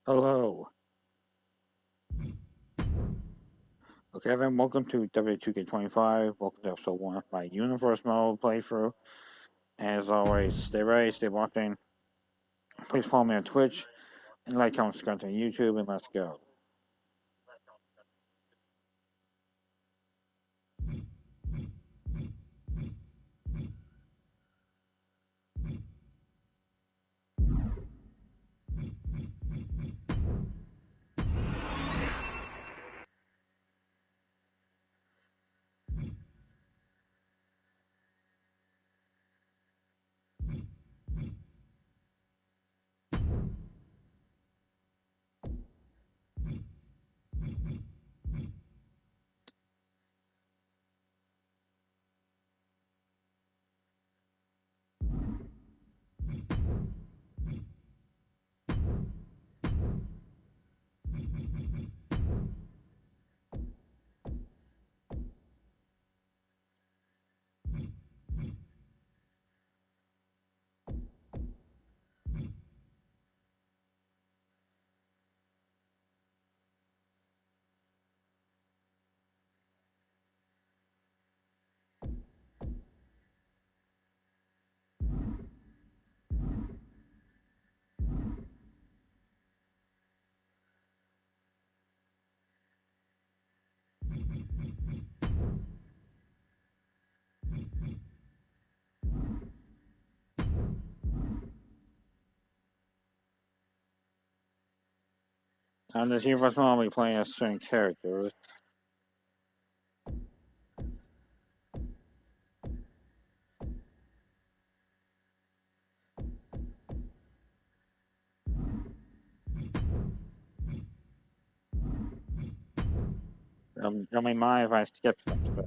Hello. Okay, everyone, welcome to W2K25. Welcome to episode 1 of my Universe Mode playthrough. As always, stay ready, stay watching. Please follow me on Twitch, and like, comment, subscribe to YouTube, and let's go. On this Universe Mode, I'll be playing as certain characters. Don't mind mine if I skip things, but...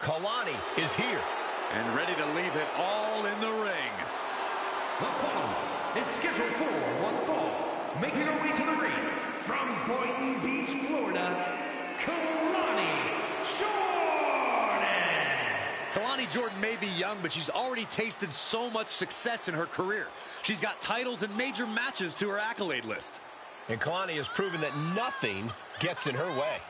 Kalani is here and ready to leave it all in the ring. The following is scheduled for one fall, making her way to the ring from Boynton Beach, Florida, Kalani Jordan. Kalani Jordan may be young, but she's already tasted so much success in her career. She's got titles and major matches to her accolade list. And Kalani has proven that nothing gets in her way.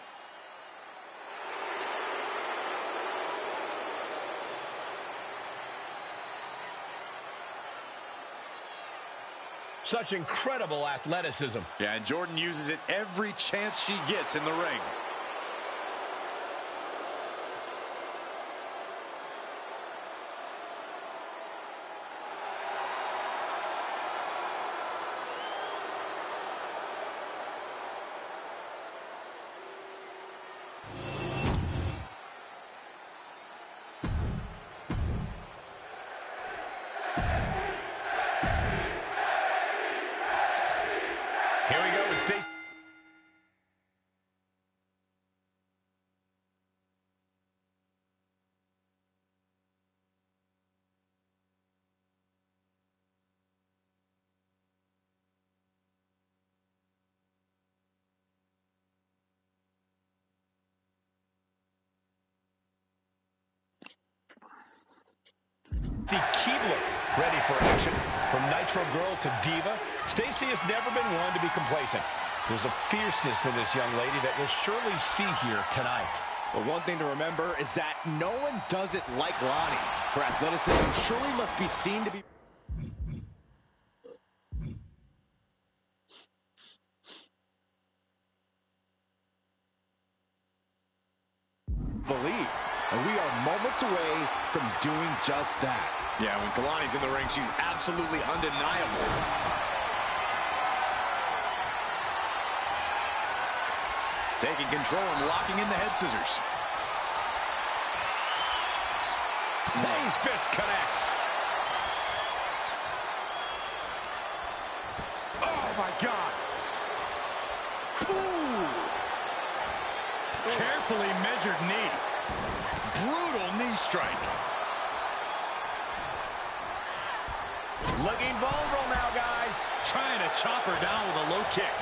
Such incredible athleticism. Yeah, and Jordan uses it every chance she gets in the ring. Here we go. It stays. Keebler ready for action. From Nitro Girl to Diva, Stacey has never been one to be complacent. There's a fierceness in this young lady that we'll surely see here tonight. But one thing to remember is that no one does it like Lonnie. Her athleticism surely must be seen to be... believe. And we are moments away from doing just that. Yeah, when Kalani's in the ring, she's absolutely undeniable. Taking control and locking in the head scissors. Lays fist connects. Oh, my God. Ooh. Carefully measured knee. Brutal knee strike. Looking vulnerable now, guys. Trying to chop her down with a low kick.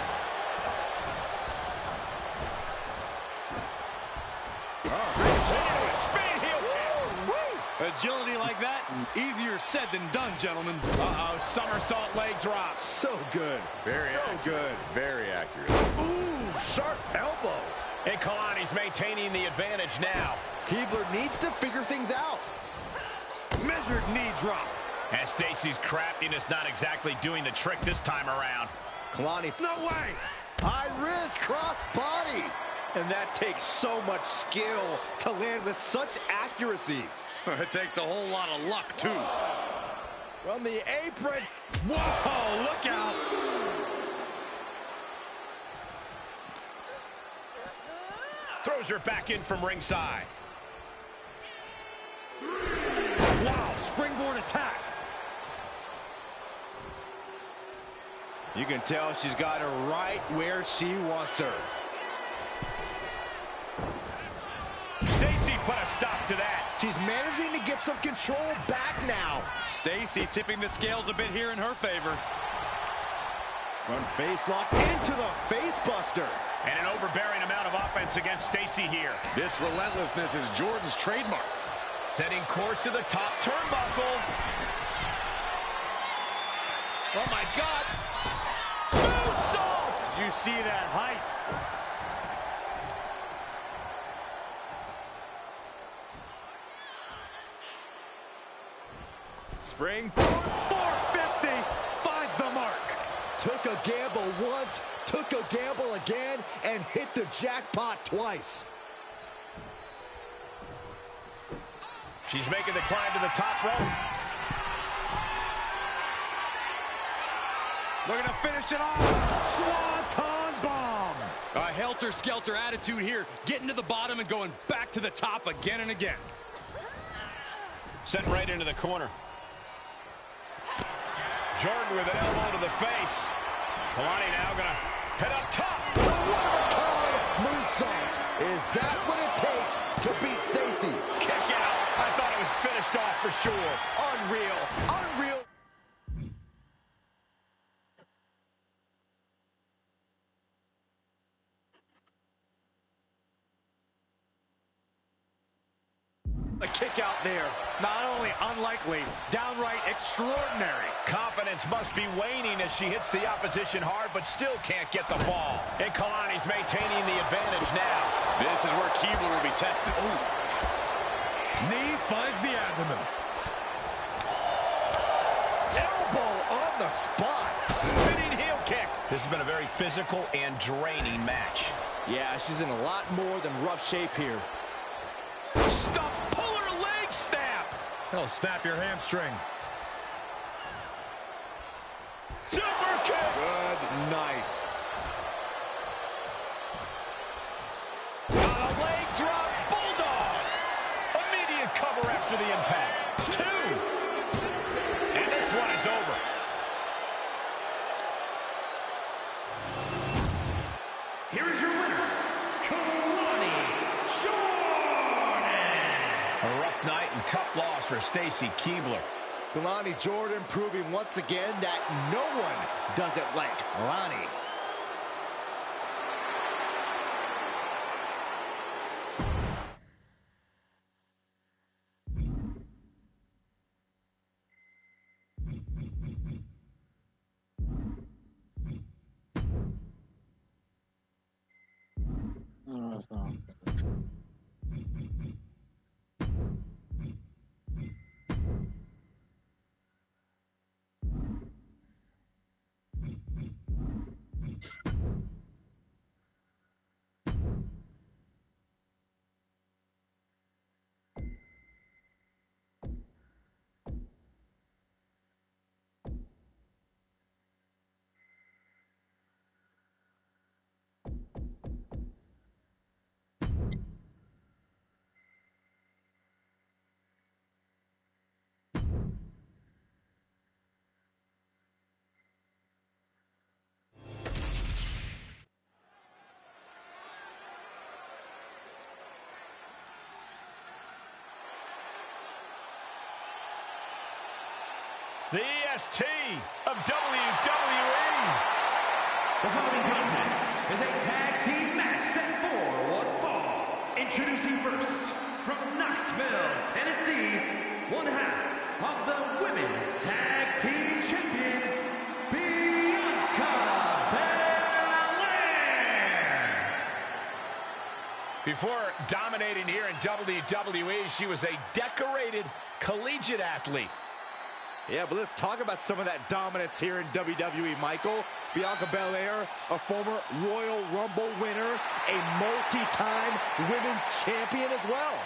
Spinning heel kick. Agility like that, easier said than done, gentlemen. Uh-oh, somersault leg drop. So good. Very good. Very accurate. Ooh, sharp elbow. And Kalani's maintaining the advantage now. Keebler needs to figure things out. Measured knee drop. And Stacy's craftiness not exactly doing the trick this time around. Kalani, No way. high risk cross body. And that takes so much skill to land with such accuracy. It takes a whole lot of luck, too. From the apron. Whoa, look out. Throws her back in from ringside. Wow, springboard attack. You can tell she's got her right where she wants her. Stacy put a stop to that. She's managing to get some control back now. Stacy tipping the scales a bit here in her favor. Front face lock into the face buster. And an overbearing amount of offense against Stacy here. This relentlessness is Jordan's trademark. Setting course to the top turnbuckle. Oh, my God. Moonsault! You see that height. Spring. 450 finds the mark. Took a gamble once, took a gamble again, and hit the jackpot twice. She's making the climb to the top rope. Looking to finish it off. Swanton bomb. A helter-skelter attitude here, getting to the bottom and going back to the top again and again. Sent right into the corner. Jordan with an elbow to the face. Kalani now gonna head up top. Moonsault. Is that what it takes to beat Stacy? Kick out. I thought it was finished off for sure. Unreal. Unreal. A kick out there. Not only unlikely, downright extraordinary. Confidence must be waning as she hits the opposition hard, but still can't get the fall. And Kalani's maintaining the advantage now. This is where Keebler will be tested. Ooh. Knee finds the abdomen. Elbow on the spot. Spinning heel kick. This has been a very physical and draining match. Yeah, she's in a lot more than rough shape here. Stop, puller leg snap. That'll snap your hamstring. Super kick. Good night. On a leg drop, bulldog. Immediate cover after the impact. 2. And this one is over. Here is your winner, Kalani Jordan. A rough night and tough loss for Stacy Keebler. Kalani Jordan proving once again that no one does it like Kalani. No, it's not. the EST of WWE. The following contest is a tag team match set for one fall. Introducing first, from Knoxville, Tennessee, one half of the Women's Tag Team Champions, Bianca Belair. Before dominating here in WWE, she was a decorated collegiate athlete. Yeah, but let's talk about some of that dominance here in WWE, Michael. Bianca Belair, a former Royal Rumble winner, a multi-time women's champion as well.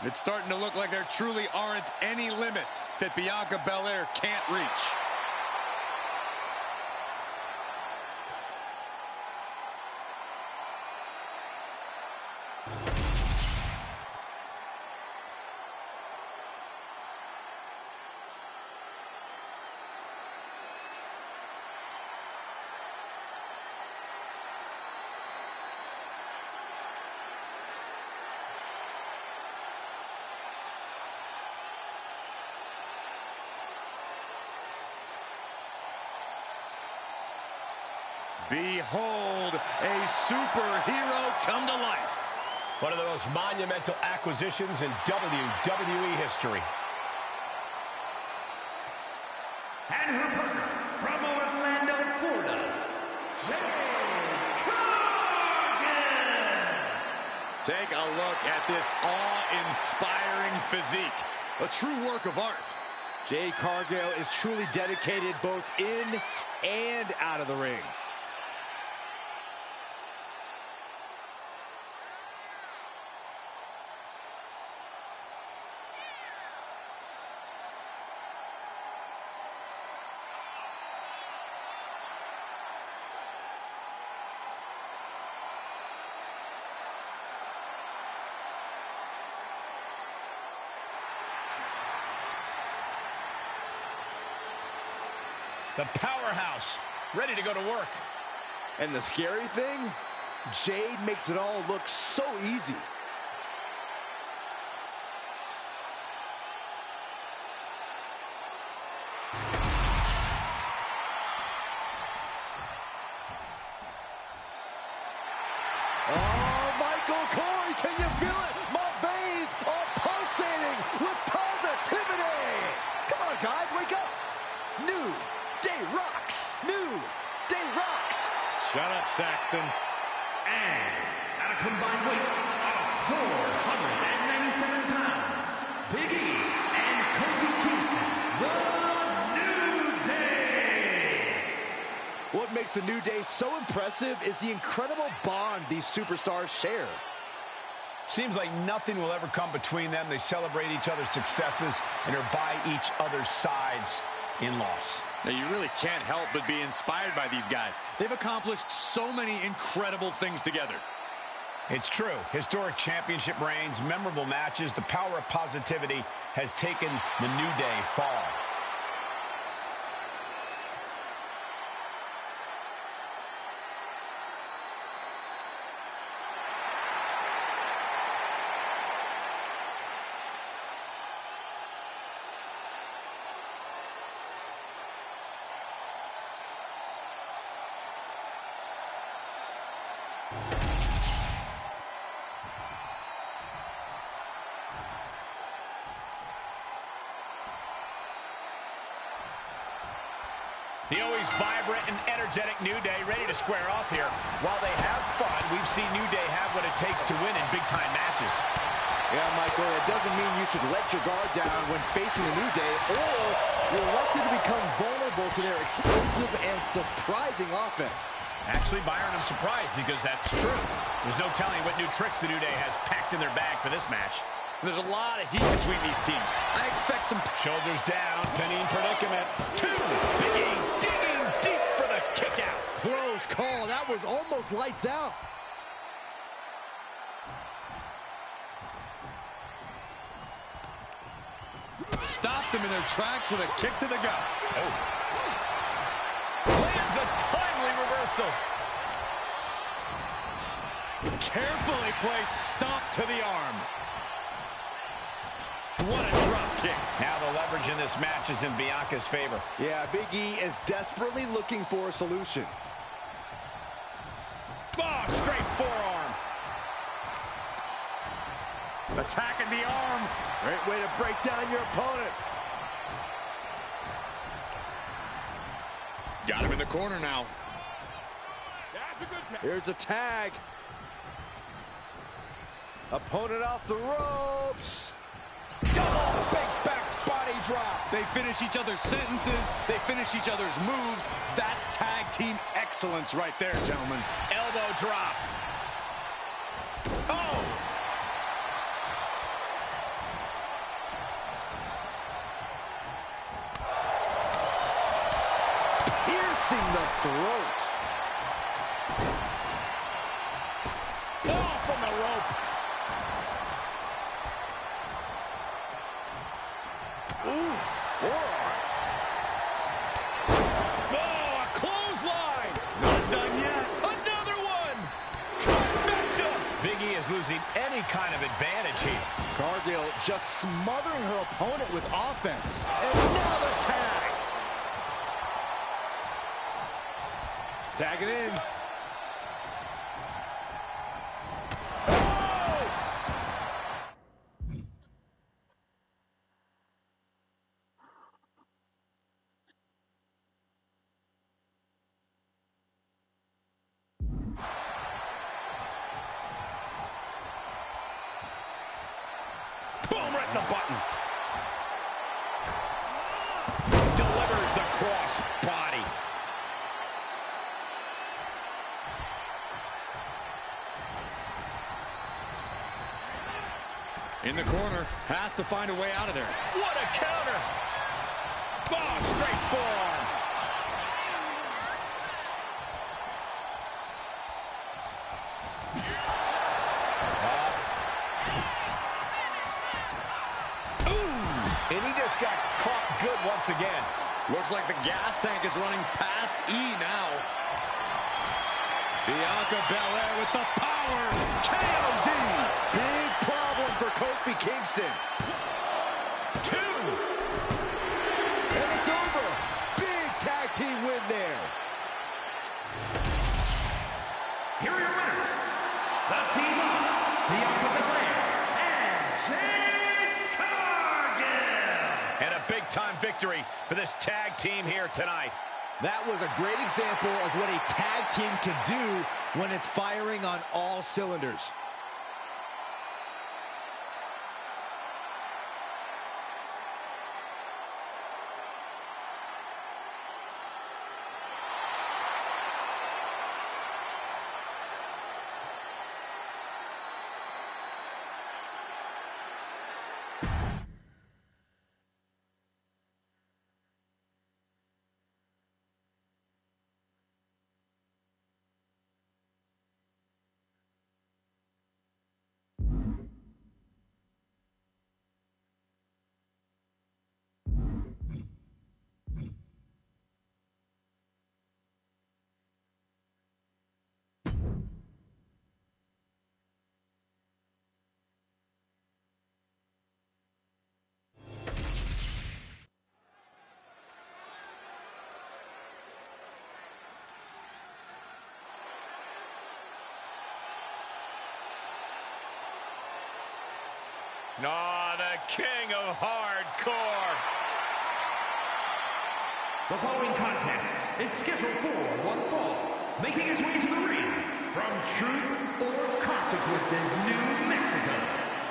It's starting to look like there truly aren't any limits that Bianca Belair can't reach. Behold, a superhero come to life. One of the most monumental acquisitions in WWE history. And her partner from Orlando, Florida, Jade Cargill. Take a look at this awe-inspiring physique. A true work of art. Jade Cargill is truly dedicated both in and out of the ring. The powerhouse, ready to go to work. And the scary thing, Jade makes it all look so easy. Oh, Michael Corey, can you feel it? My veins are pulsating with positivity. Come on, guys, wake up. New Day rocks. New Day rocks. Shut up, Saxton. And at a combined weight of 497 pounds, Big E and Kofi Kingston, the New Day. What makes the New Day so impressive is the incredible bond these superstars share. Seems like nothing will ever come between them. They celebrate each other's successes and are by each other's sides in loss. Now, you really can't help but be inspired by these guys. They've accomplished so many incredible things together. It's true. Historic championship reigns, memorable matches, the power of positivity has taken the New Day far. The always vibrant and energetic New Day ready to square off here. While they have fun, we've seen New Day have what it takes to win in big-time matches. Yeah, Michael, it doesn't mean you should let your guard down when facing the New Day, or you're likely to become vulnerable to their explosive and surprising offense. Actually, Byron, I'm surprised because that's true. There's no telling what new tricks the New Day has packed in their bag for this match. There's a lot of heat between these teams. I expect some... Shoulders down, pinning predicament. Two, Big E digging deep for the kick out. Close call. That was almost lights out. Stopped them in their tracks with a kick to the gut. Oh. Lands a timely reversal. Carefully placed stomp to the arm. What a drop kick. Now the leverage in this match is in Bianca's favor. Yeah, Big E is desperately looking for a solution. Oh, straight forearm. Attacking the arm. Great way to break down your opponent. Got him in the corner now. Here's a tag. Opponent off the ropes. Double big back body drop. They finish each other's sentences. They finish each other's moves. That's tag team excellence right there, gentlemen. Elbow drop. Oh! Piercing the throat. Oh, from the rope. Ooh, forearm. Oh, a clothesline. Not done yet. Another one. Trifecta. Big E is losing any kind of advantage here. Cargill just smothering her opponent with offense. And now the tag. Tag it in. Boom, right in the button. Delivers the cross body. In the corner. Has to find a way out of there. What a counter. Oh, straight forearm. Ooh, and he just got caught good once again. Looks like the gas tank is running past E now. Bianca Belair with the power. KOD. Big problem for Kofi Kingston. 2. And it's over. Big tag team win there. Here are your winners, the team of Bianca Belair and Jade Cargill. And a big-time victory for this tag team here tonight. That was a great example of what a tag team can do when it's firing on all cylinders. Oh, the king of hardcore. The following contest is scheduled for one fall. Making his way to the ring from Truth or Consequences, New Mexico.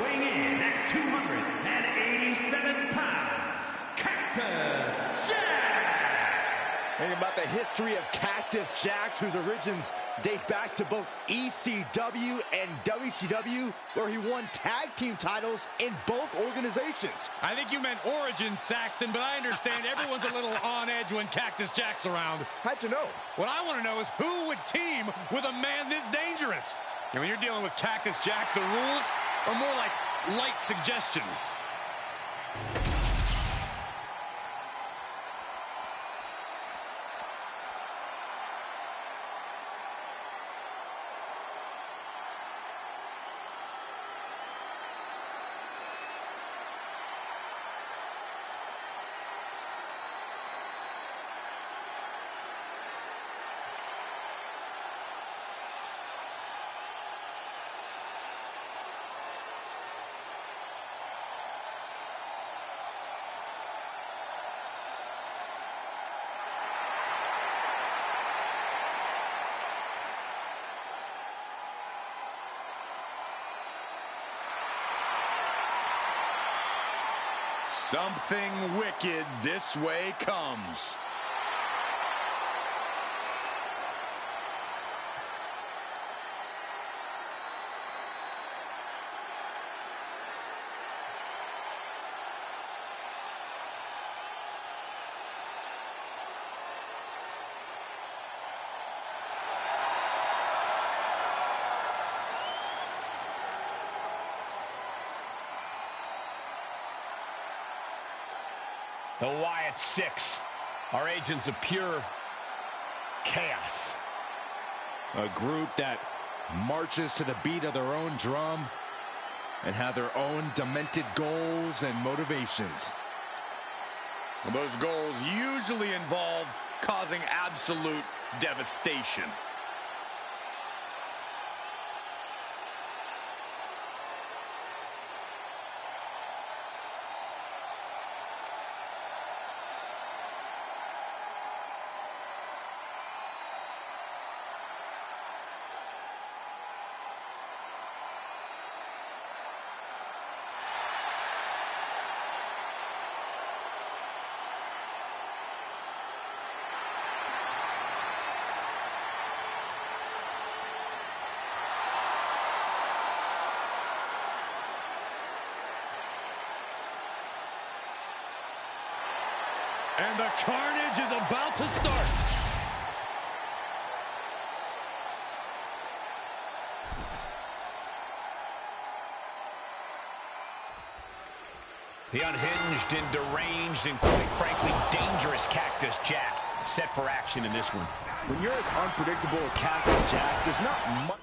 Weighing in at 287 pounds, Cactus Jack. Think about the history of Cactus Jack's, whose origins date back to both ECW and WCW, where he won tag team titles in both organizations. I think you meant origins, Saxton, but I understand everyone's a little on edge when Cactus Jack's around. How'd you know? What I want to know is who would team with a man this dangerous? And when you're dealing with Cactus Jack, the rules are more like light suggestions. Something wicked this way comes. The Wyatt Six are agents of pure chaos. A group that marches to the beat of their own drum and have their own demented goals and motivations. Those goals usually involve causing absolute devastation. And the carnage is about to start. The unhinged and deranged and quite frankly dangerous Cactus Jack set for action in this one. When you're as unpredictable as Cactus Jack, there's not much.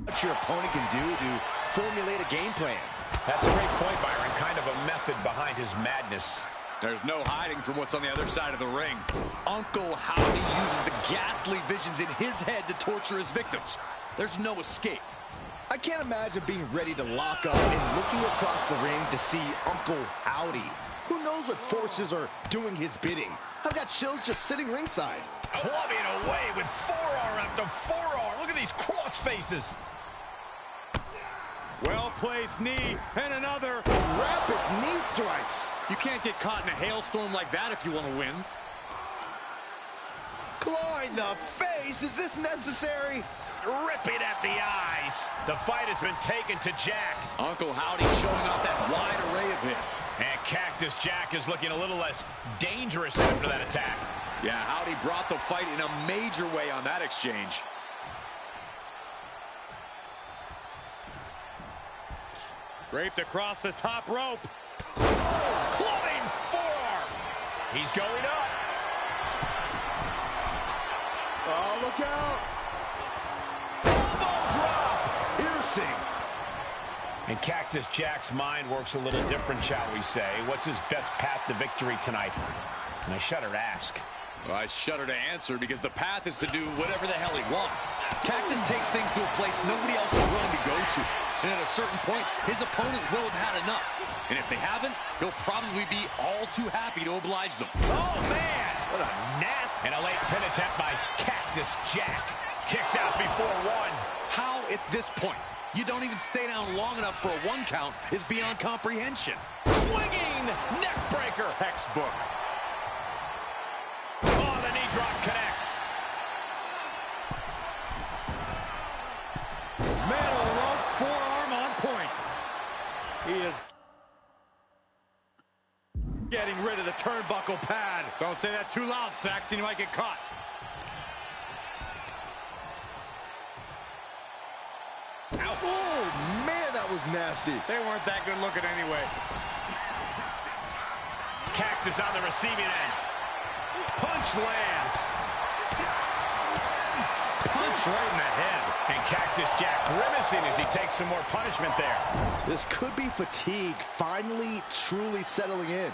What your opponent can do to formulate a game plan. That's a great point, Byron. Kind of a method behind his madness. There's no hiding from what's on the other side of the ring. Uncle Howdy uses the ghastly visions in his head to torture his victims. There's no escape. I can't imagine being ready to lock up and looking across the ring to see Uncle Howdy. Who knows what forces are doing his bidding? I've got chills just sitting ringside. Clubbing away with forearm after forearm. Look at these cross faces. Well-placed knee and another. Rapid knee strikes. You can't get caught in a hailstorm like that if you want to win. Claw in the face. Is this necessary? Ripping at the eyes. The fight has been taken to Jack. Uncle Howdy showing off that wide array of his. And Cactus Jack is looking a little less dangerous after that attack. Yeah, Howdy brought the fight in a major way on that exchange. Draped across the top rope. Clubbing forearm. He's going up. Oh, look out. Elbow drop. Piercing. And Cactus Jack's mind works a little different, shall we say. What's his best path to victory tonight? And I shudder to ask. Well, I shudder to answer because the path is to do whatever the hell he wants. Cactus takes things to a place nobody else is willing to go to. And at a certain point, his opponents will have had enough. And if they haven't, he'll probably be all too happy to oblige them. Oh, man! What a nasty... And a late pin attempt by Cactus Jack. Kicks out before one. How, at this point, you don't even stay down long enough for a one count is beyond comprehension. Swinging neck breaker. Textbook. Oh, the knee drop connects. Metal rope forearm on point. He is getting rid of the turnbuckle pad. Don't say that too loud, Saxon. You might get caught. Ow. Oh, man, that was nasty. They weren't that good looking anyway. Cactus on the receiving end. Punch lands. Punch right in the head. And Cactus Jack grimacing as he takes some more punishment there. This could be fatigue finally truly settling in.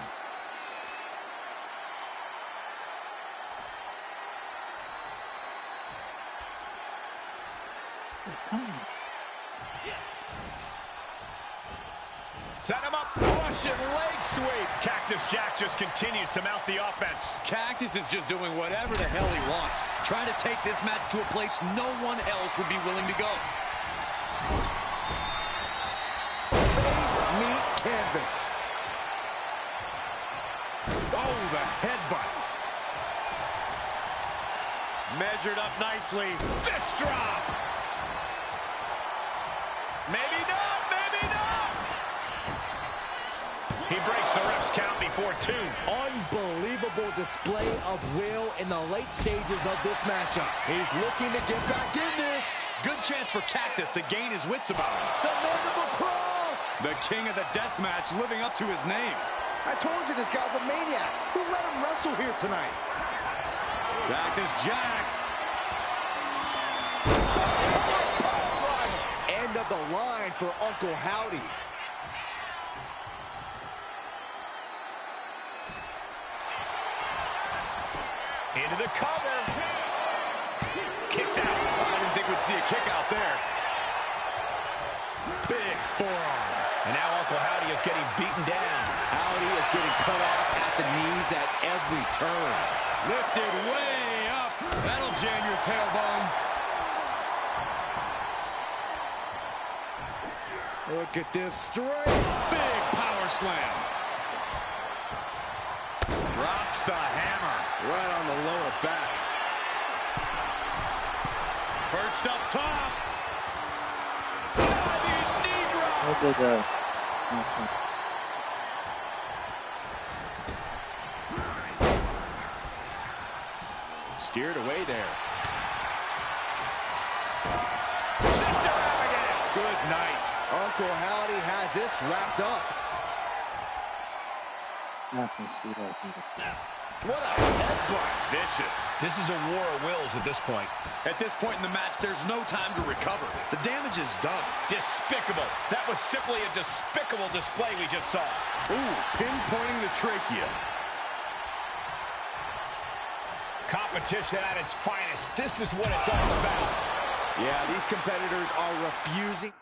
Set him up. Russian leg sweep. Cactus Jack just continues to mount the offense. Cactus is just doing whatever the hell he wants, trying to take this match to a place no one else would be willing to go. Face meet canvas. Oh, the headbutt. Measured up nicely. Fist drop. Maybe not, maybe not. He breaks the ref's count before 2. Unbelievable display of will in the late stages of this matchup. He's looking to get back in this. Good chance for Cactus to gain his wits about him. The mandible claw. The king of the death match living up to his name. I told you this guy's a maniac. Who let him wrestle here tonight? Cactus Jack. End of the line for Uncle Howdy. Into the cover. Kicks out. I didn't think we'd see a kick out there. Big forearm. And now Uncle Howdy is getting beaten down. Howdy is getting cut off at the knees at every turn. Lifted way up. That'll jam your tailbone. Look at this strength. Big power slam. Drops the hammer. Right on the lower back. Perched up top. Diving knee drop. Okay, good. Steered away there. Sister Abigail. Good night. Uncle Howdy has this wrapped up. I can see that. What a headbutt. Vicious. This is a war of wills at this point. At this point in the match, there's no time to recover. The damage is done. Despicable. That was simply a despicable display we just saw. Ooh, pinpointing the trachea. Competition at its finest. This is what it's all about. Yeah, these competitors are refusing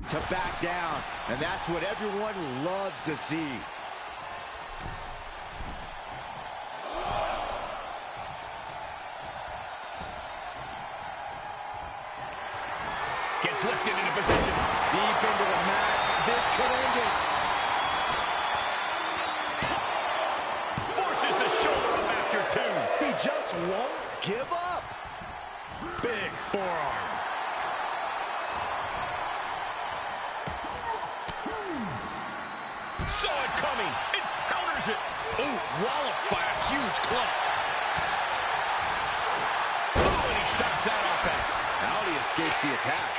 to back down, and that's what everyone loves to see. Gets lifted into position. Deep into the match, this could end it. Forces the shoulder up after 2. He just won't give up. Big forearm. Saw it coming. It counters it. Ooh, walloped by a huge club. Oh, and he stops that offense. Howdy escapes the attack.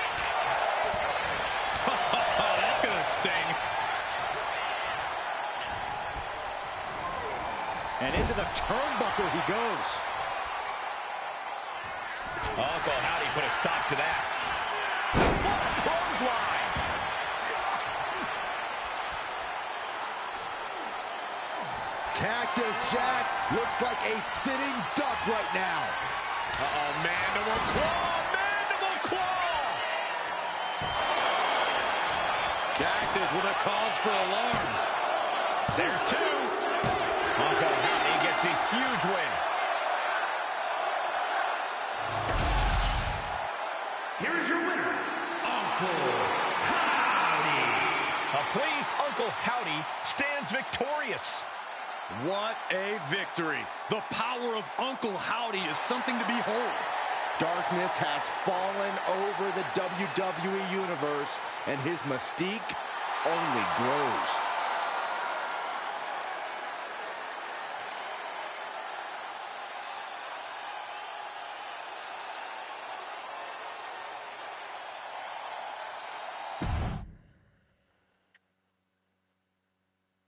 Oh, that's going to sting. And into the turnbuckle he goes. Uncle Howdy put a stop to that. What a clothesline. Cactus Jack looks like a sitting duck right now. Uh-oh, mandible claw, mandible claw. Cactus with a cause for alarm. There's 2. Uncle Howdy gets a huge win. Here is your winner, Uncle Howdy. A pleased Uncle Howdy stands victorious. What a victory. The power of Uncle Howdy is something to behold. Darkness has fallen over the WWE Universe, and his mystique only grows.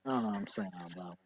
I don't know what I'm saying about it.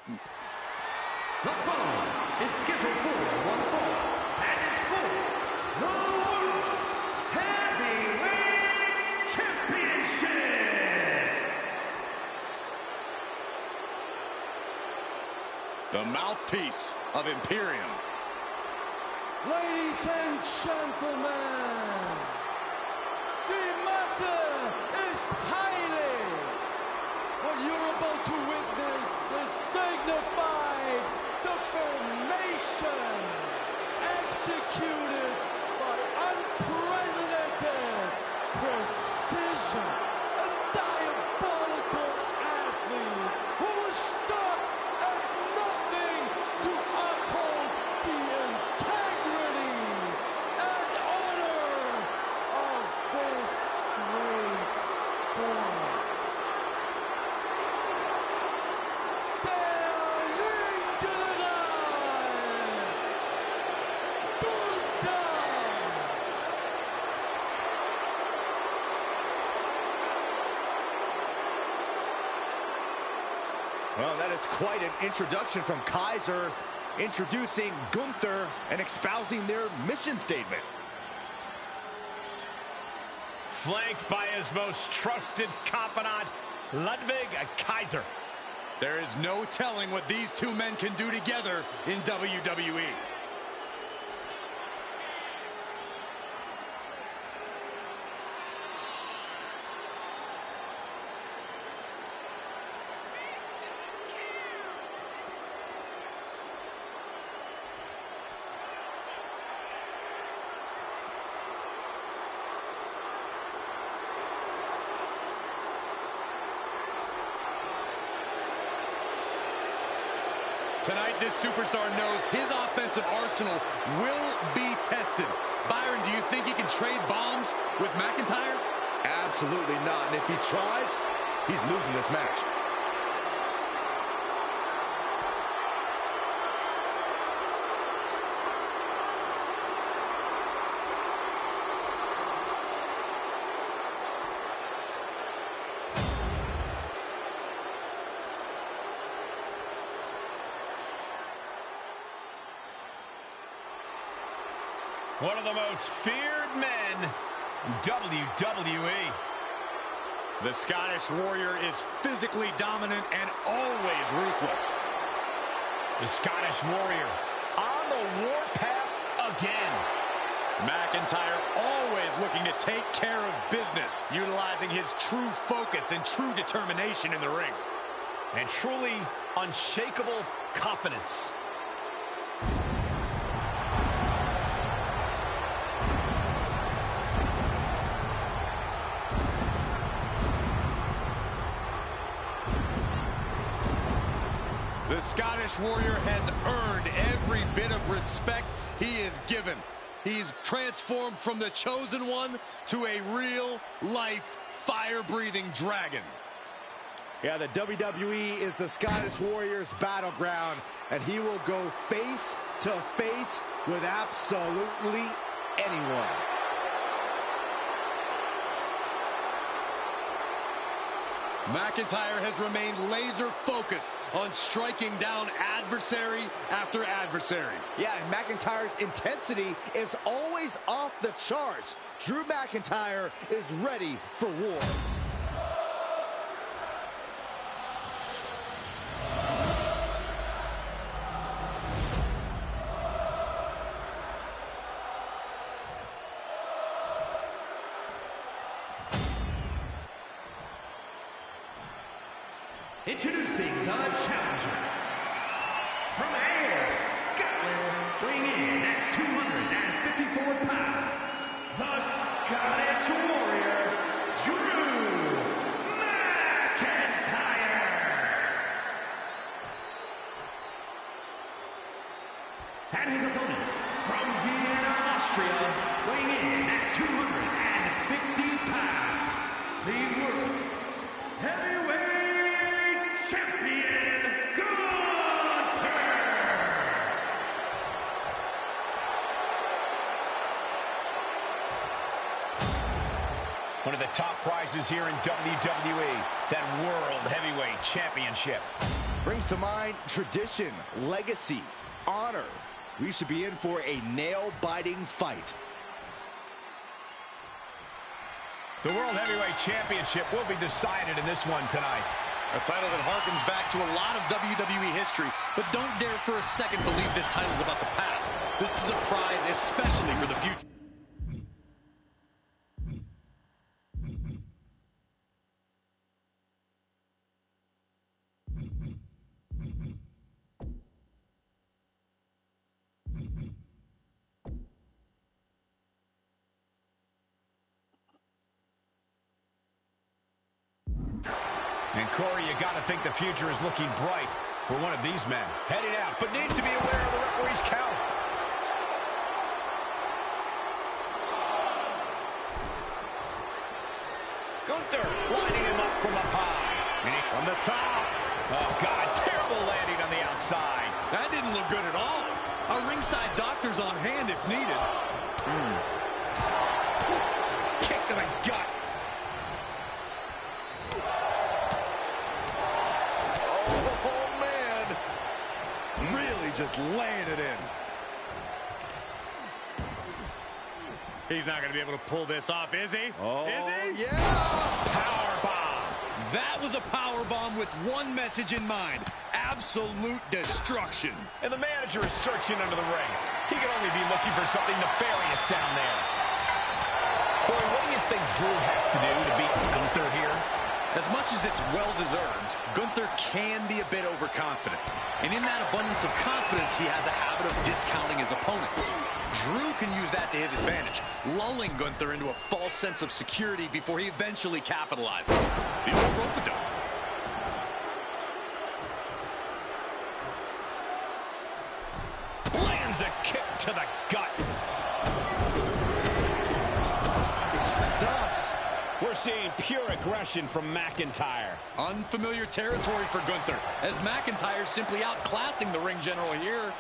The following is scheduled for one fall, and is for the World Heavyweight Championship. The mouthpiece of Imperium. Ladies and gentlemen, the matter is highly. What you're about to witness is dignified defamation executed by unprecedented precision. A diabolical athlete who was stuck at nothing to uphold the integrity and honor of this great sport. Well, that is quite an introduction from Kaiser, introducing Gunther and espousing their mission statement. Flanked by his most trusted confidant, Ludwig Kaiser. There is no telling what these two men can do together in WWE. Tonight, this superstar knows his offensive arsenal will be tested. Byron, do you think he can trade bombs with McIntyre? Absolutely not. And if he tries, he's losing this match. One of the most feared men in WWE. The Scottish Warrior is physically dominant and always ruthless. The Scottish Warrior on the warpath again. McIntyre always looking to take care of business, utilizing his true focus and true determination in the ring. And truly unshakable confidence. The Scottish Warrior has earned every bit of respect he is given. He's transformed from the chosen one to a real-life, fire-breathing dragon. Yeah, the WWE is the Scottish Warrior's battleground, and he will go face to face with absolutely anyone. McIntyre has remained laser-focused on striking down adversary after adversary. Yeah, and McIntyre's intensity is always off the charts. Drew McIntyre is ready for war. Introducing the challenger from Ayr, Scotland, weighing in at 254 pounds, the Scottish Warrior, Drew McIntyre. And his opponent from Vienna, Austria, weighing in at 250 pounds, the World Heavyweight Champion, Gunther! One of the top prizes here in WWE, that World Heavyweight Championship. Brings to mind tradition, legacy, honor. We should be in for a nail-biting fight. The World Heavyweight Championship will be decided in this one tonight. A title that harkens back to a lot of WWE history, but don't dare for a second believe this title's about the past. This is a prize especially for the future. And Corey, you got to think the future is looking bright for one of these men. Heading out, but needs to be aware of the referee's count. Gunther lining him up from up high. From the top. Oh, God, terrible landing on the outside. That didn't look good at all. Our ringside doctor's on hand if needed. Kick to the gut. Just laying it in. He's not going to be able to pull this off, is he? Oh, is he? Yeah! Power bomb. That was a power bomb with one message in mind. Absolute destruction. And the manager is searching under the ring. He could only be looking for something nefarious down there. Corey, what do you think Drew has to do to beat Gunther here? As much as it's well-deserved, Gunther can be a bit overconfident. And in that abundance of confidence, he has a habit of discounting his opponents. Drew can use that to his advantage, lulling Gunther into a false sense of security before he eventually capitalizes. The old rope-a-dope. Lands a kick to the gut. Stops. We're seeing pure aggression from McIntyre. Unfamiliar territory for Gunther, as McIntyre's simply outclassing the ring general here.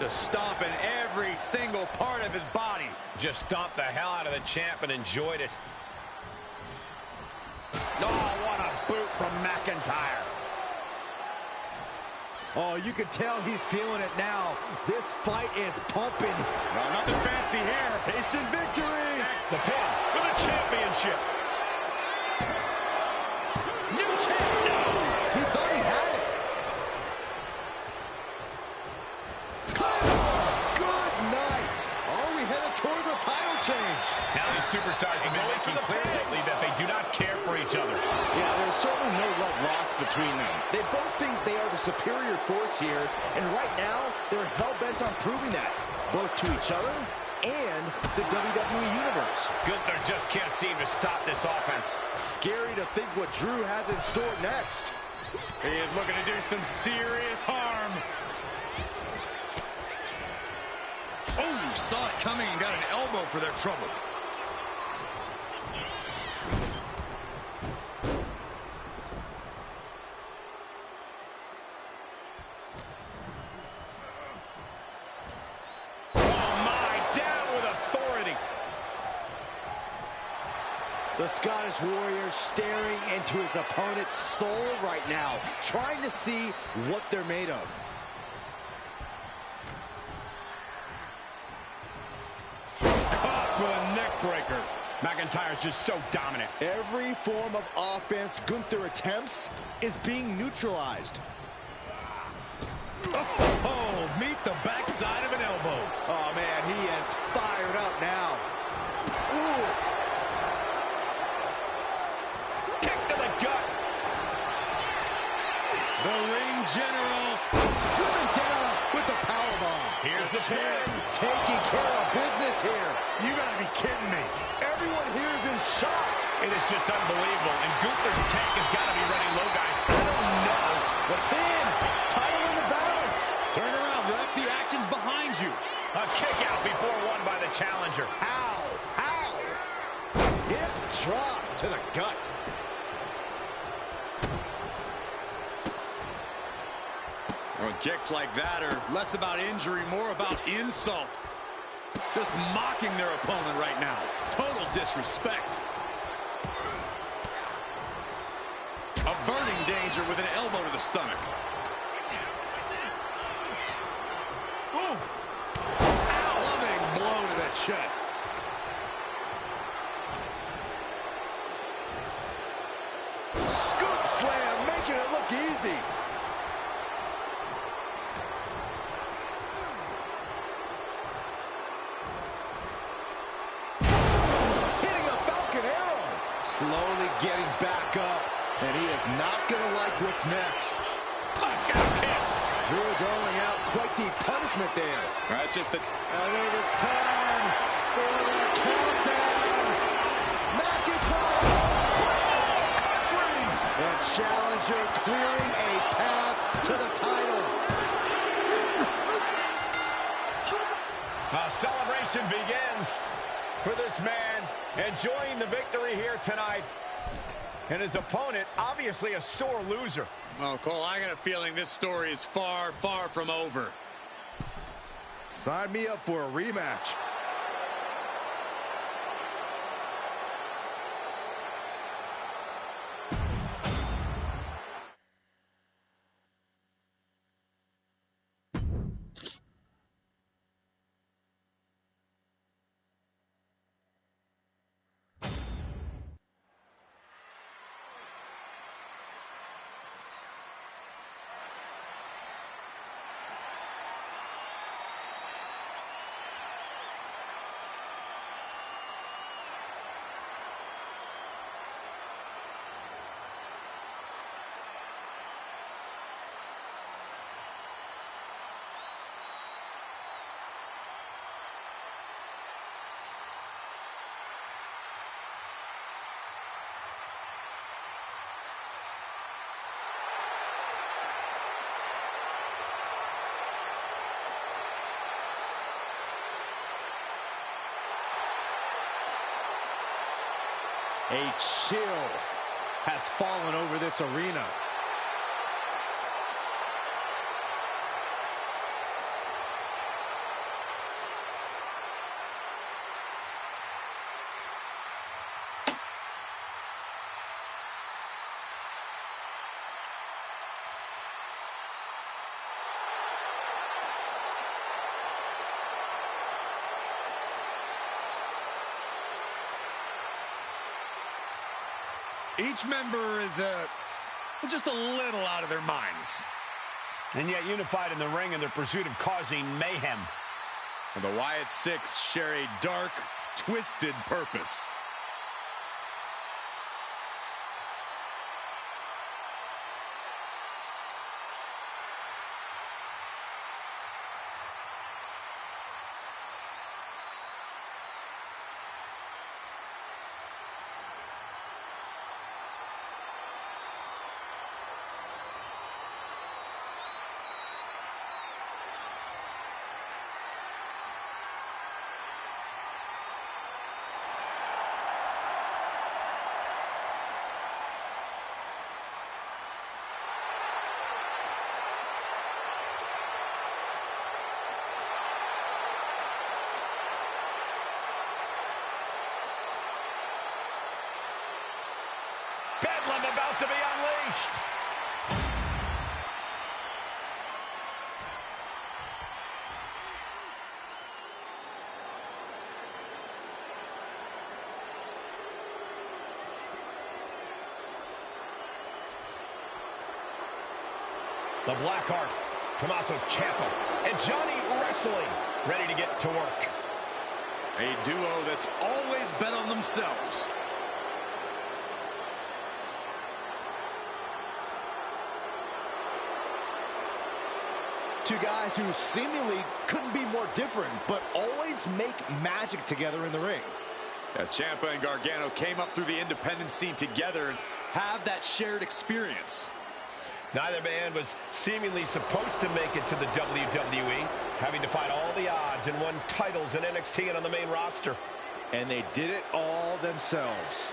Just stomping every single part of his body. Just stomped the hell out of the champ and enjoyed it. Oh, what a boot from McIntyre. Oh, you can tell he's feeling it now. This fight is pumping. No, nothing fancy here. Tasted victory. The pin for the championship. New champ. No. He thought he had it. Good night. Are we headed towards a title change? Now these superstars have been making clear lately that they do not care for each other. Yeah, there's certainly no love lost between them. They both think they are the superior force here, and right now, they're hell-bent on proving that, both to each other and the WWE Universe. Gunther just can't seem to stop this offense. Scary to think what Drew has in store next. He is looking to do some serious harm. Oh, saw it coming and got an elbow for their trouble. The Scottish Warrior staring into his opponent's soul right now, trying to see what they're made of. Caught with a neck breaker. McIntyre's just so dominant. Every form of offense Gunther attempts is being neutralized. Oh, meet the backside of an elbow. Oh, man, he is fired up now. Ooh. The ring general Driven down with the powerbomb. Here's the pin. Taking care of business here. You gotta be kidding me. Everyone here is in shock. It is just unbelievable. And Gunther's tank has got to be running low, guys. I don't know. The pin. Title in the balance. Turn around, ref. The action's behind you. A kick out before one by the challenger. How? How? Hip drop to the gut. Well, kicks like that are less about injury, more about insult. Just mocking their opponent right now. Total disrespect. Averted danger with an elbow to the stomach. Ooh. Loving blow to the chest. Scoop slam, making it look easy. Hitting a Falcon Arrow. Slowly getting back up, and he is not going to like what's next. Touchdown kiss. Drew doling out quite the punishment there. That's just the... I think it's time for the countdown. McIntyre. The challenger clearing a path to the title. A celebration begins for this man, enjoying the victory here tonight. And his opponent, obviously a sore loser. Well, Cole, I got a feeling this story is far, far from over. Sign me up for a rematch. A chill has fallen over this arena. Each member is just a little out of their minds. And yet unified in the ring in their pursuit of causing mayhem. And the Wyatt Six share a dark, twisted purpose. Bedlam about to be unleashed. The Blackheart, Tommaso Ciampa, and Johnny Wrestling ready to get to work. A duo that's always bet on themselves. Two guys who seemingly couldn't be more different, but always make magic together in the ring. Yeah, Ciampa and Gargano came up through the independent scene together and have that shared experience. Neither man was seemingly supposed to make it to the WWE, having to fight all the odds and won titles in NXT and on the main roster. And they did it all themselves.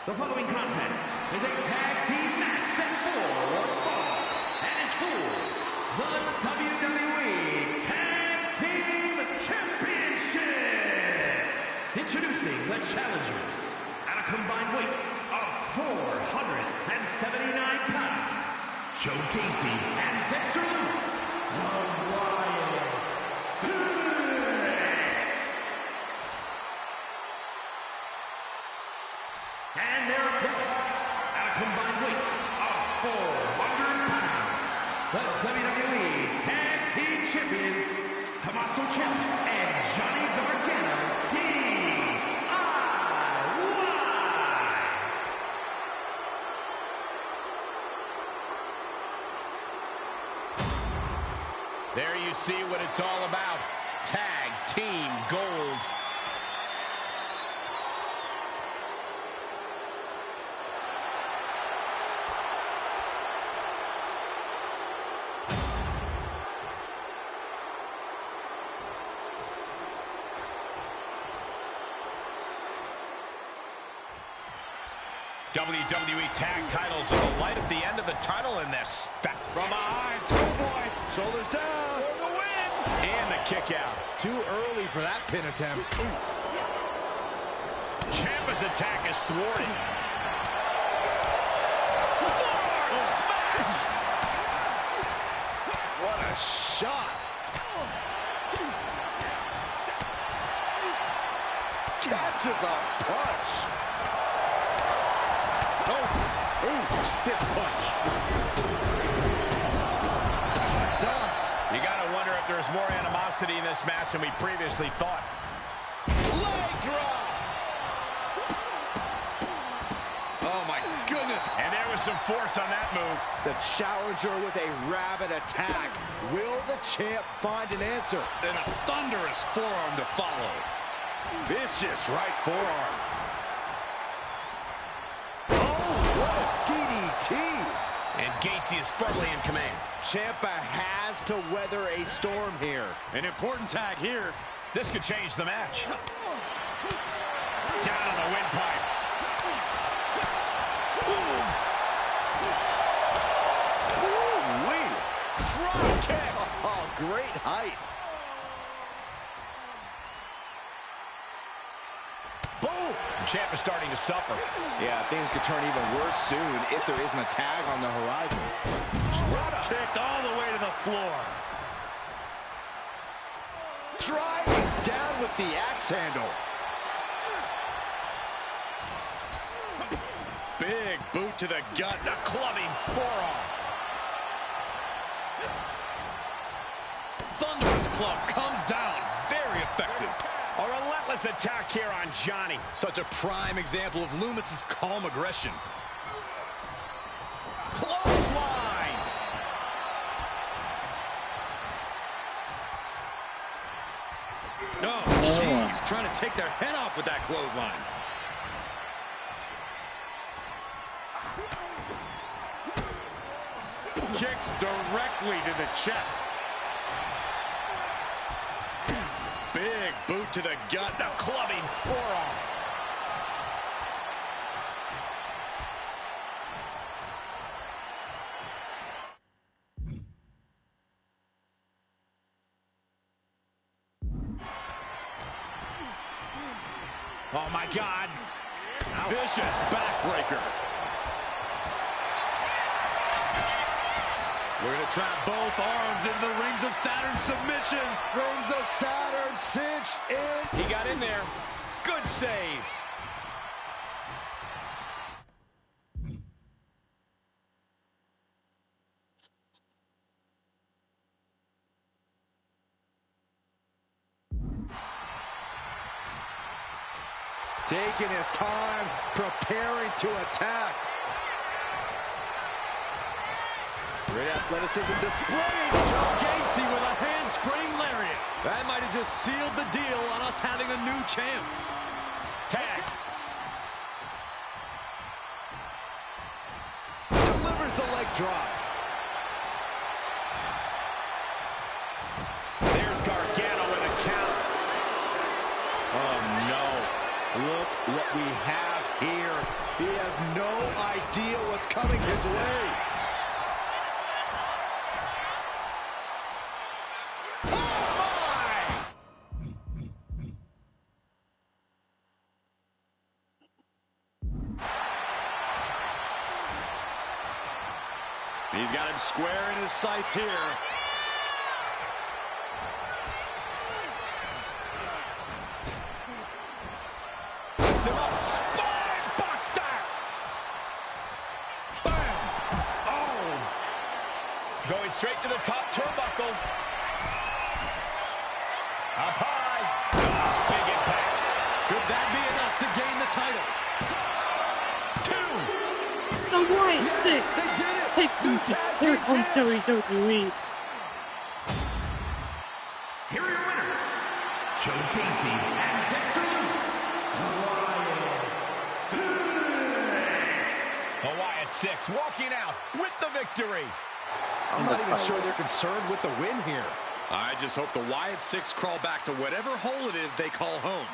The following contest is a tag team match set for one fall and is for the WWE Tag Team Championship. Introducing the challengers at a combined weight of 479 pounds, Joe Gacy and Dexter Lewis, the Wild Six. And their opponents at a combined weight of 400 pounds, the WWE Tag Team Champions, Tommaso Ciampa and Johnny Gargano, DIY. There you see what it's all about. Tag Team Gold. WWE Tag Titles are the light at the end of the tunnel in this. From behind, Schoolboy, shoulders down, for the win! And the kick out. Too early for that pin attempt. Ciampa's attack is thwarted. Smash! What a shot. Catches a punch. Ooh, stiff punch. Stumps. You gotta wonder if there's more animosity in this match than we previously thought. Leg drop! Oh, my goodness. And there was some force on that move. The challenger with a rabid attack. Will the champ find an answer? And a thunderous forearm to follow. Vicious right forearm. What a DDT! And Gacy is firmly in command. Ciampa has to weather a storm here. An important tag here. This could change the match. Down on the windpipe. Ooh-wee. Drop kick. Oh, great height. Boom! Ciampa starting to suffer. Yeah, things could turn even worse soon if there isn't a tag on the horizon. Kicked all the way to the floor. Driving down with the axe handle. Big boot to the gut. The clubbing forearm. Thunderous club comes down. Very effective. A relentless attack here on Johnny. Such a prime example of Loomis's calm aggression. Clothesline. Oh, jeez. Trying to take their head off with that clothesline. Kicks directly to the chest. Big boot to the gut. The clubbing forearm. Oh, my God. Vicious backbreaker. We're going to trap both arms into the Rings of Saturn submission. Rings of Saturn cinched in. He got in there. Good save. Taking his time, preparing to attack. Great athleticism displayed. Joe Gacy with a handspring lariat. That might have just sealed the deal on us having a new champ. Tag. Delivers the leg drop. There's Gargano with a count. Oh, no. Look what we have here. He has no idea what's coming his way. He's got him square in his sights here. Puts him up. Spine buster. Bam. Oh. Going straight to the top turnbuckle. Up high. Oh, big impact. Could that be enough to gain the title? The White Six. They did it. Take here comes WWE. Here are your winners, Joe Casey and Dexter Lewis, The Wyatt Six walking out with the victory. I'm not even sure they're concerned with the win here. I just hope the Wyatt Six crawl back to whatever hole it is they call home.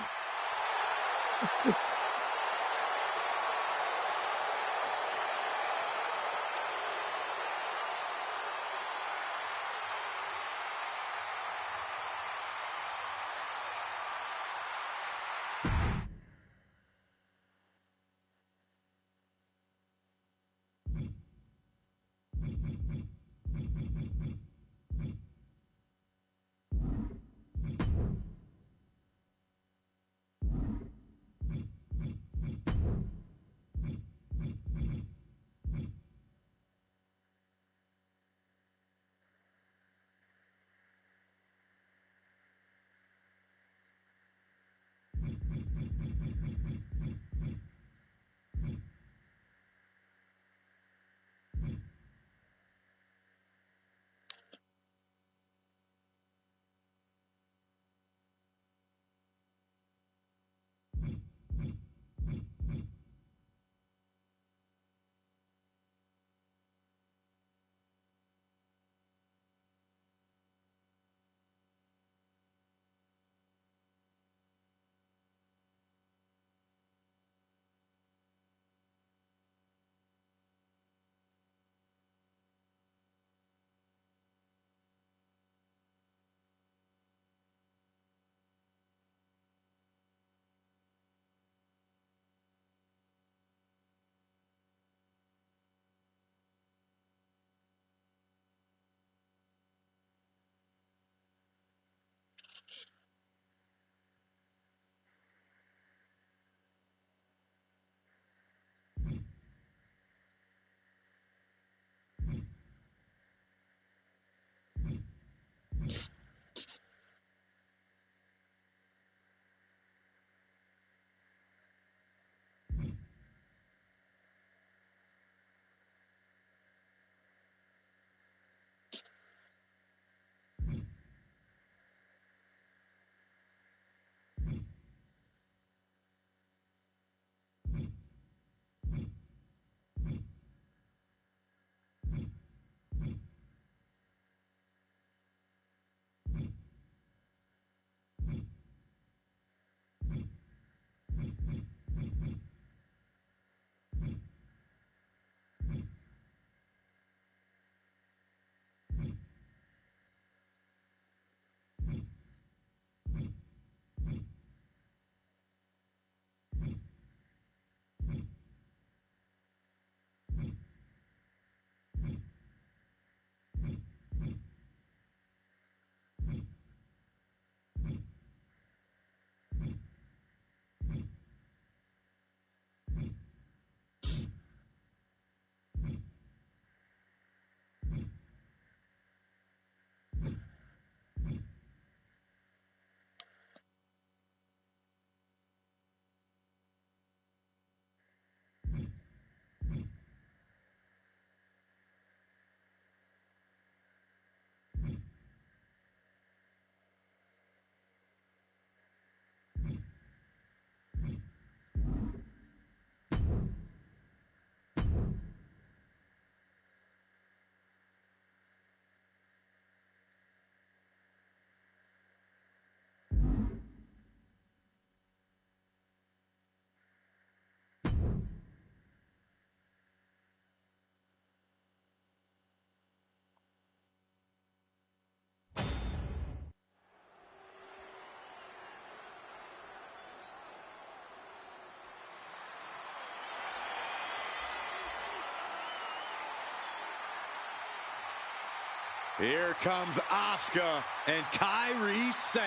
Here comes Asuka and Kairi Sane.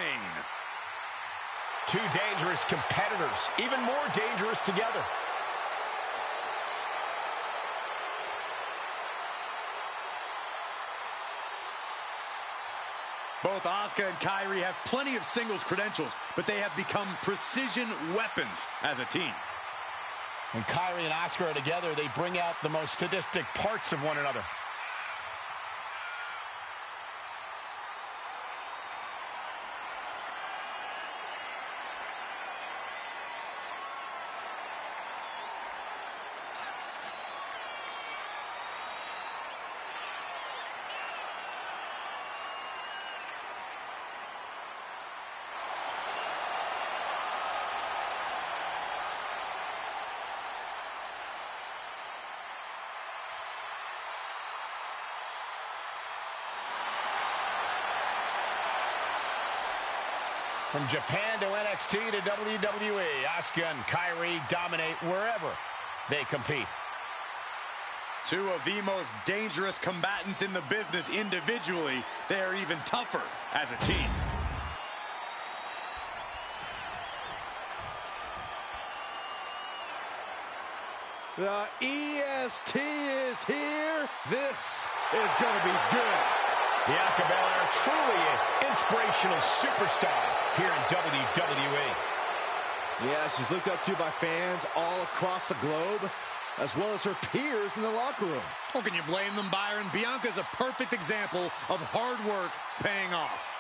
Two dangerous competitors, even more dangerous together. Both Asuka and Kairi have plenty of singles credentials, but they have become precision weapons as a team. When Kairi and Asuka are together, they bring out the most sadistic parts of one another. From Japan to NXT to WWE, Asuka and Kairi dominate wherever they compete. Two of the most dangerous combatants in the business individually. They are even tougher as a team. The EST is here. This is going to be good. Bianca Belair, truly an inspirational superstar here in WWE. Yeah, she's looked up to by fans all across the globe, as well as her peers in the locker room. How can you blame them, Byron? Bianca's a perfect example of hard work paying off.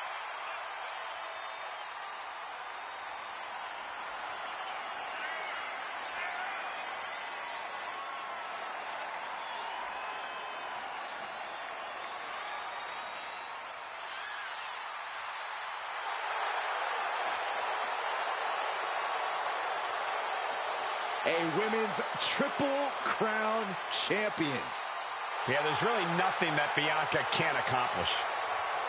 A women's triple crown champion. Yeah, there's really nothing that Bianca can't accomplish.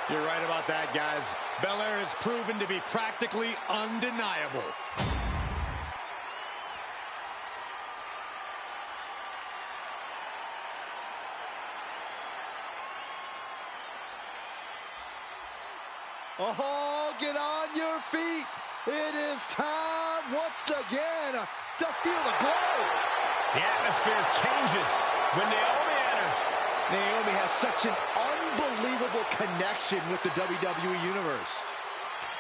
You're right about that, guys. Belair has proven to be practically undeniable. Oh, get on your feet. It is time once again to feel the glow. The atmosphere changes when Naomi enters. Naomi has such an unbelievable connection with the WWE Universe.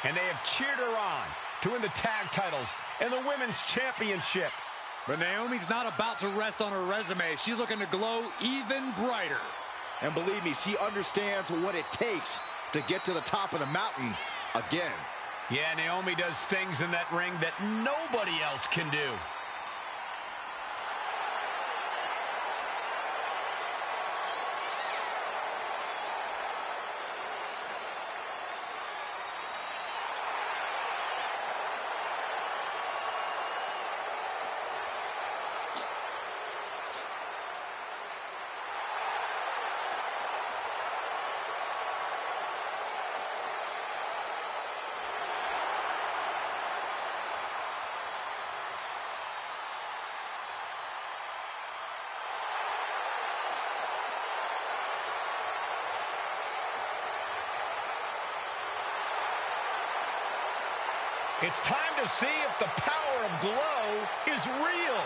And they have cheered her on to win the tag titles and the women's championship. But Naomi's not about to rest on her resume. She's looking to glow even brighter. And believe me, she understands what it takes to get to the top of the mountain again. Yeah, Naomi does things in that ring that nobody else can do. It's time to see if the power of glow is real.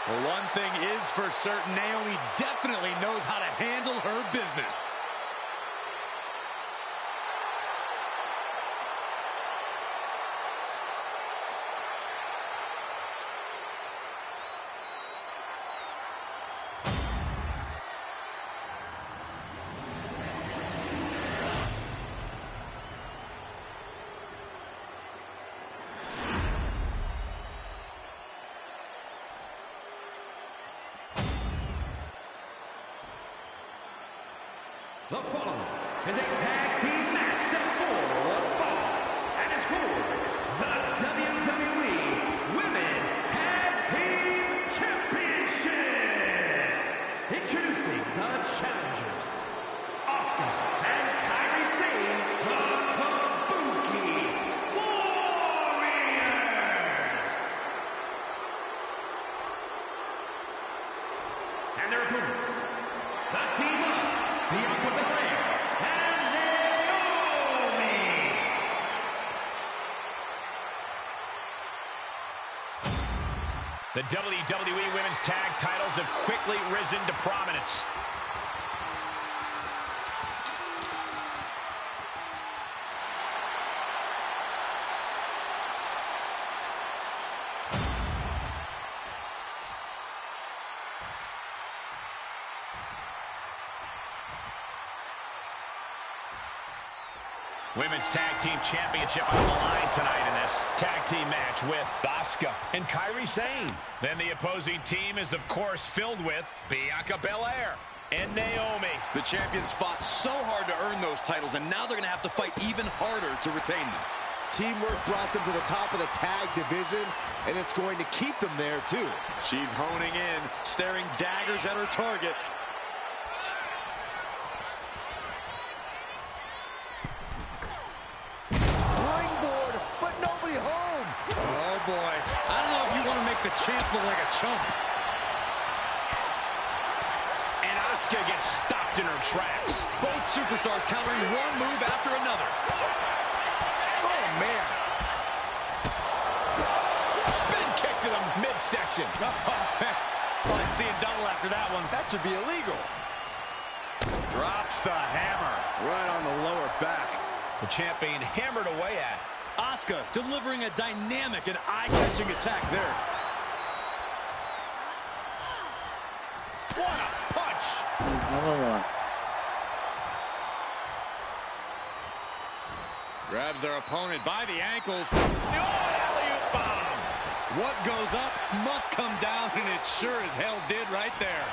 Well, one thing is for certain, Naomi definitely knows how to handle her business. The following is a tag team match set for one fall, and is for the WWE Women's Tag Team Championship. Introducing the challengers, Asuka and Kairi Sane, the Kabuki Warriors. And their opponents, the team of Bianca Belair and The WWE Women's Tag titles have quickly risen to prominence. Women's Tag Team Championship on the line tonight in this tag team match with Asuka and Kairi Sane. Then the opposing team is, of course, filled with Bianca Belair and Naomi. The champions fought so hard to earn those titles, and now they're going to have to fight even harder to retain them. Teamwork brought them to the top of the tag division, and it's going to keep them there, too. She's honing in, staring daggers at her target. Springboard, but nobody home. Oh, boy. I don't know if you want to make the champ look like a chump. And Asuka gets stopped in her tracks. Both superstars countering one move after another. Oh, man. Spin kick to the midsection. Probably seeing double after that one. That should be illegal. Drops the hammer. Right on the lower back. The champ being hammered away at. Asuka delivering a dynamic and eye-catching attack there. What a punch! Grabs their opponent by the ankles. Oh, alley-oop bomb. What goes up must come down, and it sure as hell did right there.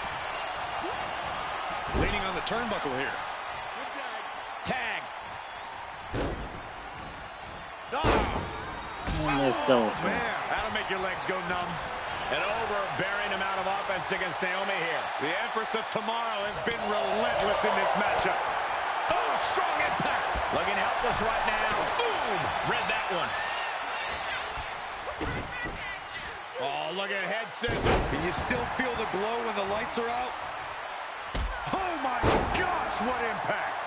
Leaning on the turnbuckle here. Tag. Man, that'll make your legs go numb. An overbearing amount of offense against Naomi here. The Empress of Tomorrow has been relentless in this matchup. Oh, strong impact. Looking helpless right now. Boom! Read that one. Oh, look at head scissors. Can you still feel the glow when the lights are out? Oh, my gosh, what impact.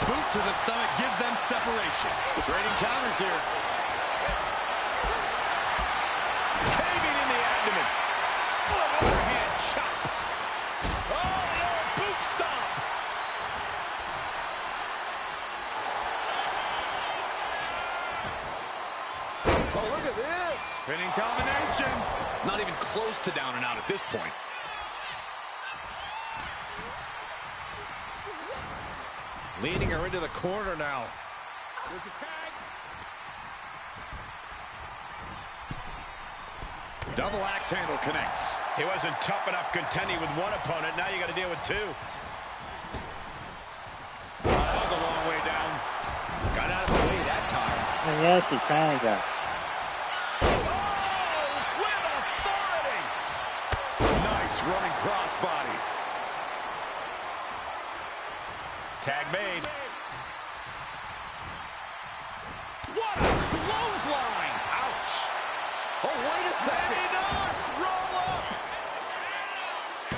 Boot to the stomach gives them separation. Trading counters here. Caving in the abdomen. An overhand chop. Oh, no, boot stomp. Oh, look at this. Spinning combination. Not even close to down and out at this point. Leading her into the corner now. There's a tag. Double axe handle connects. He wasn't tough enough contending with one opponent. Now you got to deal with two. That was a long way down. Got out of the way that time. Yes, he kind of got. Oh, with authority. Nice running crossbody. Tag made. What a clothesline. Ouch. Oh, wait a second. Roll up.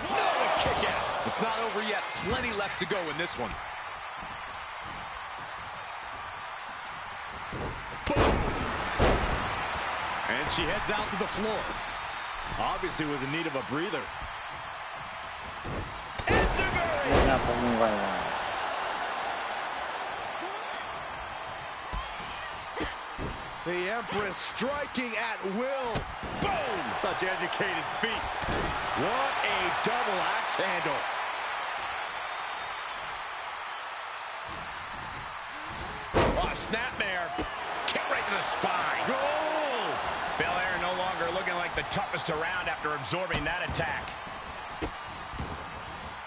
No, a kick out. It's not over yet. Plenty left to go in this one. Boom. And she heads out to the floor. Obviously was in need of a breather. They're not moving right now. The Empress striking at will. Boom! Such educated feet. What a double axe handle. Oh, snapmare. Kick right to the spine. Goal! Belair no longer looking like the toughest around after absorbing that attack.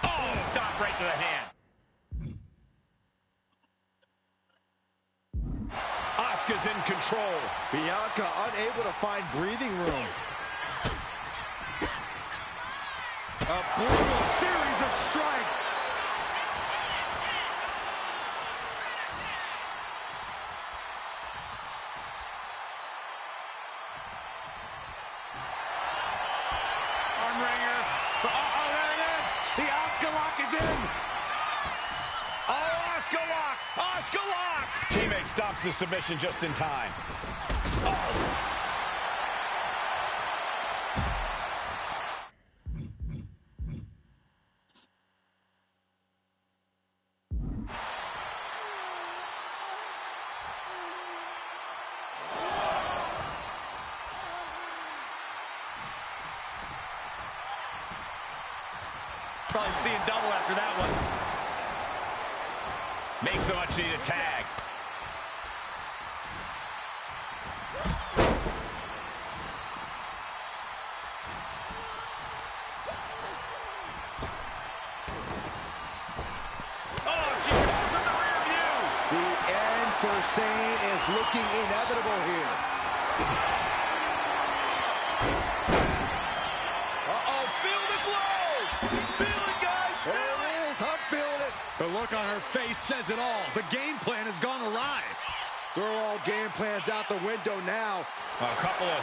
Oh, stop right to the hand. Asuka's in control. Bianca unable to find breathing room. A brutal series of strikes. Armringer. Uh-oh, there it is. The Asuka lock is in. Oh, Asuka lock. Asuka lock. Teammate stops the submission just in time. Oh. Probably seeing double after that one. Makes the much needed tag. Oh, she goes in the rear view. The end for Sane is looking inevitable here. Uh-oh, feel the glow. Feel it, guys. There it is. I'm feeling it. The look on her face says it all. The game plan has gone awry. Throw all game plans out the window now. A couple of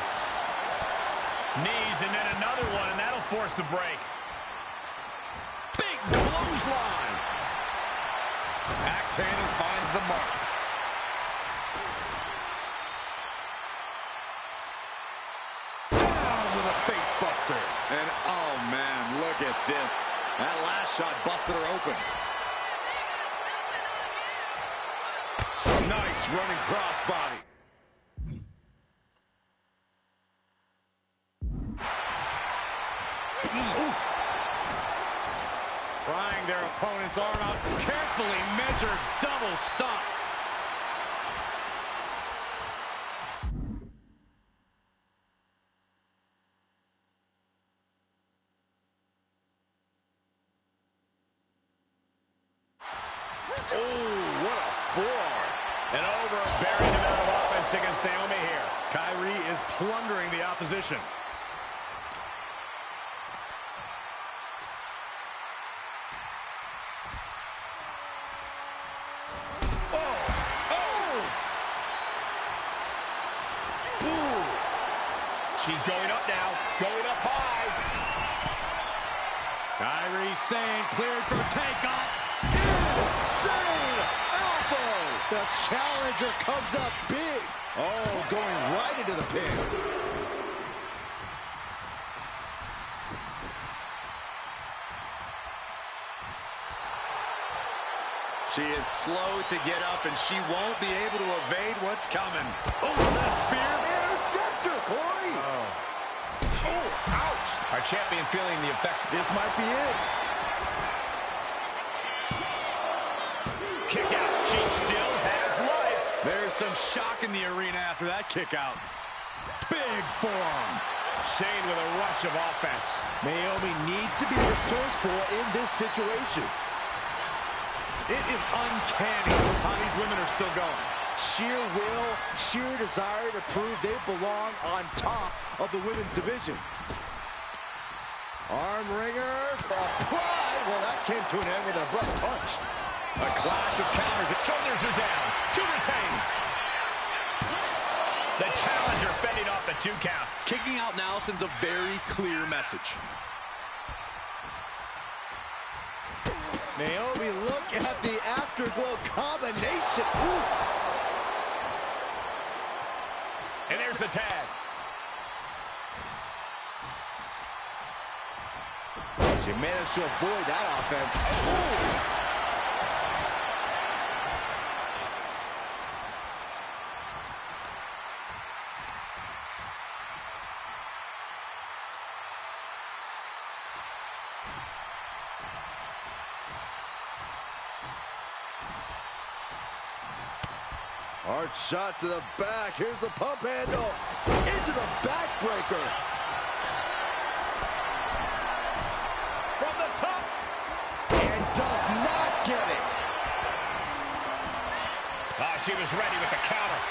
knees and then another one, and that'll force the break. Big clothesline. Axe handle finds the mark. Down with a face buster. And oh man, look at this. That last shot busted her open. Nice running crossbody. Prying their opponent's arm out. Carefully measured double stop. Oh, what a forearm. And over, buried amount of offense against Naomi here. Kyrie is plundering the opposition. She's going up now, going up high. Kyrie Sane cleared for takeoff. Insane elbow. The challenger comes up big. Oh, going right into the pin. She is slow to get up, and she won't be able to evade what's coming. Oh, that spear. Interceptor, Corey. Oh, ouch. Our champion feeling the effects. This might be it. Kick out. She still has life. There's some shock in the arena after that kick out. Big forearm. Shane with a rush of offense. Naomi needs to be resourceful in this situation. It is uncanny how these women are still going. Sheer will, sheer desire to prove they belong on top of the women's division. Arm wringer, applied. Well, that came to an end with an abrupt punch. A clash of counters. The shoulders are down. To retain. The challenger fending off the 2 count. Kicking out now sends a very clear message. Naomi, look at the afterglow combination. Ooh. And there's the tag. She managed to avoid that offense. Ooh. Hard shot to the back. Here's the pump handle. Into the backbreaker. From the top. And does not get it. Ah, she was ready with the counter.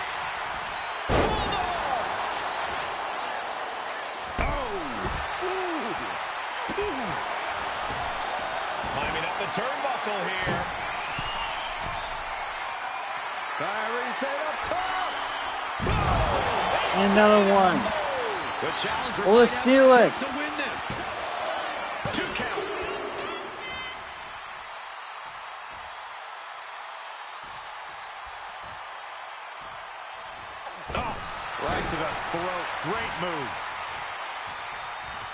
Oh. Ooh. Ooh. Climbing up the turnbuckle here. Kyrie set up top. And another one. The challenger Oh, let's steal it. to win this. 2 count. Right to the throat. Great move.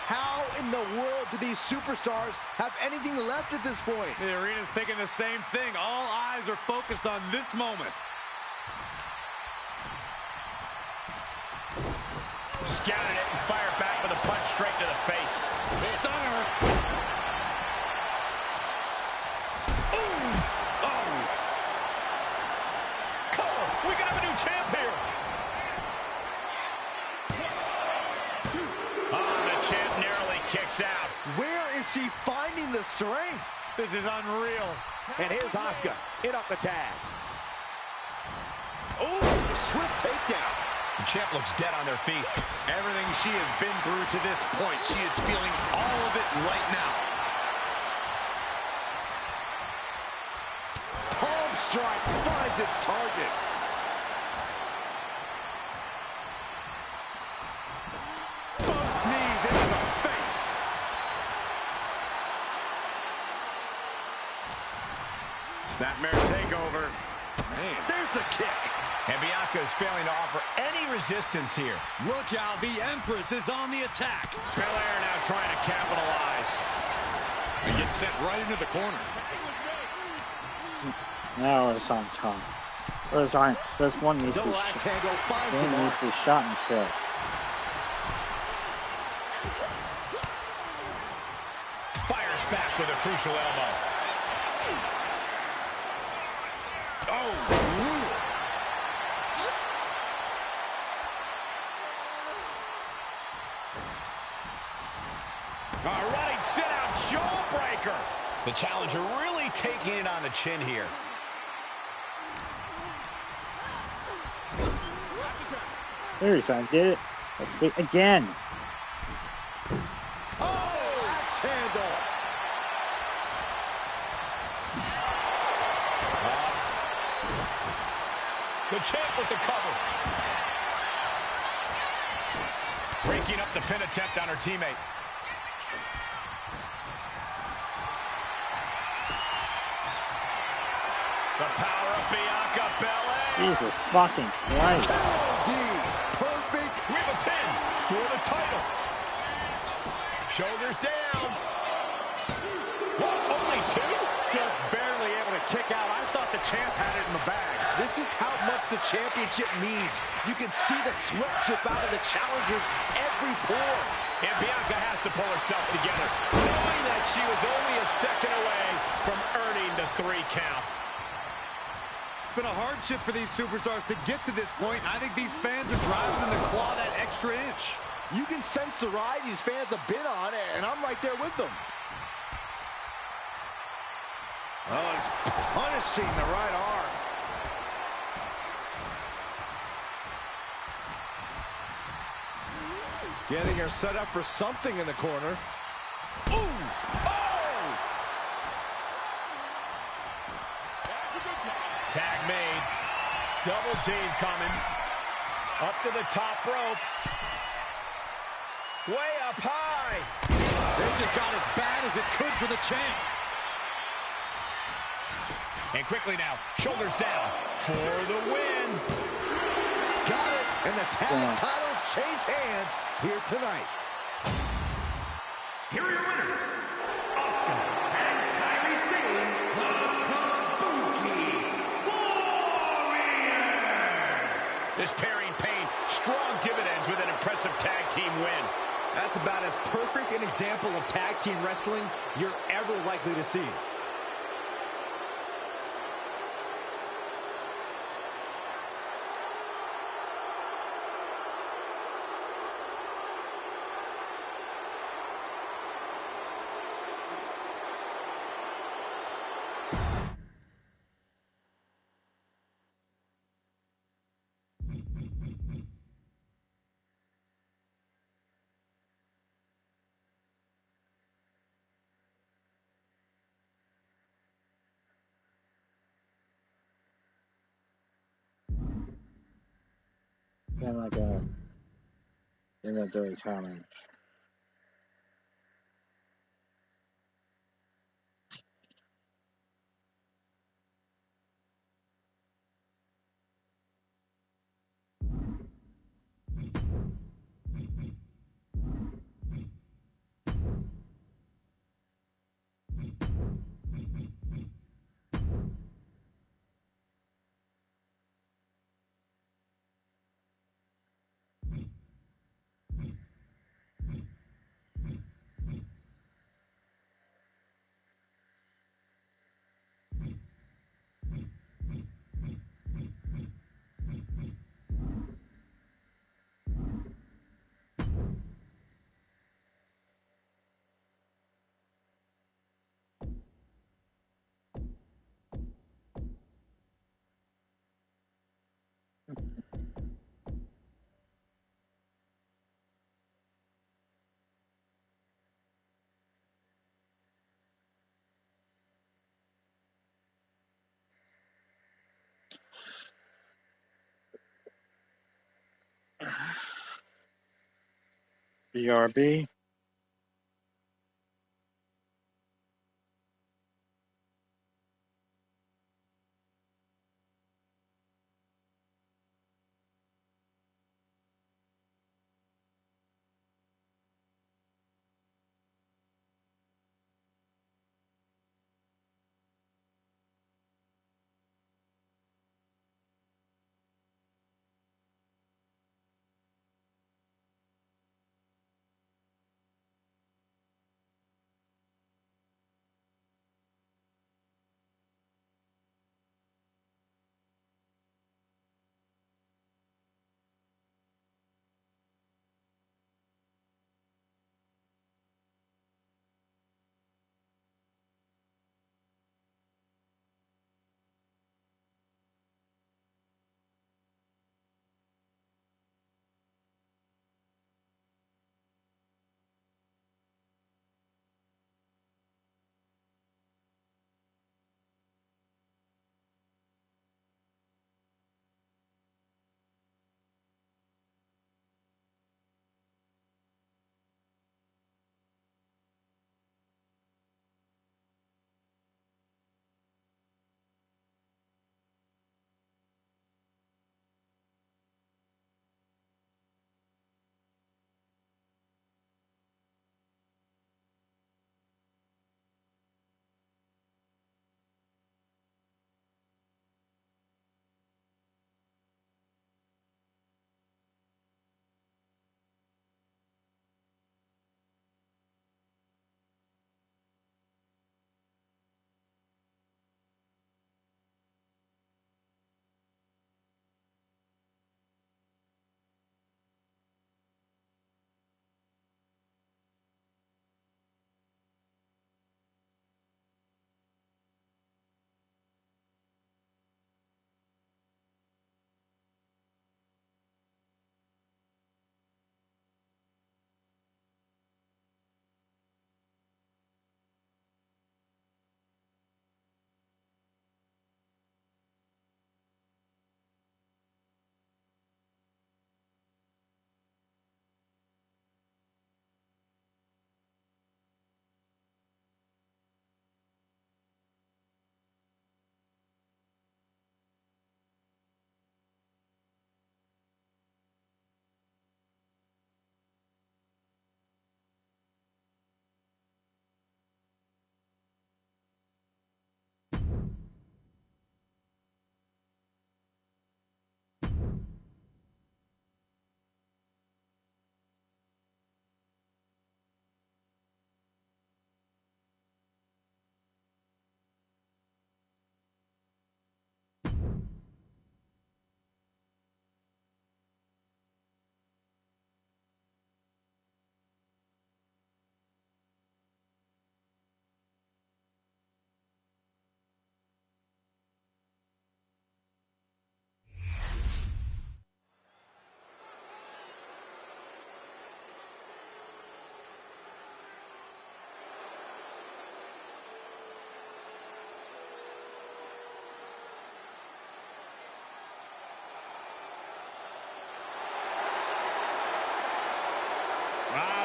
How in the world do these superstars have anything left at this point? The arena's thinking the same thing. All eyes are focused on this moment. Scouted it and fired back with a punch straight to the face. Stunner. Ooh. Oh. Cover. We can have a new champ here. Oh, the champ narrowly kicks out. Where is she finding the strength? This is unreal. And here's Asuka in off the tag. Oh, swift takedown. The champ looks dead on their feet. Everything she has been through to this point, she is feeling all of it right now. Palm strike finds its target. Both knees into the face. Snapmare takeover. Man. There's the kick. And Bianca is failing to offer any resistance here. Look out, the Empress is on the attack. Belair now trying to capitalize. And gets sent right into the corner. Now it's on top. This one needs to Double be axe handle finds one him needs off. to be shot and killed. Fires back with a crucial elbow. Oh, brutal. A running sit-out jawbreaker. The challenger really taking it on the chin here. There he is, did it. Again. Oh, axe handle. The champ with the cover. Breaking up the pin attempt on her teammate. The power of Bianca Belair. Jesus fucking Christ. LD. Perfect. We have a pin for the title. Shoulders down. What, only two? Just barely able to kick out. I thought the champ had it in the bag. This is how much the championship means. You can see the sweat drip out of the challengers every pore. And Bianca has to pull herself together, knowing that she was only a second away from earning the 3 count. It's been a hardship for these superstars to get to this point. I think these fans are driving them to claw that extra inch. You can sense the ride these fans have been on, and I'm right there with them. Oh, he's punishing the right arm. Getting her set up for something in the corner. Ooh! Oh! Tag made. Double team coming. Up to the top rope. Way up high. They just got as bad as it could for the champ. And quickly now, shoulders down for the win. Got it, and the tag titles change hands here tonight. Here are your winners, Asuka and Kairi Sane, the Kabuki Warriors. This pairing paid strong dividends with an impressive tag team win. That's about as perfect an example of tag team wrestling you're ever likely to see. Then like a dirty challenge. BRB.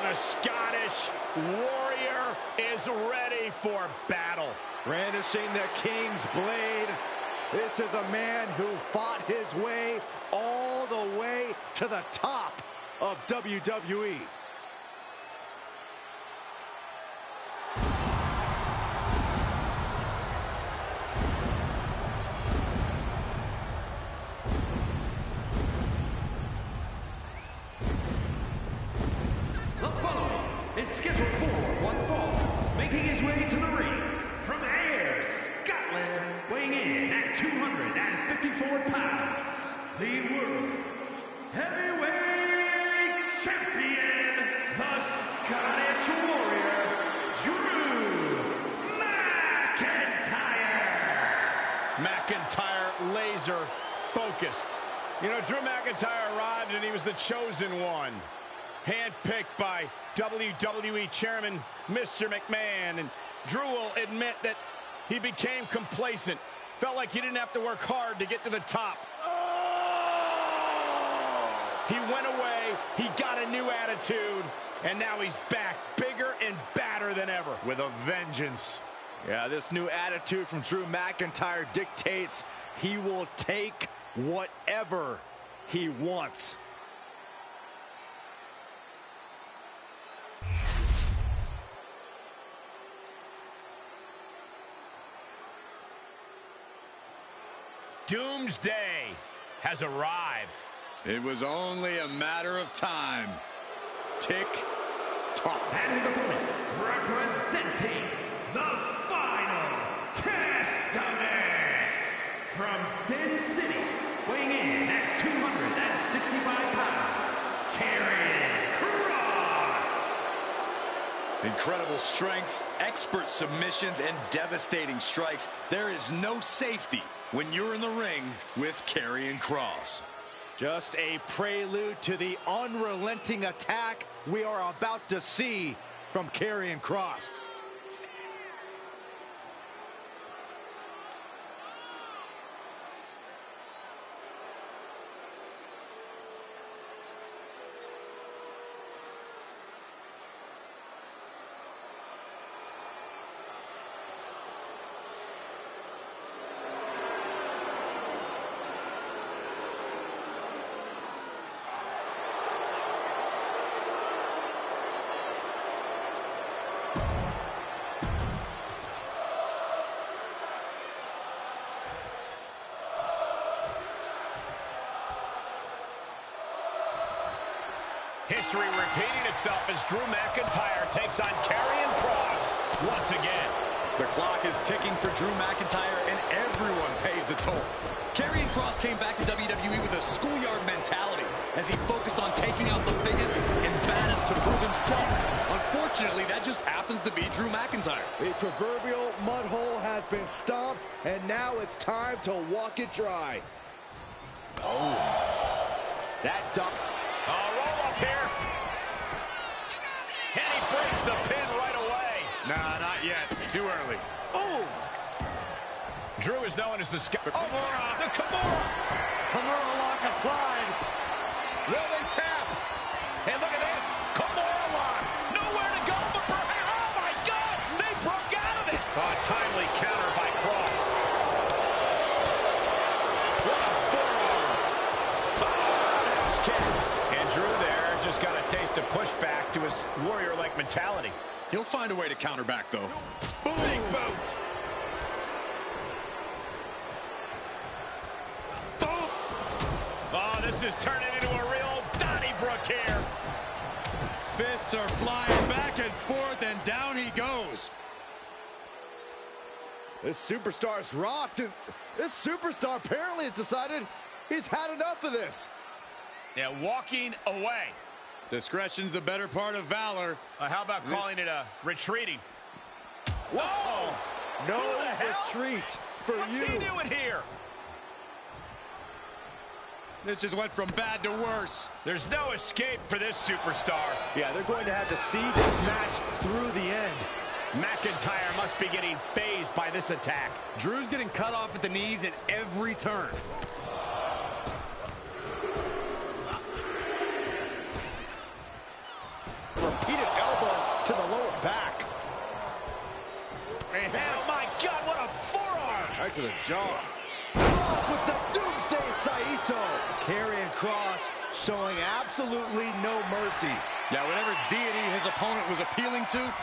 The Scottish Warrior is ready for battle. Brandishing the King's Blade. This is a man who fought his way all the way to the top of WWE. The following is scheduled for one fall, making his way to the ring from Ayr, Scotland, weighing in at 254 pounds, the World Heavyweight Champion, the Scottish Warrior, Drew McIntyre. McIntyre laser focused. You know, Drew McIntyre arrived and he was the chosen one. Handpicked by WWE Chairman Mr. McMahon. And Drew will admit that he became complacent. Felt like he didn't have to work hard to get to the top. He went away, he got a new attitude, and now he's back, bigger and badder than ever, with a vengeance. Yeah, this new attitude from Drew McIntyre dictates he will take whatever he wants. Doomsday has arrived. It was only a matter of time. Tick tock. And his opponent, representing the final testament from Sin City, weighing in at 265 pounds, Karrion Kross. Incredible strength, expert submissions, and devastating strikes. There is no safety when you're in the ring with Karrion Kross. Just a prelude to the unrelenting attack we are about to see from Karrion Kross. History repeating itself as Drew McIntyre takes on Karrion Kross once again. The clock is ticking for Drew McIntyre, and everyone pays the toll. Karrion Kross came back to WWE with a schoolyard mentality as he focused on taking out the biggest and baddest to prove himself. Unfortunately, that just happens to be Drew McIntyre. The proverbial mud hole has been stomped, and now it's time to walk it dry. Oh. That dump. Roll up here. And he breaks the pin right away. Nah, not yet. Too early. Oh! Drew is known as the Kimura! The Kimura! Kimura lock applied. Will they tap? Hey, look at this. Kimura lock. Nowhere to go but perhaps. Oh, my God. They broke out of it. A timely counter by Kross. What a forearm. House kick. And Drew there just got a taste of pushback to his warrior-like mentality. He'll find a way to counter back, though. Big boot. Boom. Oh, this is turning into a real Donnybrook here. Fists are flying back and forth, and down he goes. This superstar's rocked, and this superstar apparently has decided he's had enough of this. Yeah, walking away. Discretion's the better part of valor. How about calling it a retreating? Whoa! No Who the hell? retreat for What's you. he doing here? This just went from bad to worse. There's no escape for this superstar. Yeah, they're going to have to see this match through the end. McIntyre must be getting phased by this attack. Drew's getting cut off at the knees at every turn. Repeated elbows to the lower back. And oh my God, what a forearm! Right to the jaw. Off with the Doomsday Saito. Karrion Kross showing absolutely no mercy. Yeah, whatever deity his opponent was appealing to.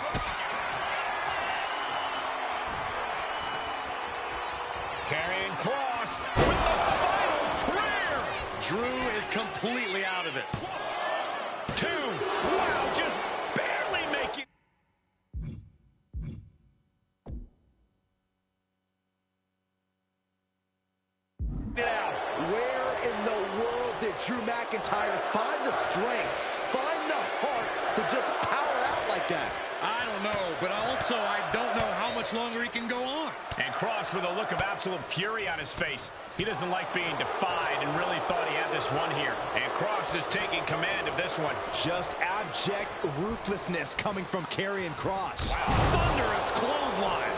Karrion Kross with the final prayer. Drew is completely out of it. 2. Wow, just barely making. Where in the world did Drew McIntyre find the strength, find the heart to just power out like that? I don't know, but also I don't know how much longer he can go on. And Kross with a look of absolute fury on his face. He doesn't like being defied and really thought he had this one here. And Kross is taking command of this one. Just abject ruthlessness coming from Karrion Kross. Wow, thunderous clothesline.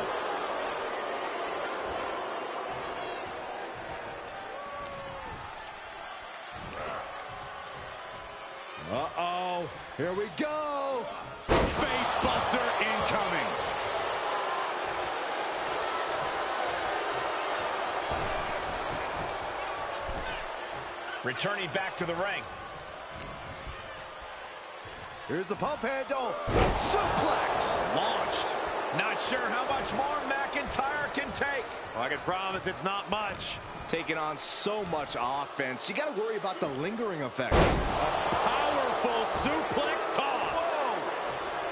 Uh-oh. Here we go. Face buster incoming. Returning back to the ring. Here's the pump handle. Suplex. Launched. Not sure how much more McIntyre can take. Well, I can promise it's not much. Taking on so much offense, you got to worry about the lingering effects. Powerful suplex toss. Whoa!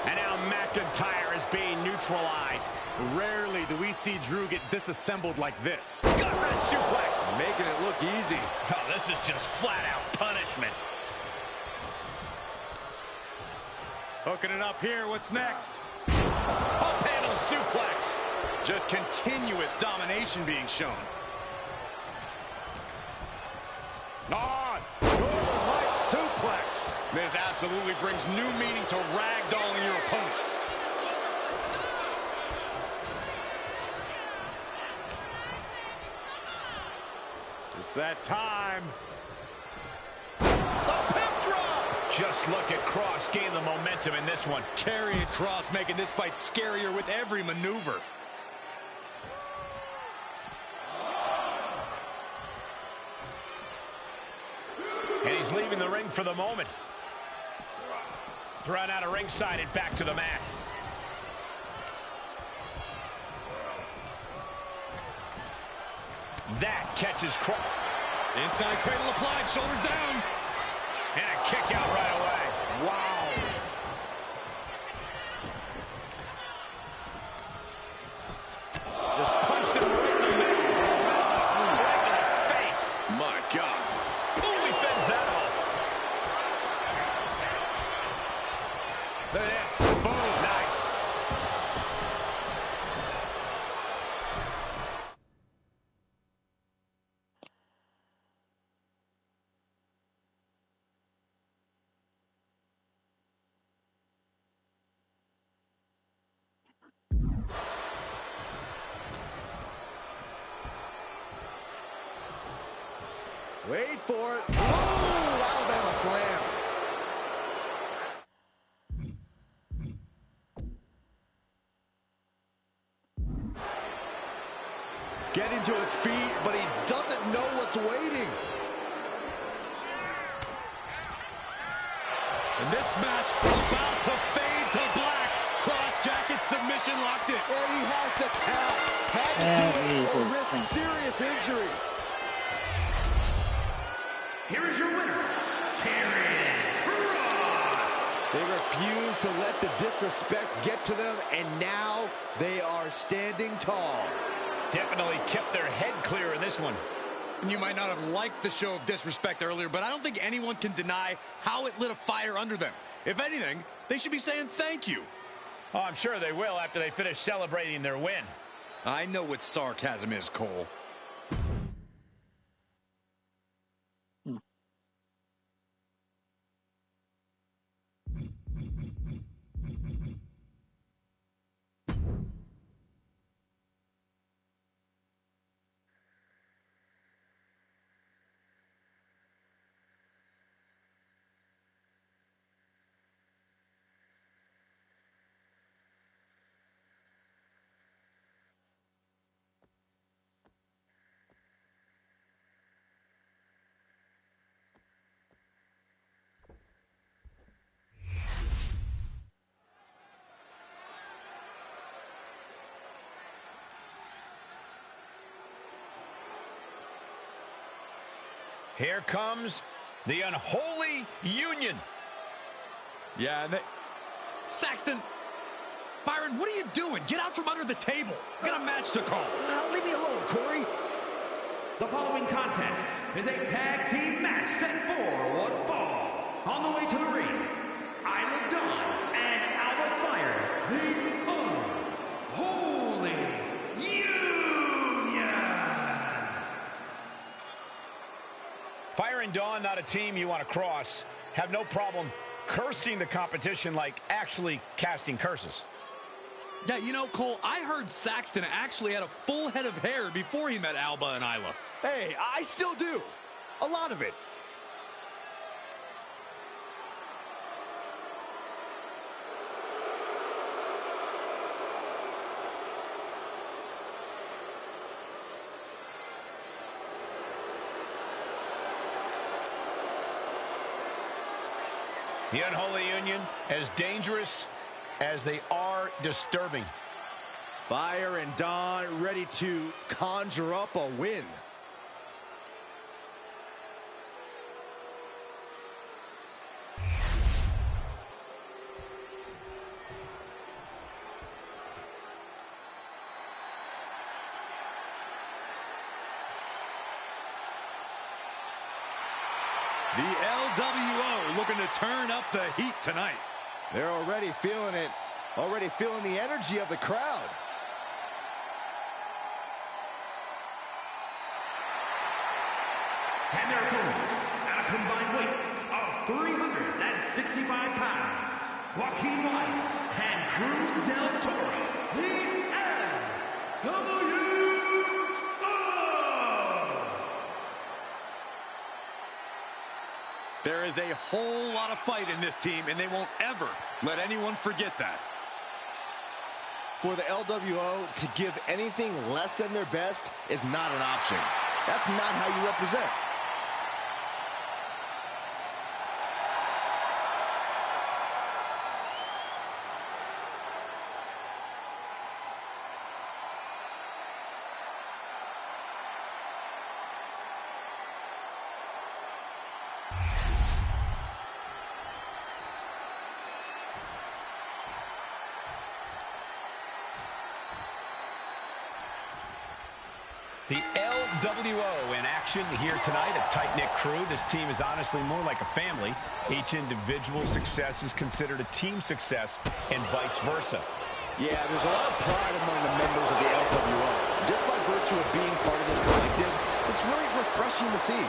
And now McIntyre is being neutralized. Rarely do we see Drew get disassembled like this. Gut-wrench suplex. Making it look easy. Oh, this is just flat-out punishment. Hooking it up here. What's next? Up handle suplex. Just continuous domination being shown. On. Northern Lights suplex. This absolutely brings new meaning to ragdolling your opponent. It's that time. The pimp drop. Just look at Cross gain the momentum in this one. Karrion Kross making this fight scarier with every maneuver. And he's leaving the ring for the moment. Thrown out of ringside and back to the mat. That catches Cross. Inside cradle applied, shoulders down. And a kick out right away. Wow. Just punched him right in the middle. Right in the face. My God. Boom, he fends that off. Look at this. Boom, nice. Wait for it. Oh, Alabama slam. Getting to his feet, but he doesn't know what's waiting. And this match about to fade to black. Cross jacket submission locked in. And he has to tap. Has to do it or risk serious injury. Here is your winner, Karrion Kross. They refuse to let the disrespect get to them, and now they are standing tall. Definitely kept their head clear in this one. And you might not have liked the show of disrespect earlier, but I don't think anyone can deny how it lit a fire under them. If anything, they should be saying thank you. Oh, I'm sure they will after they finish celebrating their win. I know what sarcasm is, Cole. Here comes the unholy union. Yeah, and Saxton, Byron, what are you doing? Get out from under the table. We got a match to call. Leave me alone, Corey. The following contest is a tag team match set for one fall. On the way to the ring, Isla Dawn and Alba Fire, the Unholy Union. Fire and Dawn, not a team you want to cross. Have no problem cursing the competition like actually casting curses. Yeah, you know, Cole, I heard Saxton actually had a full head of hair before he met Alba and Isla. Hey, I still do. A lot of it. The unholy union, as dangerous as they are disturbing. Fire and Dawn ready to conjure up a win. The LWO looking to turn up the heat tonight. They're already feeling it. Already feeling the energy of the crowd. And their opponents, at a combined weight of 365 pounds, Joaquin White and Cruz del Toro, the LWO! There is a whole lot of fight in this team, and they won't ever let anyone forget that. For the LWO to give anything less than their best is not an option. That's not how you represent. The LWO in action here tonight, a tight-knit crew. This team is honestly more like a family. Each individual success is considered a team success and vice versa. Yeah, there's a lot of pride among the members of the LWO. Just by virtue of being part of this collective, it's really refreshing to see.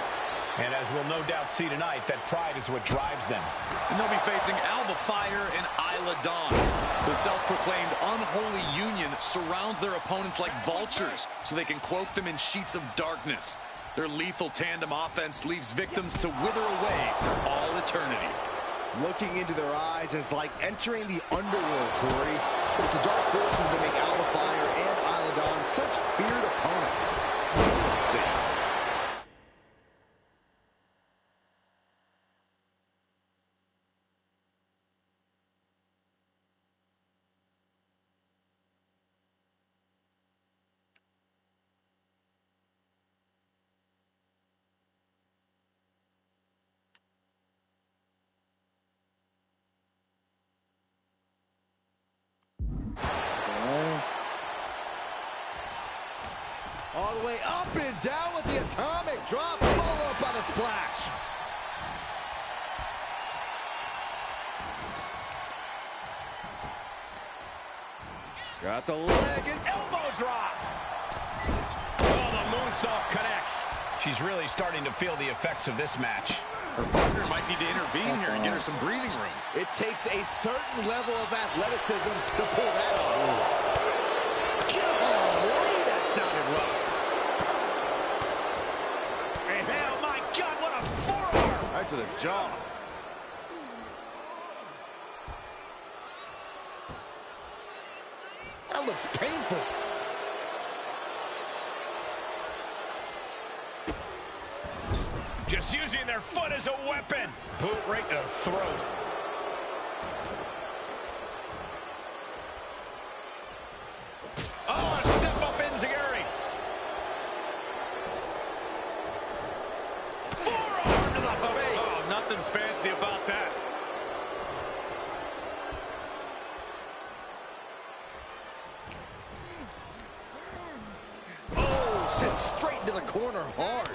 And as we'll no doubt see tonight, that pride is what drives them. And they'll be facing Alba Fire and Isla Dawn. The self-proclaimed unholy union surrounds their opponents like vultures so they can cloak them in sheets of darkness. Their lethal tandem offense leaves victims to wither away for all eternity. Looking into their eyes is like entering the underworld, Corey. It's the dark forces that make Alba Fire and Isla Dawn such feared opponents. See. All the way up and down with the atomic drop, follow up on a splash. Got the leg and elbow drop. Oh, the moonsault connects. She's really starting to feel the effects of this match. Her partner might need to intervene here and get her some breathing room. It takes a certain level of athleticism to pull that off. Golly, that sounded rough. Oh my God, what a forearm! Right to the jaw. That looks painful. Just using their foot as a weapon. Boot right to the throat. Oh, a step up enziguri. Forearm to the face. Oh, nothing fancy about that. Oh, sent straight into the corner hard.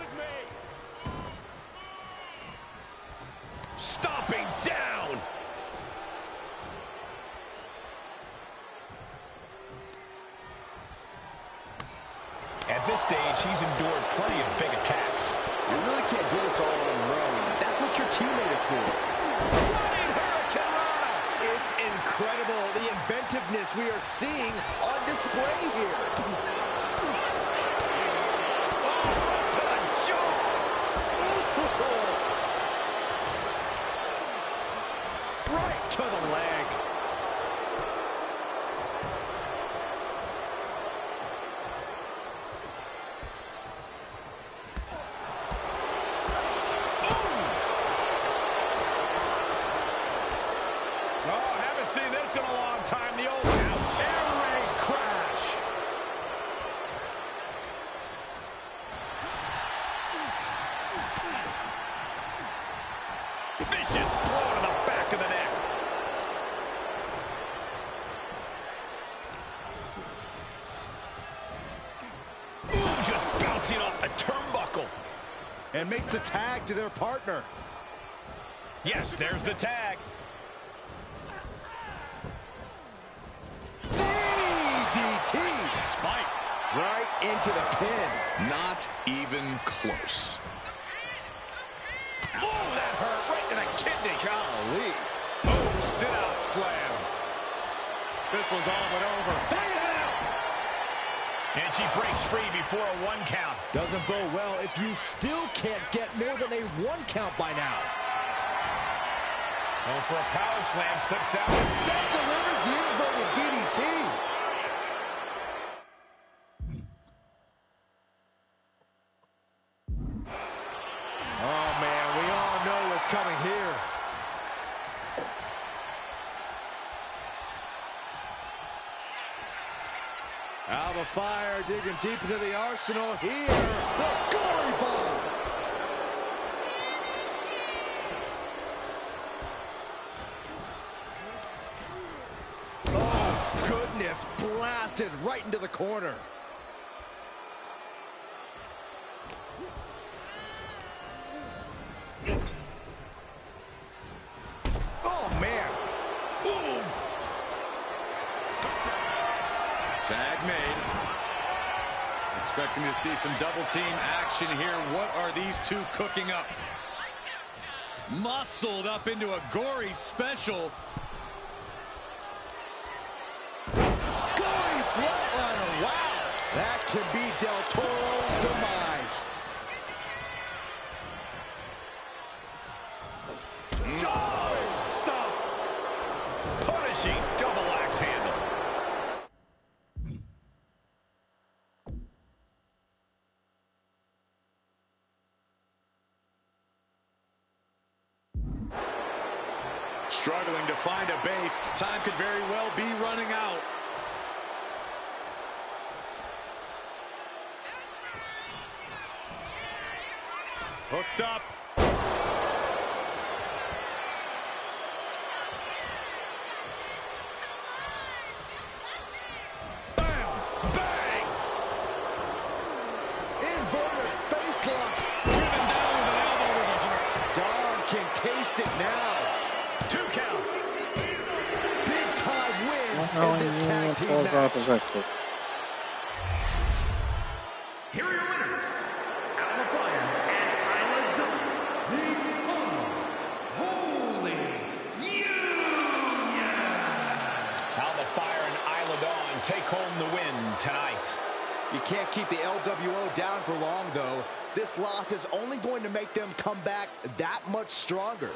Stomping down. At this stage, he's endured plenty of big attacks. You really can't do this all on your own. That's what your teammate is for. Running Hurricane Rana! It's incredible, the inventiveness we are seeing on display here. Oh, to the jaw! Right to the leg. Vicious blow to the back of the neck. Ooh, just bouncing off the turnbuckle. And makes the tag to their partner. Yes, there's the tag. DDT. Spiked. Right into the pin. Not even close. Oh, that hurt right in the kidney. Golly. Oh, sit-out slam. This one's all but over. Fight it out. And she breaks free before a 1 count. Doesn't bode well if you still can't get more than a 1 count by now. Going for a power slam, slips down. Instead delivers the inverted DDT. Oh, man, we all know what's coming here. Alba Fire digging deep into the arsenal here. The gory bomb. Oh, goodness. Blasted right into the corner. Oh, man. Boom. Tag made. Expecting to see some double team action here. What are these two cooking up? Muscled up into a gory special. Gory flatliner. Wow. That could be Del Toro's demise. Oh, stomp. Punishing double axe handle. Struggling to find a base. Time could very well be running out. Hooked up. Bam! Bang! Inverted face lock. Driven down with an elbow to the heart. Dom can taste it now. 2 count. Big time win How in this tag team pulls out the match. victory. Here are your winners, Alba Fire and Isla Dawn, the Unholy Union. Alba Fire and Isla Dawn take home the win tonight. You can't keep the LWO down for long, though. This loss is only going to make them come back that much stronger.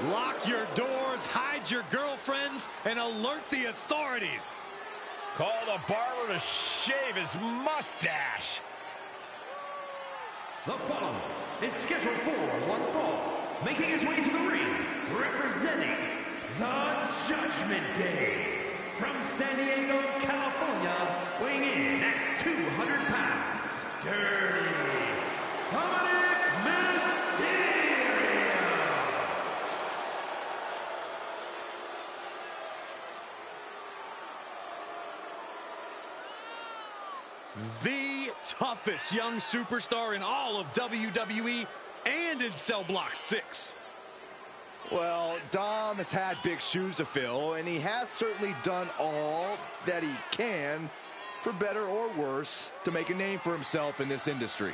Lock your doors, hide your girlfriends, and alert the authorities. Call the barber to shave his mustache. The following is scheduled for one fall, making his way to the ring, representing the Judgment Day. From San Diego, California, weighing in at 200 pounds, Dirty Dominic Mysterio. The the toughest young superstar in all of WWE and in Cell Block 6. Well, Dom has had big shoes to fill, and he has certainly done all that he can, for better or worse, to make a name for himself in this industry.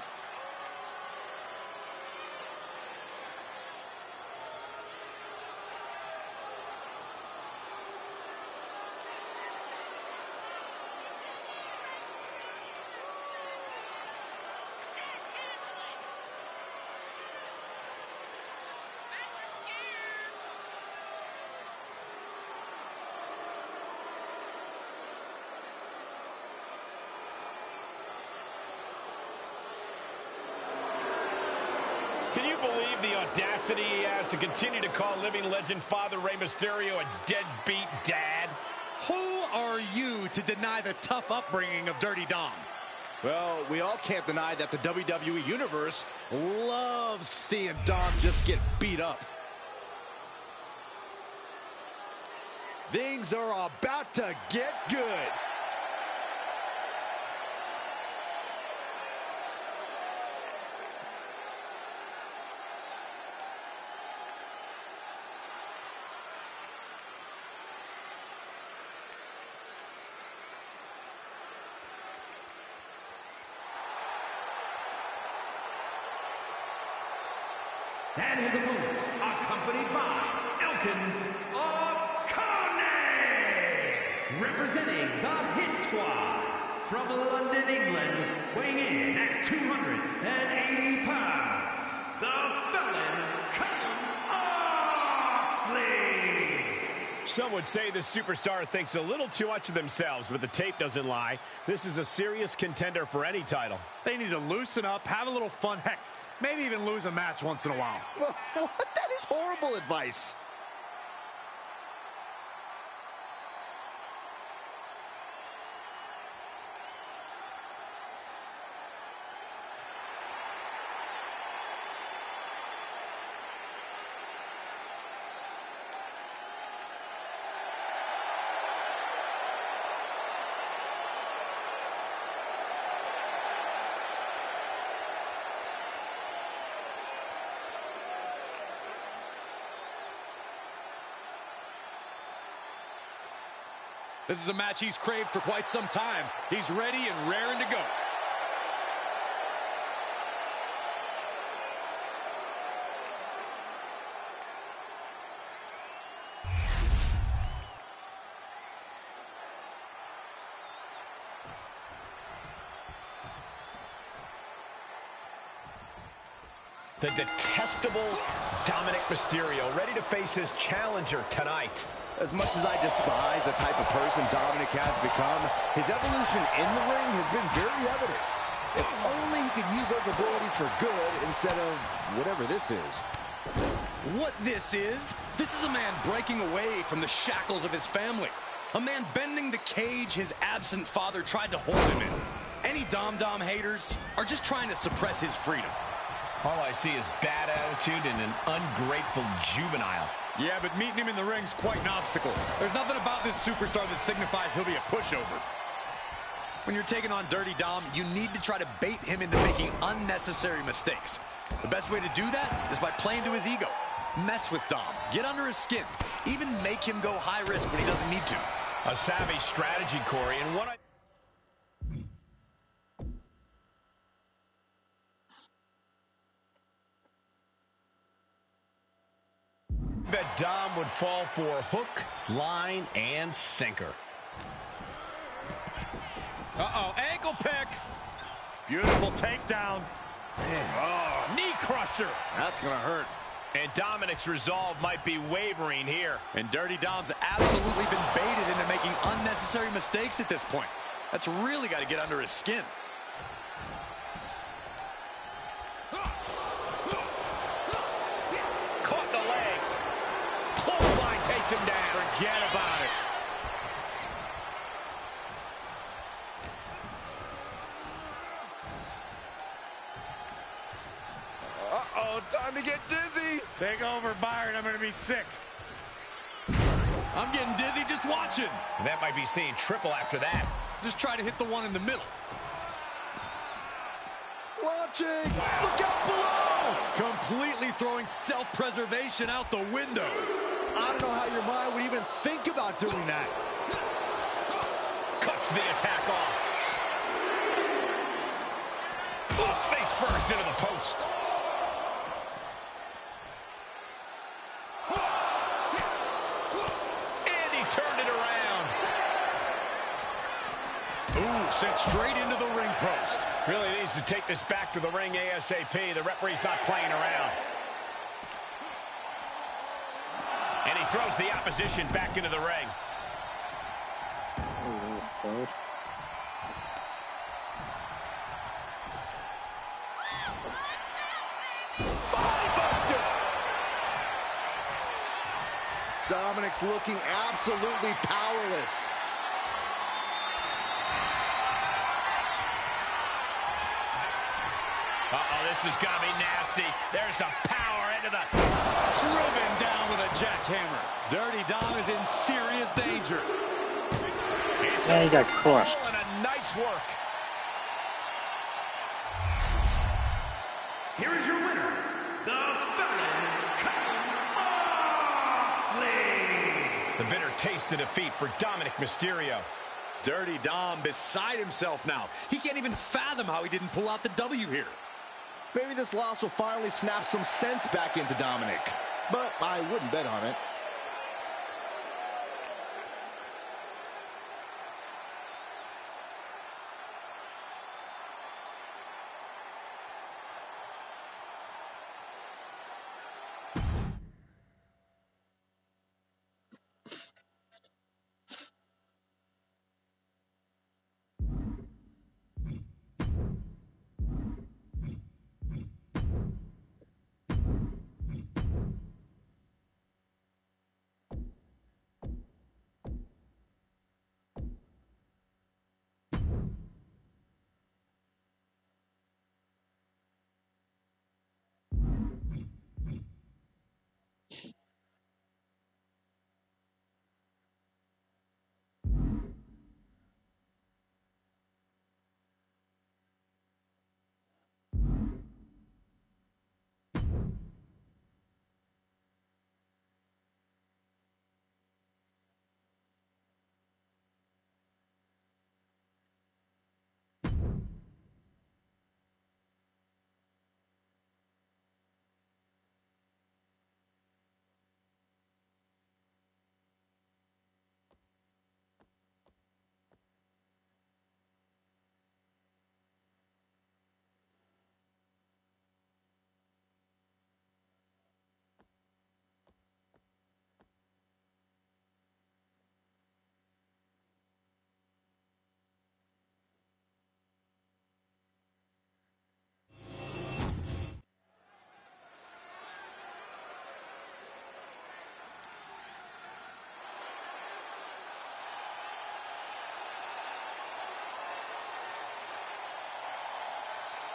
Can you believe the audacity he has to continue to call living legend Father Rey Mysterio a deadbeat dad? Who are you to deny the tough upbringing of Dirty Dom? Well, we all can't deny that the WWE Universe loves seeing Dom just get beat up. Things are about to get good. And his opponent, accompanied by Elkins O'Connor, representing the Hit Squad from London, England, weighing in at 280 pounds, the Felon, Callum Oxley. Some would say the superstar thinks a little too much of themselves, but the tape doesn't lie. This is a serious contender for any title. They need to loosen up, have a little fun, heck, maybe even lose a match once in a while. That is horrible advice. This is a match he's craved for quite some time. He's ready and raring to go. The detestable Dominic Mysterio ready to face his challenger tonight. As much as I despise the type of person Dominic has become, his evolution in the ring has been very evident. If only he could use those abilities for good instead of whatever this is. What this is a man breaking away from the shackles of his family. A man bending the cage his absent father tried to hold him in. Any Dom haters are just trying to suppress his freedom. All I see is bad attitude and an ungrateful juvenile. Yeah, but meeting him in the ring's quite an obstacle. There's nothing about this superstar that signifies he'll be a pushover. When you're taking on Dirty Dom, you need to try to bait him into making unnecessary mistakes. The best way to do that is by playing to his ego. Mess with Dom, get under his skin, even make him go high risk when he doesn't need to. A savvy strategy, Corey, and what I... bet Dom would fall for hook, line, and sinker. Uh-oh, ankle pick. Beautiful takedown. Oh, knee crusher. That's going to hurt. And Dominic's resolve might be wavering here. And Dirty Dom's absolutely been baited into making unnecessary mistakes at this point. That's really got to get under his skin. Caught the leg. Clothesline takes him down. Forget about it. Uh-oh, time to get dizzy. Take over, Byron. I'm going to be sick. I'm getting dizzy just watching. That might be seeing triple after that. Just try to hit the one in the middle. approaching. Look out below. Completely throwing self-preservation out the window. I don't know how your mind would even think about doing that. Cuts the attack off. Face first into the post. And he turned it around. Ooh, sent straight into the ring post. Really needs to take this back to the ring ASAP. The referee's not playing around. And he throws the opposition back into the ring. Spinebuster! Dominic's looking absolutely powerless. Uh-oh, this is going to be nasty. There's the power into the... Driven down with a jackhammer. Dirty Dom is in serious danger. And he got crushed. And a nice work. Here is your winner, the Felon, Moxley. The bitter taste of defeat for Dominic Mysterio. Dirty Dom beside himself now. He can't even fathom how he didn't pull out the W here. Maybe this loss will finally snap some sense back into Dominic. But I wouldn't bet on it.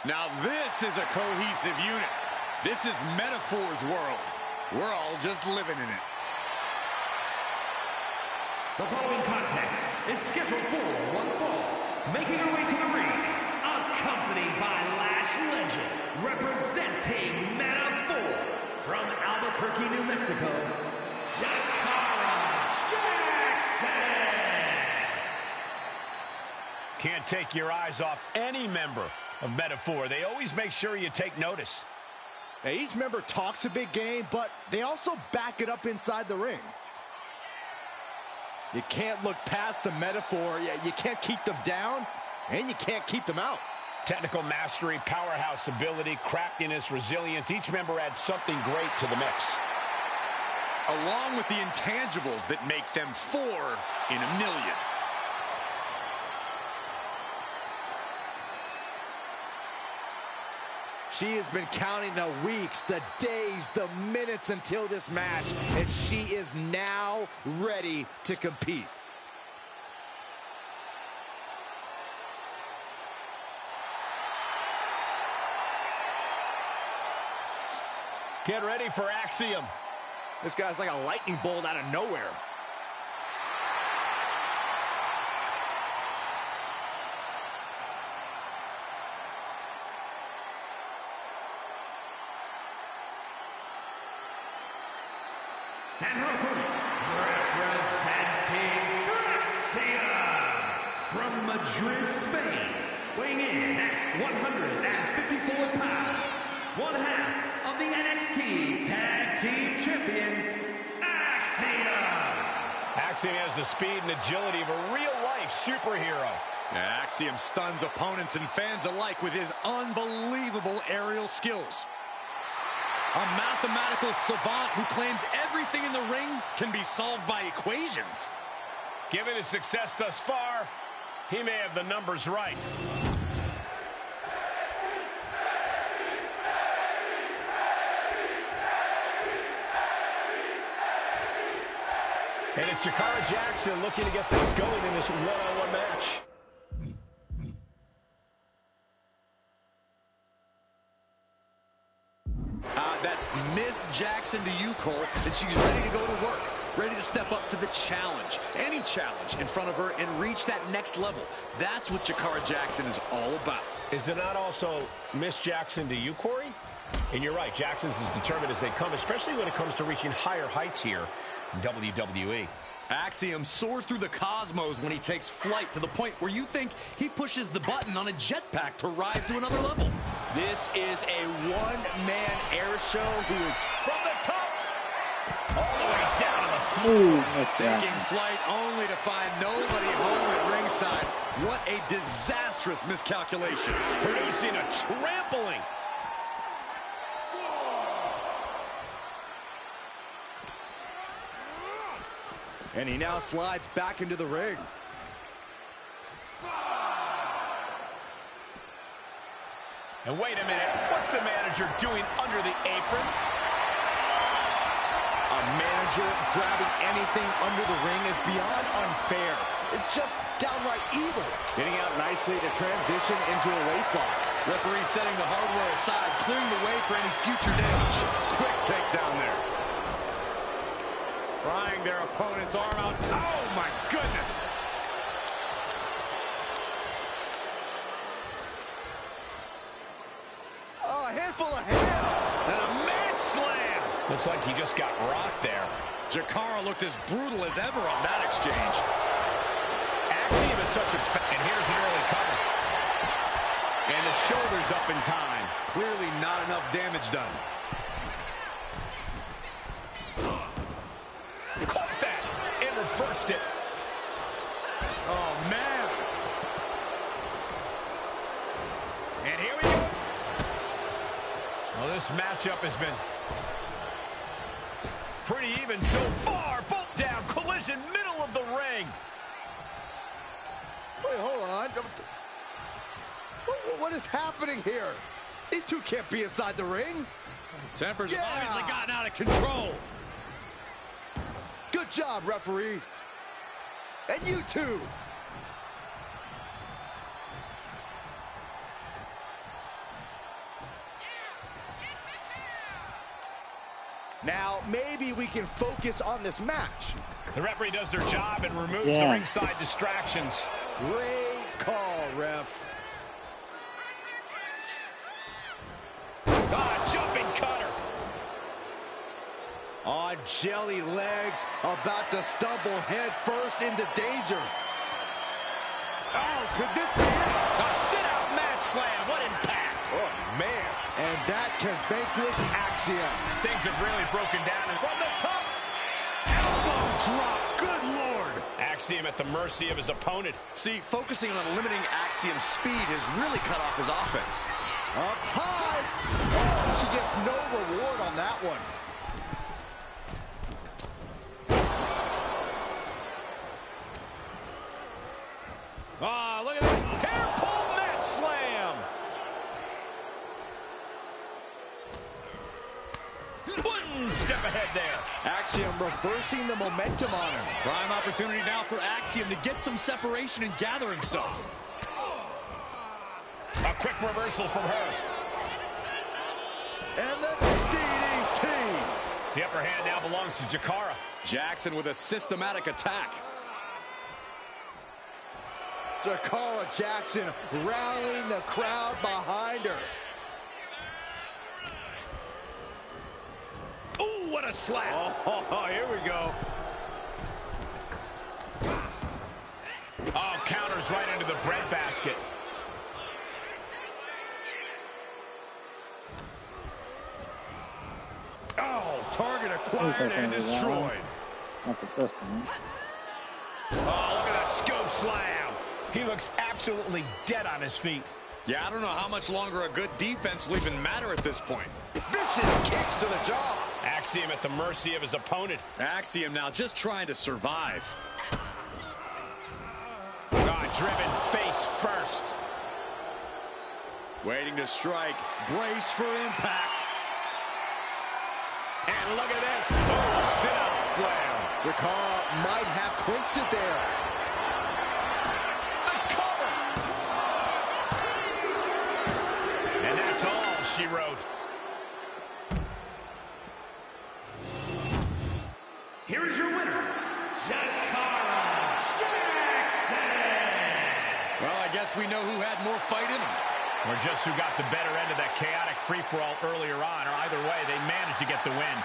Now this is a cohesive unit. This is Metaphor's world. We're all just living in it. The following contest is scheduled for one fall. Making her way to the ring, accompanied by Lash Legend, representing Metaphor from Albuquerque, New Mexico, Jakara Jackson. Can't take your eyes off any member of Metaphor. They always make sure you take notice. Now, each member talks a big game, but they also back it up inside the ring. You can't look past the Metaphor. You can't keep them down, and you can't keep them out. Technical mastery, powerhouse ability, craftiness, resilience. Each member adds something great to the mix. Along with the intangibles that make them 4 in a million. She has been counting the weeks, the days, the minutes until this match, and she is now ready to compete. Get ready for Axiom. This guy's like a lightning bolt out of nowhere. And her opponent, representing Axiom from Madrid, Spain, weighing in at 154 pounds, one half of the NXT Tag Team Champions, Axiom. Axiom has the speed and agility of a real-life superhero. Yeah, Axiom stuns opponents and fans alike with his unbelievable aerial skills. A mathematical savant who claims everything in the ring can be solved by equations. Given his success thus far, he may have the numbers right. And it's Jakara Jackson looking to get things going in this one-on-one match. That's Miss Jackson to you, Cole, and she's ready to go to work, ready to step up to the challenge, any challenge in front of her, and reach that next level. That's what Jakara Jackson is all about. Is it not also Miss Jackson to you, Corey? And you're right, Jackson's as determined as they come, especially when it comes to reaching higher heights here in WWE. Axiom soars through the cosmos when he takes flight to the point where you think he pushes the button on a jetpack to rise to another level. This is a one-man air show who is from the top All the way down to the floor. Taking flight only to find nobody home at ringside. What a disastrous miscalculation. Producing a trampling. And he now slides back into the ring. And wait a minute, what's the manager doing under the apron? A manager grabbing anything under the ring is beyond unfair. It's just downright evil. Getting out nicely to transition into a waistlock. Referee setting the hardware aside, clearing the way for any future damage. Quick takedown there. Prying their opponent's arm out. Oh, my goodness. Oh, a handful of hair. And a mad slam. Looks like he just got rocked there. Jakara looked as brutal as ever on that exchange. Axiom is such a... And here's an early cover. And the shoulder's up in time. Clearly not enough damage done. Caught that and reversed it. Oh, man. And here we go. Well, this matchup has been pretty even so far. Both down. Collision, middle of the ring. Wait, hold on. What is happening here? These two can't be inside the ring. Tempers have obviously gotten out of control. Good job, referee. And you too. Now, maybe we can focus on this match. The referee does their job and removes the ringside distractions. Great call, ref. Ah, jumping cutter. On jelly legs, about to stumble head first into danger. Oh, could this be it? A sit-out mat slam. What impact. Oh, man. And that can vanquish Axiom. Things have really broken down. And From the top. Elbow drop. Good Lord. Axiom at the mercy of his opponent. See, focusing on limiting Axiom's speed has really cut off his offense. Up high. Oh, she gets no reward on that one. Ah, look at this. Hair pull mat slam. One step ahead there. Axiom reversing the momentum on him. Prime opportunity now for Axiom to get some separation and gather himself. A quick reversal from her. And the DDT. The upper hand now belongs to Jakara. Jackson with a systematic attack. Jakara Jackson rallying the crowd behind her. Ooh, what What a slap. Oh, here we go. Oh, counters right into the breadbasket. Oh, target acquired and destroyed. Not the first one. Oh, look at that scope slam. He looks absolutely dead on his feet. Yeah, I don't know how much longer a good defense will even matter at this point. Vicious kicks to the jaw. Axiom at the mercy of his opponent. Axiom now just trying to survive. Driven face first. Waiting to strike. Brace for impact. And look at this. Oh, sit-out slam. Drakkar might have clinched it there. The cover. And that's all she wrote. Here is your winner, Well, I guess we know who had more fight in them. Or just who got the better end of that chaotic free-for-all earlier on, or either way, they managed to get the win.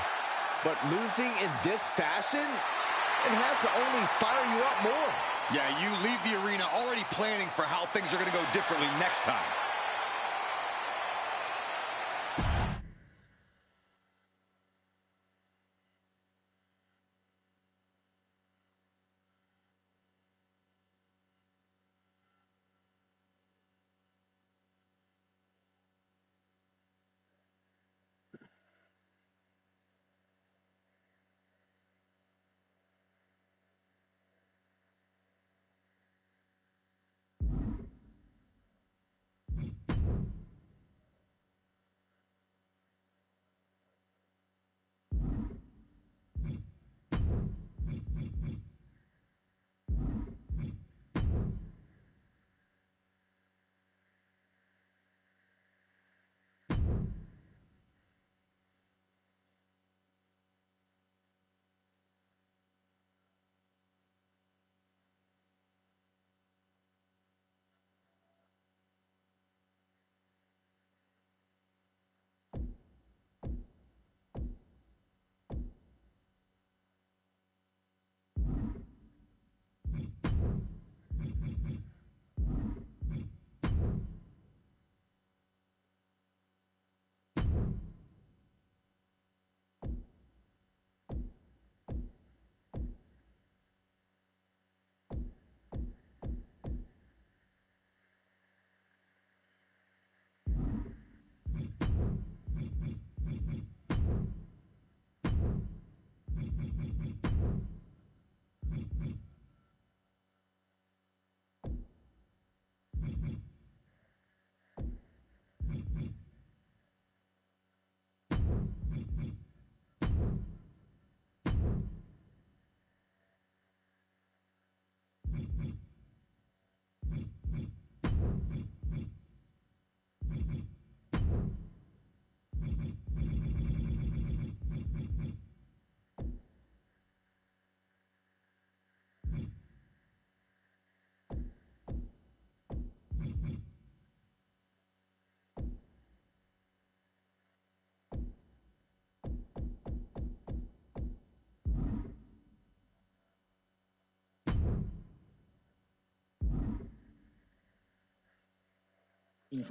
But losing in this fashion, it has to only fire you up more. Yeah, you leave the arena already planning for how things are going to go differently next time.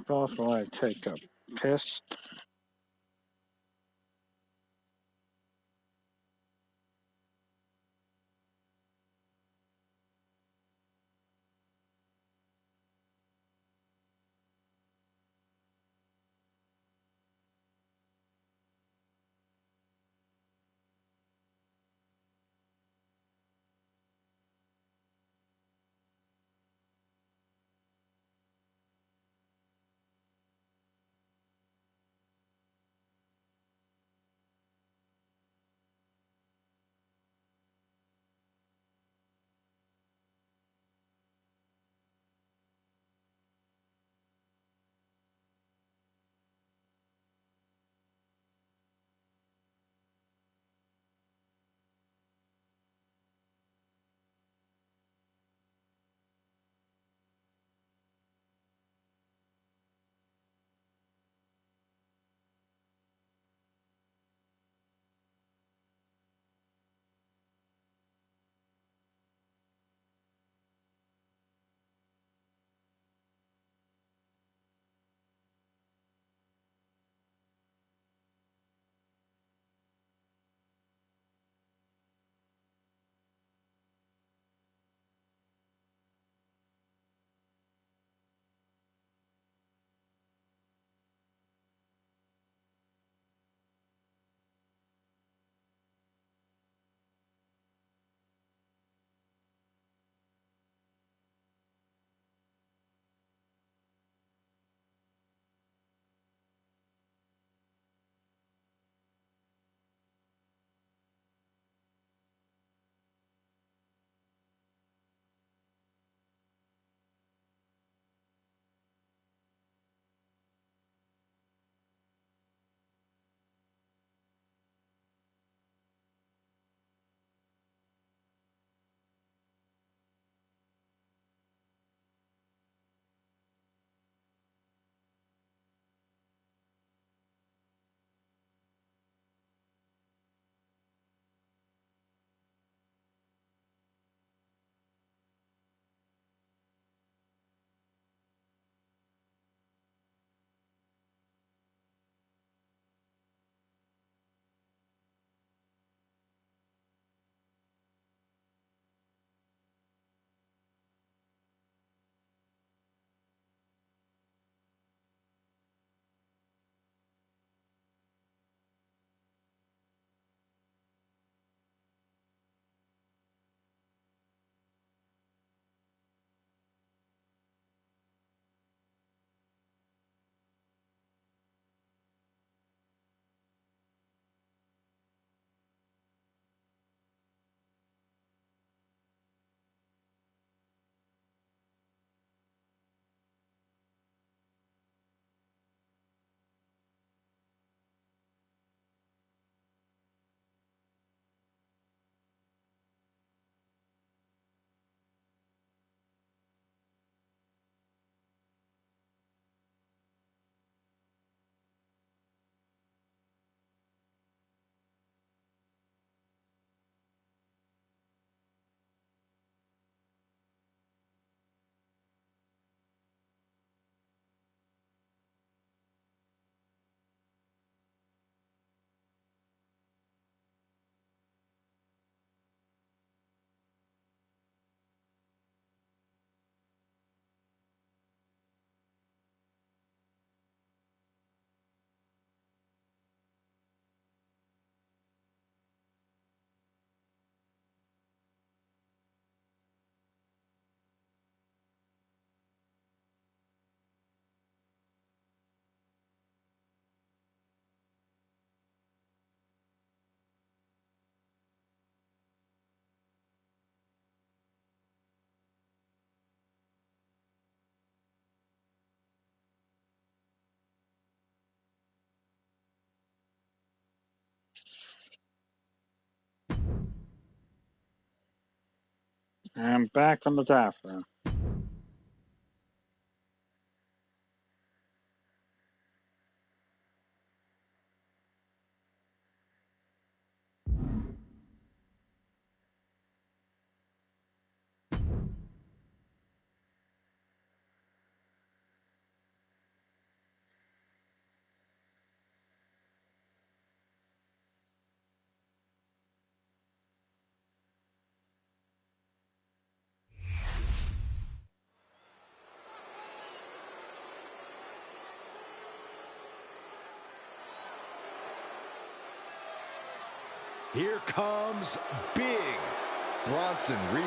First one, I take a piss. And back from the top. Here comes Big Bronson Reed.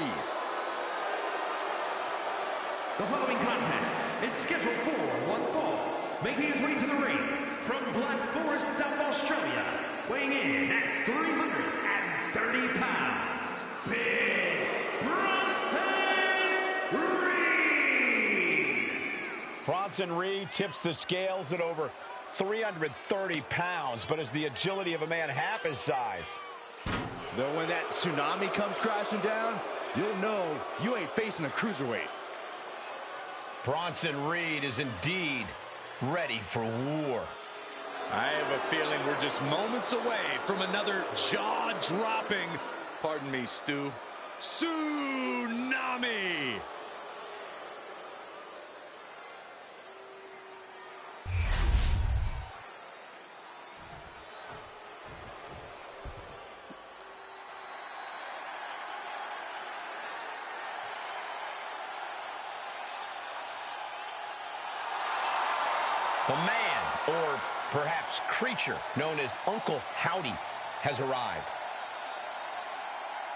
The following contest is scheduled for one fall. Making his way to the ring from Black Forest, South Australia, weighing in at 330 pounds, Big Bronson Reed. Bronson Reed tips the scales at over 330 pounds, but has the agility of a man half his size. Though when that tsunami comes crashing down, you'll know you ain't facing a cruiserweight. Bronson Reed is indeed ready for war. I have a feeling we're just moments away from another jaw-dropping, pardon me, Stu, tsunami. The man, or perhaps creature, known as Uncle Howdy, has arrived.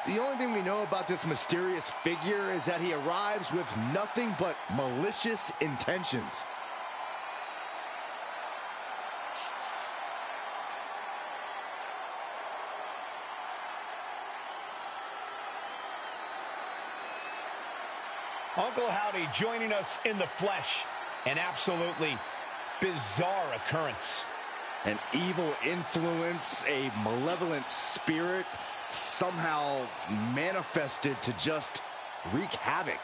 The only thing we know about this mysterious figure is that he arrives with nothing but malicious intentions. Uncle Howdy joining us in the flesh. An absolutely bizarre occurrence. An evil influence, a malevolent spirit, somehow manifested to just wreak havoc.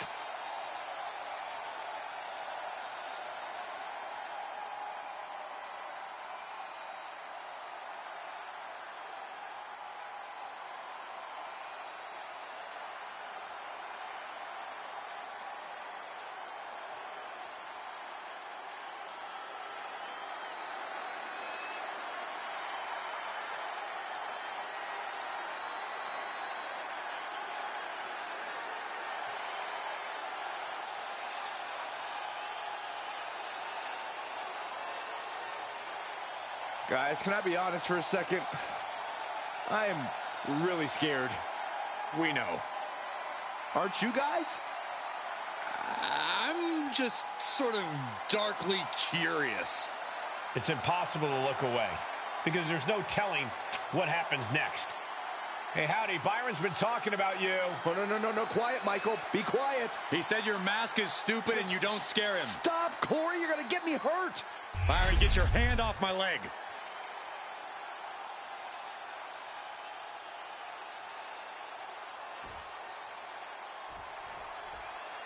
Guys, can I be honest for a second? I am really scared. We know. Aren't you guys? I'm just sort of darkly curious. It's impossible to look away because there's no telling what happens next. Hey, Howdy, Byron's been talking about you. Oh, no, quiet, Michael. Be quiet. He said your mask is stupid and you don't scare him. Stop, Corey. You're going to get me hurt. Byron, get your hand off my leg.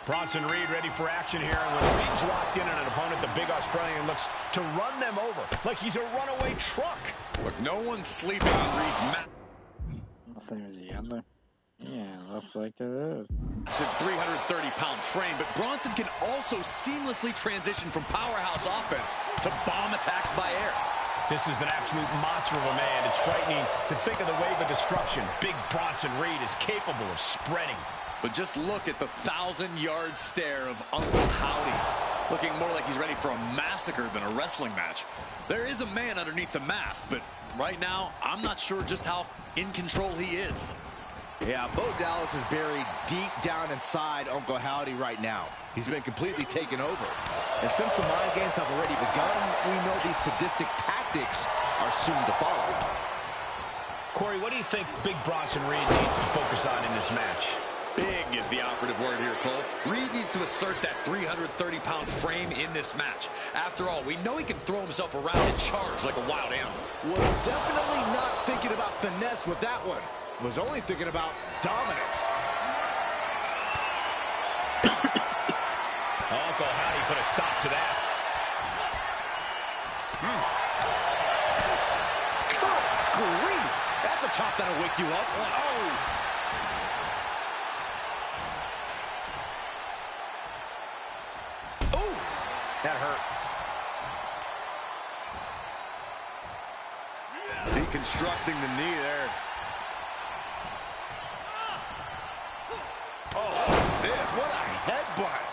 Bronson Reed ready for action here, and when Reed's locked in on an opponent, the big Australian looks to run them over like he's a runaway truck. Look, no one's sleeping on Reed's mat. Same as the other. Yeah, looks like it is. It's a 330-pound frame, but Bronson can also seamlessly transition from powerhouse offense to bomb attacks by air. This is an absolute monster of a man. It's frightening to think of the wave of destruction Big Bronson Reed is capable of spreading. But just look at the 1,000-yard stare of Uncle Howdy, looking more like he's ready for a massacre than a wrestling match. There is a man underneath the mask, but right now, I'm not sure just how in control he is. Yeah, Bo Dallas is buried deep down inside Uncle Howdy right now. He's been completely taken over. And since the mind games have already begun, we know these sadistic tactics are soon to follow. Corey, what do you think Big Bronson Reed needs to focus on in this match? Big is the operative word here, Cole. Reed needs to assert that 330-pound frame in this match. After all, we know he can throw himself around and charge like a wild animal. Was definitely not thinking about finesse with that one. Was only thinking about dominance. put a stop to that. Good grief! That's a chop that'll wake you up. Oh! Oh! That hurt. Deconstructing the knee there. Oh, this, what a headbutt.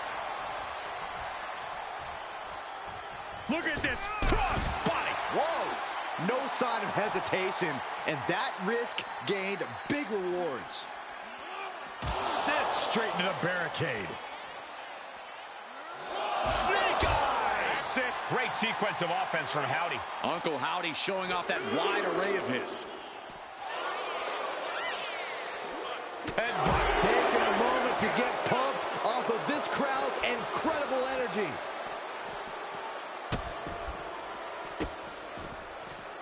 Look at this cross body. Whoa! No sign of hesitation, and that risk gained big rewards. Sent straight into the barricade. Snake eyes! That's it. Great sequence of offense from Howdy. Uncle Howdy showing off that wide array of his. Headbutt. Taking a moment to get pumped off of this crowd's incredible energy.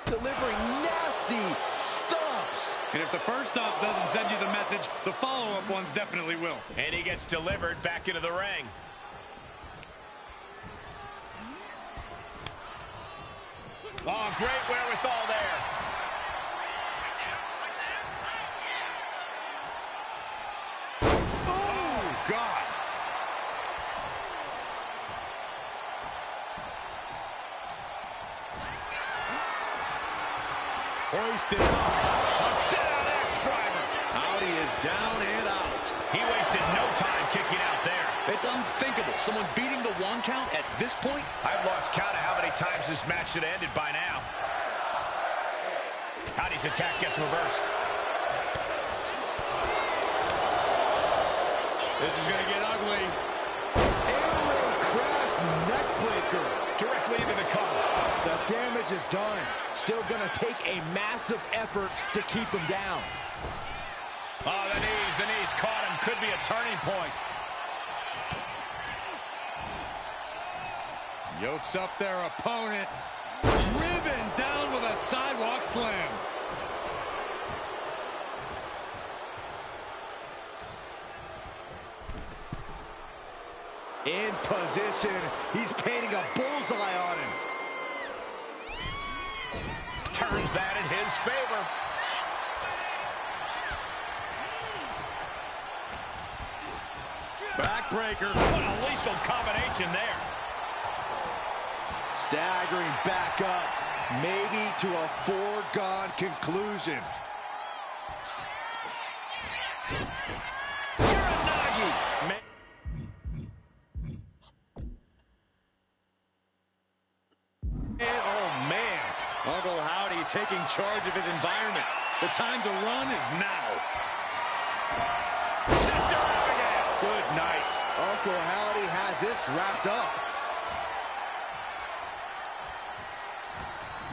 Delivering nasty stomps. And if the first stomp doesn't send you the message, the follow-up ones definitely will. And he gets delivered back into the ring. Oh, great wherewithal there. Oh, God. Hoisted up. A sit-out axe driver. Howdy is down and out. He wasted no time kicking out there. It's unthinkable. Someone beating the one count at this point? I've lost count of how many times this match should have ended by now. Howdy's attack gets reversed. This is going to get ugly. Airway crash neckbreaker. Directly into the cover. The damage is done. Still gonna take a massive effort to keep him down. Oh, the knees caught him. Could be a turning point. Yokes up their opponent. Driven down with a sidewalk slam. In position. He's painting a bullseye on him. Turns that in his favor. Backbreaker. What a lethal combination there. Staggering back up. Maybe to a foregone conclusion. Uranagi. Uncle Howdy taking charge of his environment. The time to run is now. Sister Abigail. Good night. Uncle Howdy has this wrapped up.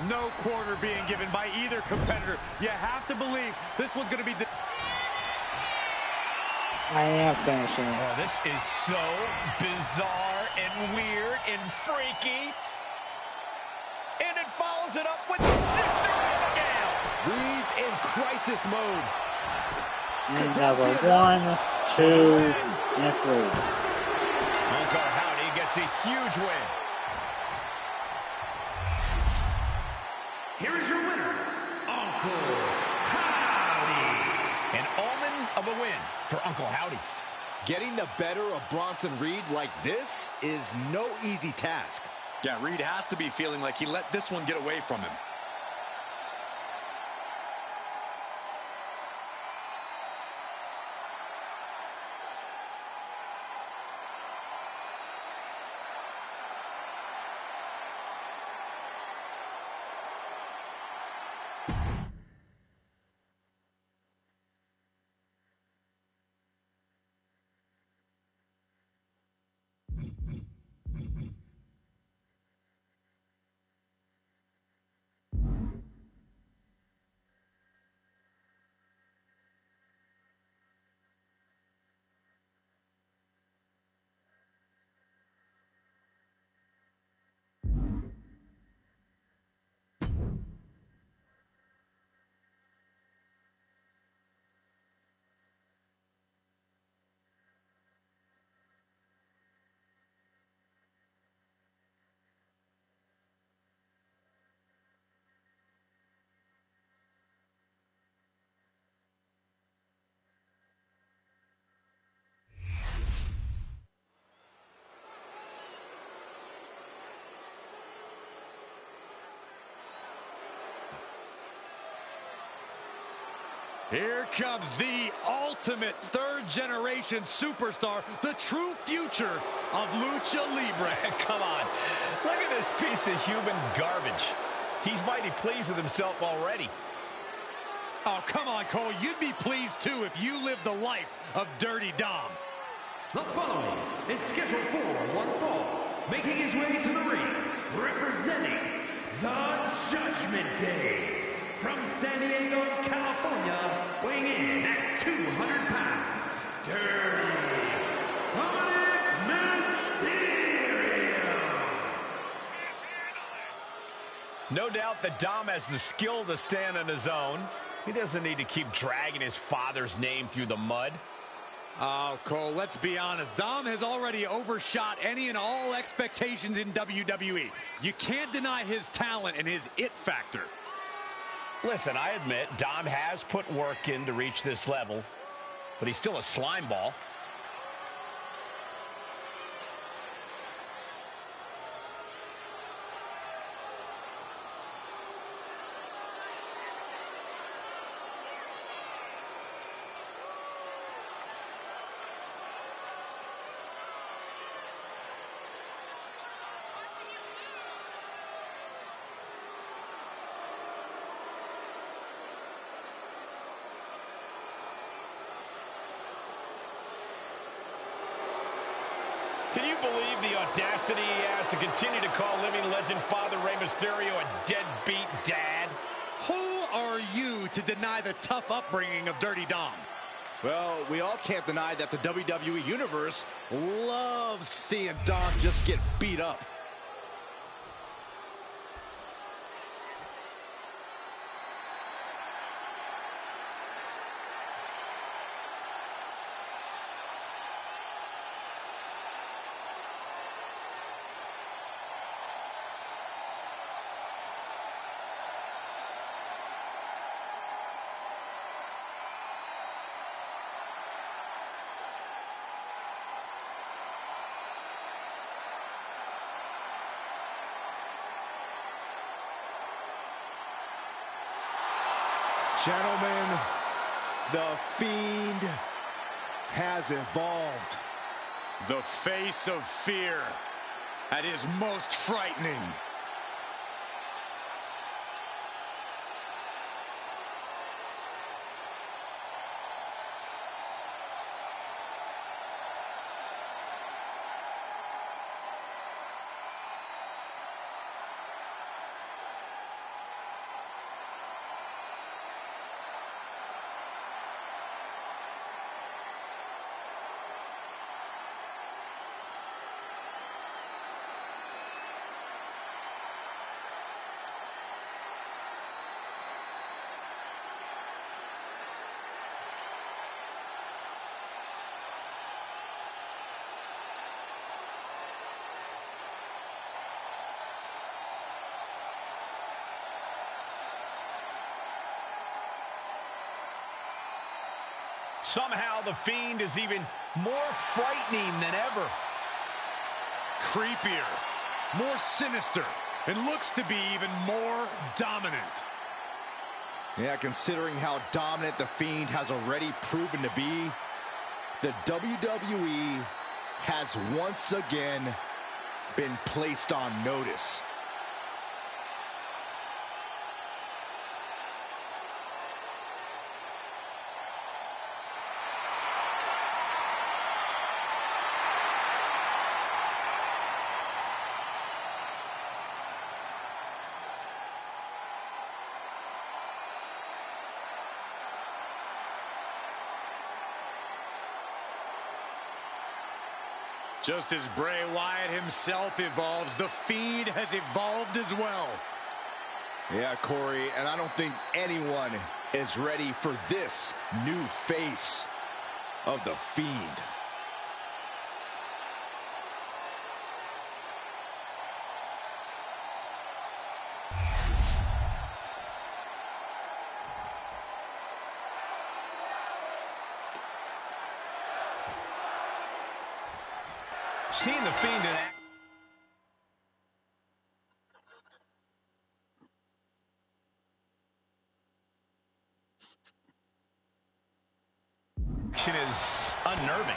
No quarter being given by either competitor. You have to believe this one's going to be... I am finishing. Oh, this is so bizarre and weird and freaky. And it follows it up with Sister Abigail. Reed's in crisis mode. And number 1, 2, and 3. Uncle Howdy gets a huge win. Here is your winner, Uncle Howdy. An omen of a win for Uncle Howdy. Getting the better of Bronson Reed like this is no easy task. Yeah, Reed has to be feeling like he let this one get away from him. Here comes the ultimate third-generation superstar, the true future of Lucha Libre. Come on, look at this piece of human garbage. He's mighty pleased with himself already. Oh, come on, Cole. You'd be pleased, too, if you lived the life of Dirty Dom. The following is scheduled for one fall, making his way to the ring, representing the Judgment Day. From San Diego, California, weighing in at 200 pounds, Dirty Mysterio. No doubt that Dom has the skill to stand on his own. He doesn't need to keep dragging his father's name through the mud. Oh, Cole, let's be honest. Dom has already overshot any and all expectations in WWE. You can't deny his talent and his it factor. Listen, I admit, Dom has put work in to reach this level, but he's still a slime ball. Can you believe the audacity he has to continue to call living legend Father Rey Mysterio a deadbeat dad? Who are you to deny the tough upbringing of Dirty Dom? Well, we all can't deny that the WWE Universe loves seeing Dom just get beat up. Gentlemen, the Fiend has evolved. The face of fear at his most frightening. Somehow the Fiend is even more frightening than ever. Creepier, more sinister, and looks to be even more dominant. Yeah, considering how dominant the Fiend has already proven to be, the WWE has once again been placed on notice. Just as Bray Wyatt himself evolves, the Fiend has evolved as well. Yeah, Corey, and I don't think anyone is ready for this new face of the Fiend. Seeing the Fiend in action. reaction is unnerving.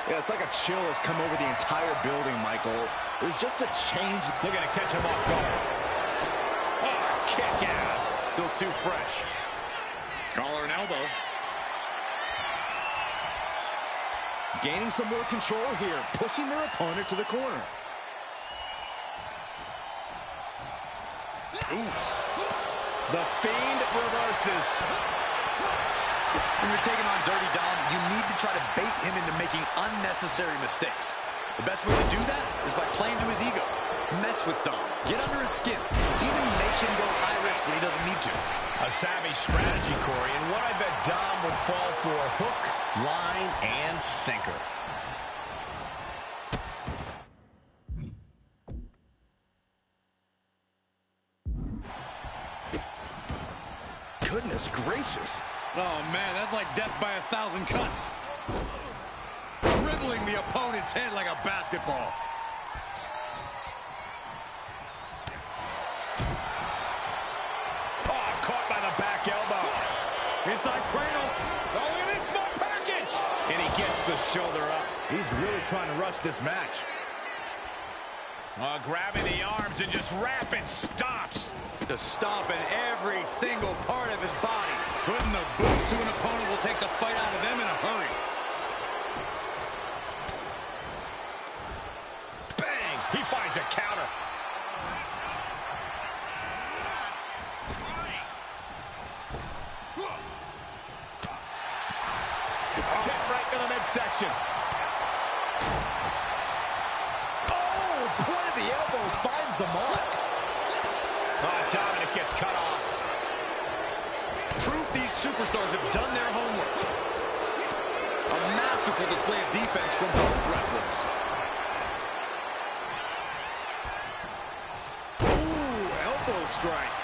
Yeah, it's like a chill has come over the entire building, Michael. There's just a change. They're going to catch him off guard. Oh, kick out. Still too fresh. Collar and elbow. Gaining some more control here, pushing their opponent to the corner. Ooh. The Fiend reverses. When you're taking on Dirty Dom, you need to try to bait him into making unnecessary mistakes. The best way to do that is by playing to his ego. Mess with Dom. Get under his skin. Even make him go high risk when he doesn't need to. A savvy strategy, Corey, and what I bet Dom would fall for: hook, line, and sinker. Goodness gracious. Oh, man, that's like death by 1,000 cuts. Dribbling the opponent's head like a basketball. Oh, caught by the back elbow. Inside cradle. Oh, look at this small package. And he gets the shoulder up. He's really trying to rush this match. Grabbing the arms and just rapid stops. Just stomping every single part of his body. Putting the boots to an opponent will take the fight out of them in a hurry. Bang! He finds a counter. Kick right to the midsection. Oh, point of the elbow finds the mark. Dominic gets cut off. Proof these superstars have done their homework. A masterful display of defense from both wrestlers. Ooh, elbow strike.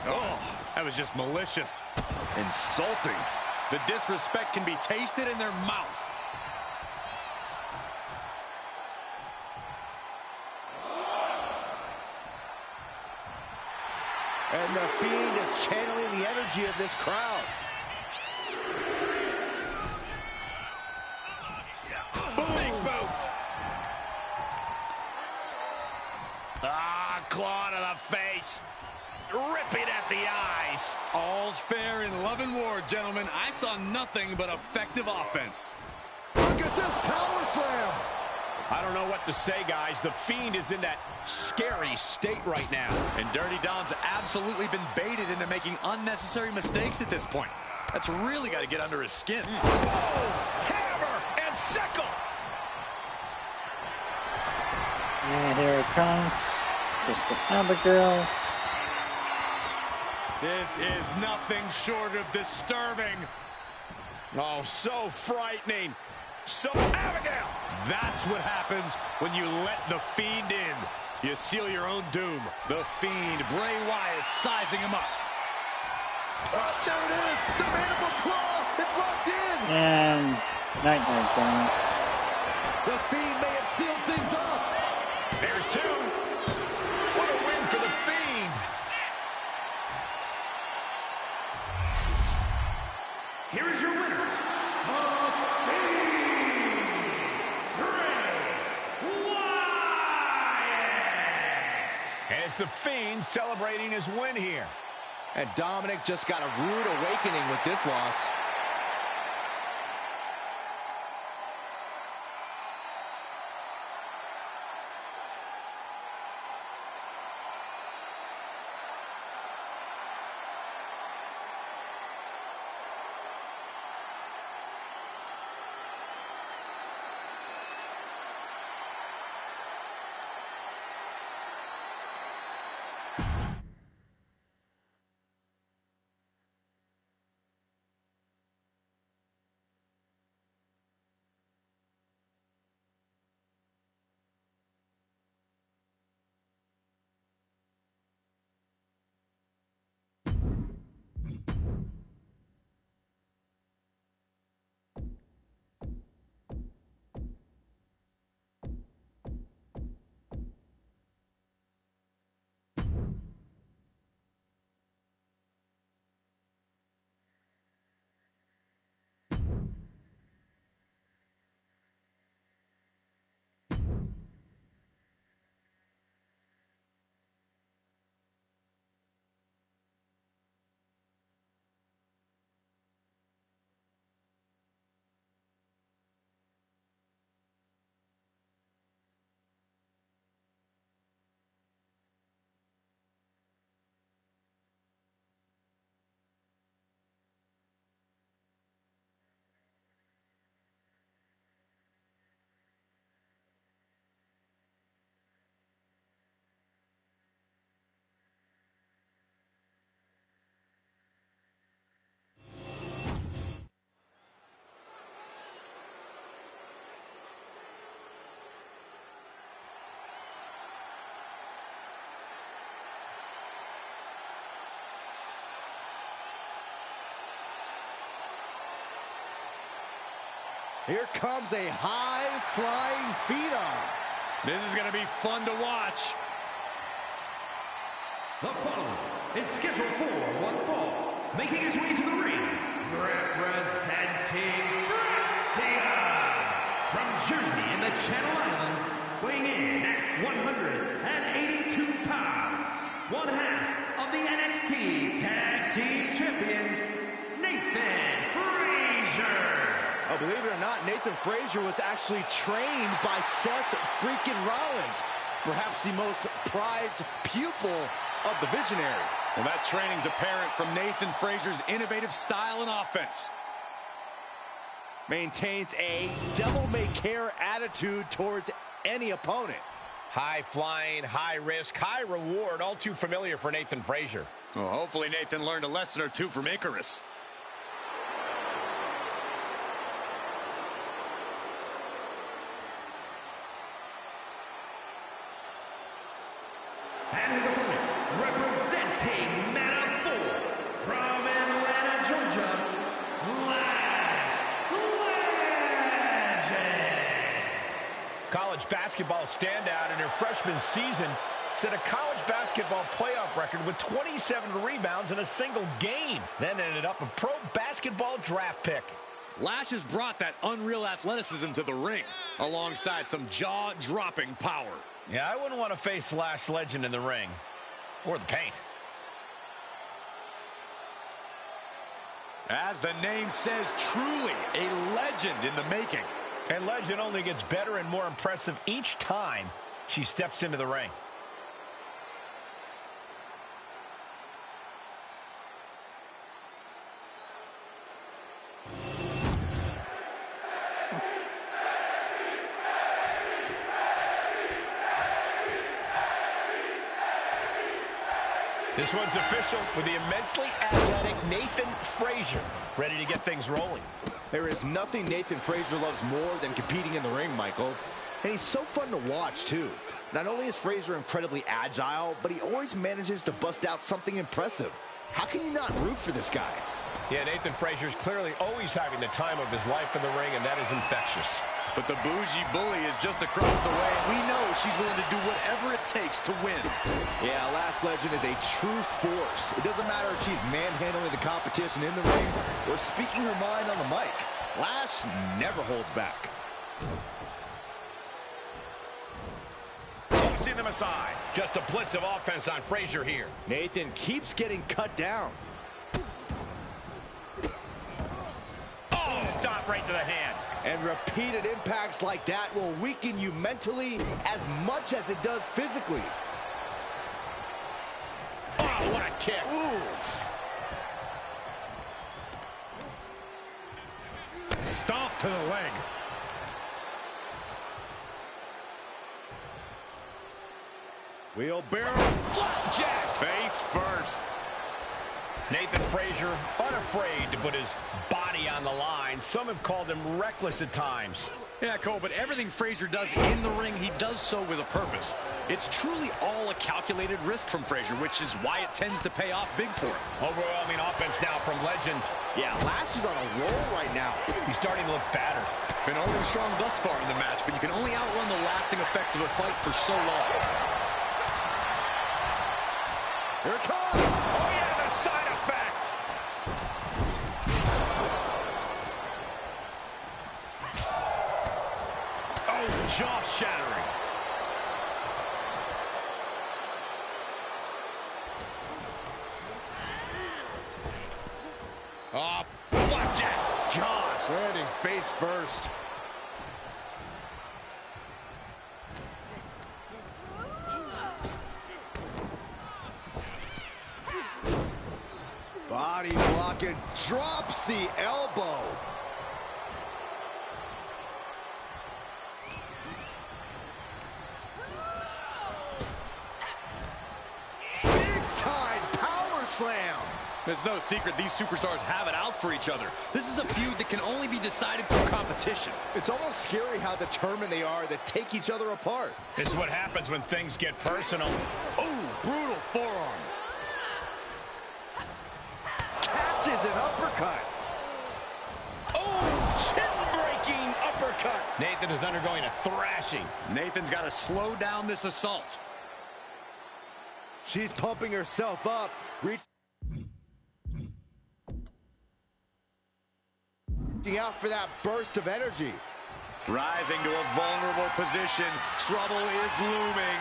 Oh, that was just malicious. Insulting. The disrespect can be tasted in their mouth. And the Fiend is channeling the energy of this crowd. Big boot. Claw to the face. Ripping at the eyes. All's fair in love and war, gentlemen. I saw nothing but effective offense. Look at this power slam. I don't know what to say, guys. The Fiend is in that scary state right now. And Dirty Dom's absolutely been baited into making unnecessary mistakes at this point. That's really got to get under his skin. Hammer and sickle. And here it comes. Sister Abigail. This is nothing short of disturbing. Oh, so frightening. So, Abigail! That's what happens when you let the Fiend in. You seal your own doom. The Fiend, Bray Wyatt, sizing him up. There it is. The mandible claw. It's locked in. And night-night, Dominic. The Fiend may have sealed things up. There's two. What a win for the Fiend. Here is your winner, the Fiend, Bray Wyatt. And it's the Fiend celebrating his win here. And Dominic just got a rude awakening with this loss. Here comes a high-flying phenom. This is going to be fun to watch. The following is scheduled for one fall, making his way to the ring, representing from Jersey in the Channel Islands, weighing in at 182 pounds, one half of the NXT Tag Team Champions, Nathan Frazier. Oh, believe it or not, Nathan Frazier was actually trained by Seth freaking Rollins, perhaps the most prized pupil of the Visionary. Well, that training's apparent from Nathan Frazier's innovative style and offense. Maintains a devil-may-care attitude towards any opponent. High flying, high risk, high reward, all too familiar for Nathan Frazier. Well, hopefully Nathan learned a lesson or two from Icarus. And his opponent, representing Manitoba from Atlanta, Georgia, College basketball standout in her freshman season set a college basketball playoff record with 27 rebounds in a single game. Then ended up a pro basketball draft pick. Lash has brought that unreal athleticism to the ring, alongside some jaw-dropping power. Yeah, I wouldn't want to face Lash Legend in the ring. Or the paint. As the name says, truly a legend in the making. And Legend only gets better and more impressive each time she steps into the ring. This one's official with the immensely athletic Nathan Frazier ready to get things rolling. There is nothing Nathan Frazier loves more than competing in the ring, Michael. And he's so fun to watch, too. Not only is Frazier incredibly agile, but he always manages to bust out something impressive. How can you not root for this guy? Yeah, Nathan Frazier's clearly always having the time of his life in the ring, and that is infectious. But the bougie bully is just across the way. We know she's willing to do whatever it takes to win. Yeah, Lash Legend is a true force. It doesn't matter if she's manhandling the competition in the ring or speaking her mind on the mic. Lash never holds back. Tossing them aside. Just a blitz of offense on Frazier here. Nathan keeps getting cut down. Oh, stop right to the hand. And repeated impacts like that will weaken you mentally as much as it does physically. Oh, what a kick. Ooh. Stomp to the leg. Wheelbarrow. Flapjack. Face first. Nathan Frazier, unafraid to put his body on the line. Some have called him reckless at times. Yeah, Cole, but everything Frazier does in the ring, he does so with a purpose. It's truly all a calculated risk from Frazier, which is why it tends to pay off big for him. Overwhelming offense now from Legend. Yeah, Lash is on a roll right now. He's starting to look battered. Been holding strong thus far in the match, but you can only outrun the lasting effects of a fight for so long. Here it comes. Oh, yeah, the side effect. Oh, jaw-shattering. Oh, flapjack. Gosh, landing face first. Body blocking, drops the elbow. Big time power slam. There's no secret these superstars have it out for each other. This is a feud that can only be decided through competition. It's almost scary how determined they are to take each other apart. This is what happens when things get personal. Oh, brutal forearm. Catches an uppercut. Oh, chin-breaking uppercut. Nathan is undergoing a thrashing. Nathan's got to slow down this assault. She's pumping herself up. Reaching out for that burst of energy. Rising to a vulnerable position. Trouble is looming.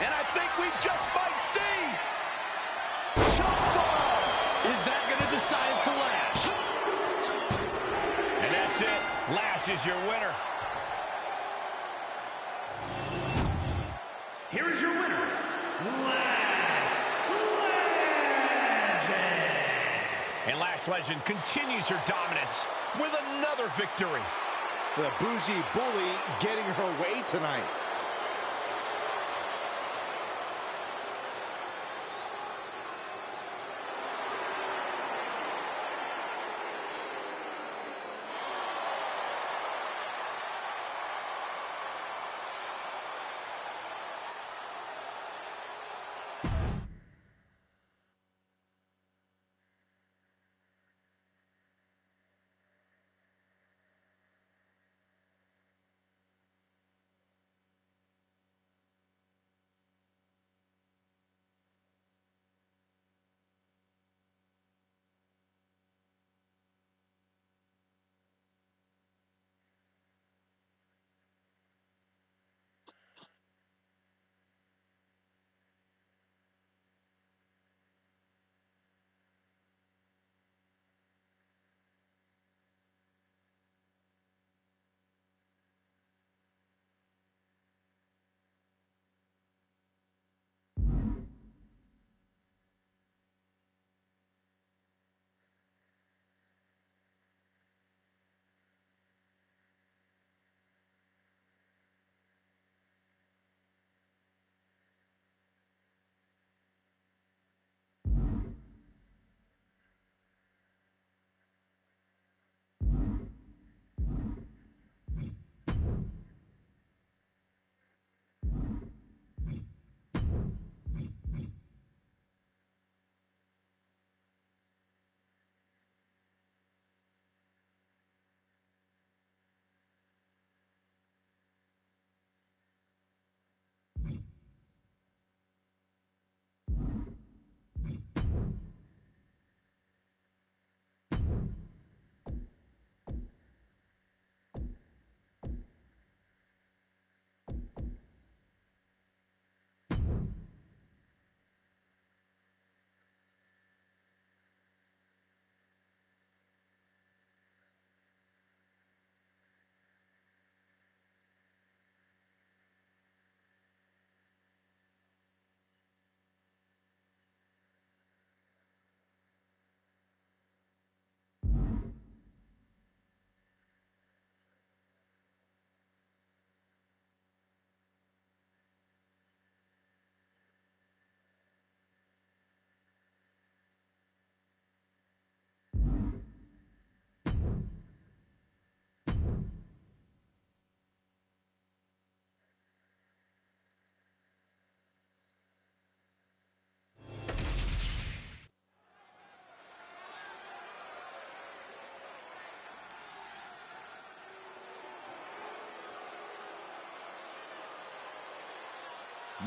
And I think we just might see. Chokebomb! Is that going to decide it for Lash? And that's it. Lash is your winner. Here is your winner, Lash Legend. And Lash Legend continues her dominance with another victory. The bougie bully getting her way tonight.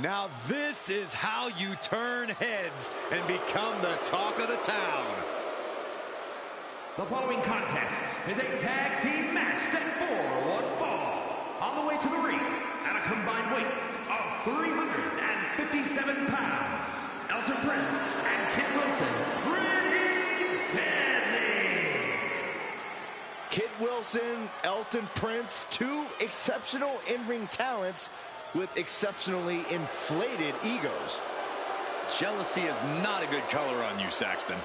Now this is how you turn heads and become the talk of the town. The following contest is a tag team match set for one fall. On the way to the ring, at a combined weight of 357 pounds, Elton Prince and Kid Wilson, pretty deadly. Kid Wilson, Elton Prince, two exceptional in-ring talents with exceptionally inflated egos. Jealousy is not a good color on you, Saxton.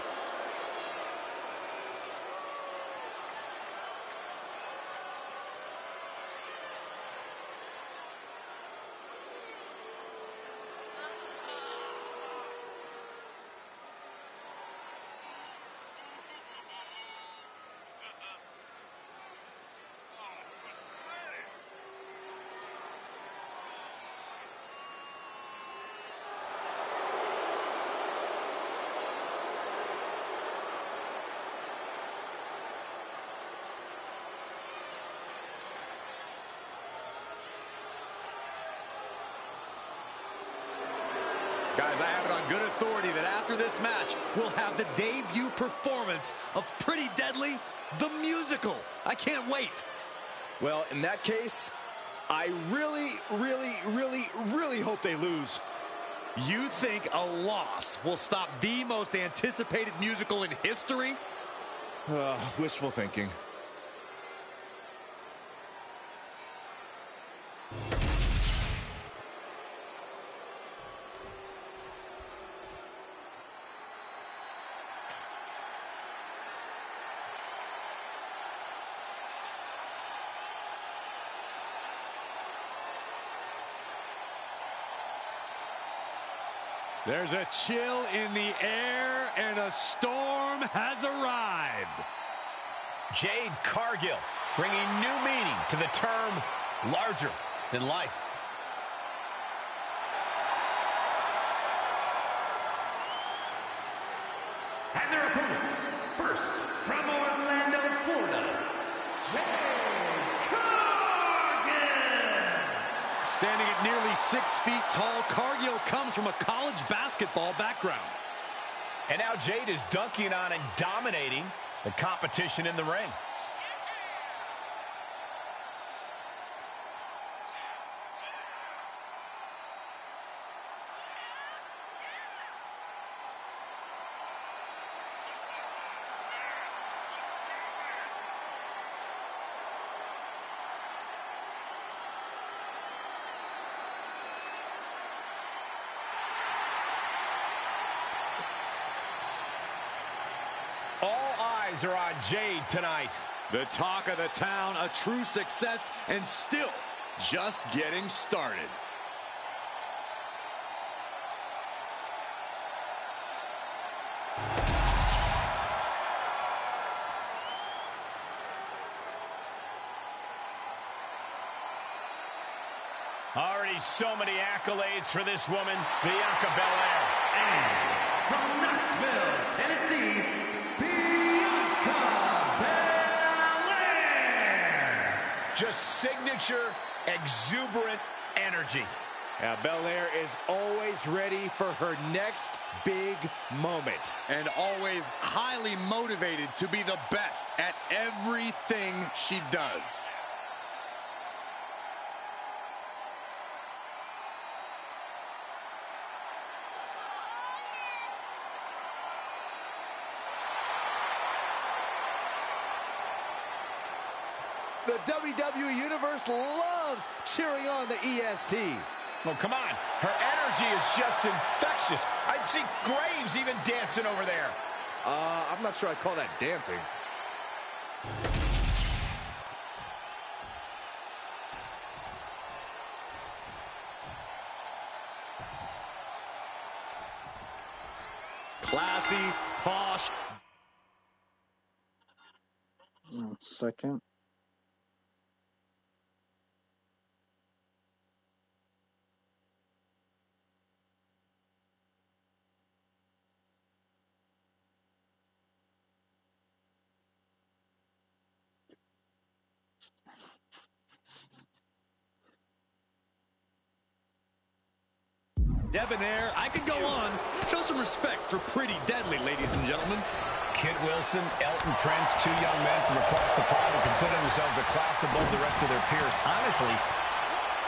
Guys, I have it on good authority that after this match, we'll have the debut performance of Pretty Deadly, the musical. I can't wait. Well, in that case, I really hope they lose. You think a loss will stop the most anticipated musical in history? Wishful thinking. There's a chill in the air, and a storm has arrived. Jade Cargill bringing new meaning to the term larger than life. And their opponents, first, from Orlando, Florida, Jade Cargill. Standing at nearly 6 feet tall, Cargill comes from a college basketball background. And now Jade is dunking on and dominating the competition in the ring. All eyes are on Jade tonight. The talk of the town, a true success, and still just getting started. Already so many accolades for this woman, Bianca Belair. And from Knoxville, Tennessee, Bianca Belair. Just signature, exuberant energy. Now, Belair is always ready for her next big moment. And always highly motivated to be the best at everything she does. The WWE Universe loves cheering on the EST. Well, come on. Her energy is just infectious. I see Graves even dancing over there. I'm not sure I'd call that dancing. Classy, posh. 1 second. Debonair, I could go on. Show some respect for Pretty Deadly, ladies and gentlemen. Kid Wilson, Elton Prince, two young men from across the pond who consider themselves a class above the rest of their peers. Honestly,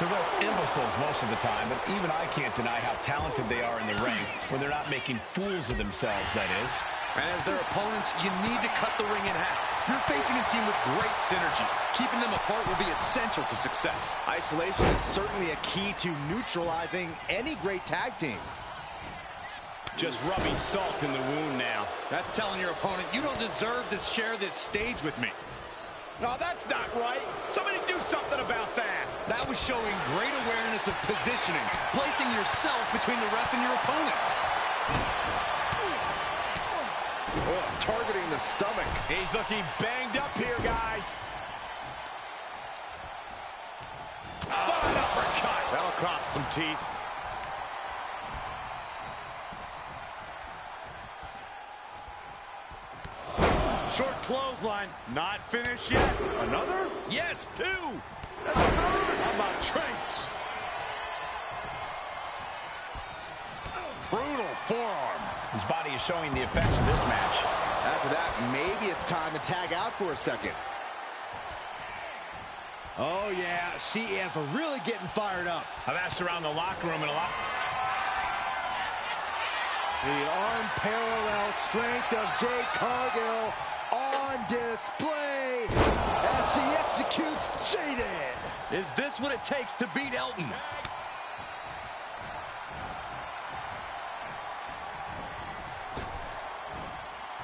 they're both imbeciles most of the time, but even I can't deny how talented they are in the ring when they're not making fools of themselves, that is. And as their opponents, you need to cut the ring in half. You're facing a team with great synergy. Keeping them apart will be essential to success. Isolation is certainly a key to neutralizing any great tag team. Just rubbing salt in the wound now. That's telling your opponent, you don't deserve to share this stage with me. No, that's not right. Somebody do something about that. That was showing great awareness of positioning, placing yourself between the ref and your opponent. Oh, targeting the stomach. He's looking banged up here, guys. Oh, an uppercut. That'll cost some teeth. Short clothesline. Not finished yet. Another? Yes, two. That's a third. How about Trace? showing the effects of this match. After that, maybe it's time to tag out for a second. Oh, yeah, she is really getting fired up. I've asked around the locker room and a lot. The unparalleled strength of Jade Cargill on display as she executes Jaded. Is this what it takes to beat Elton?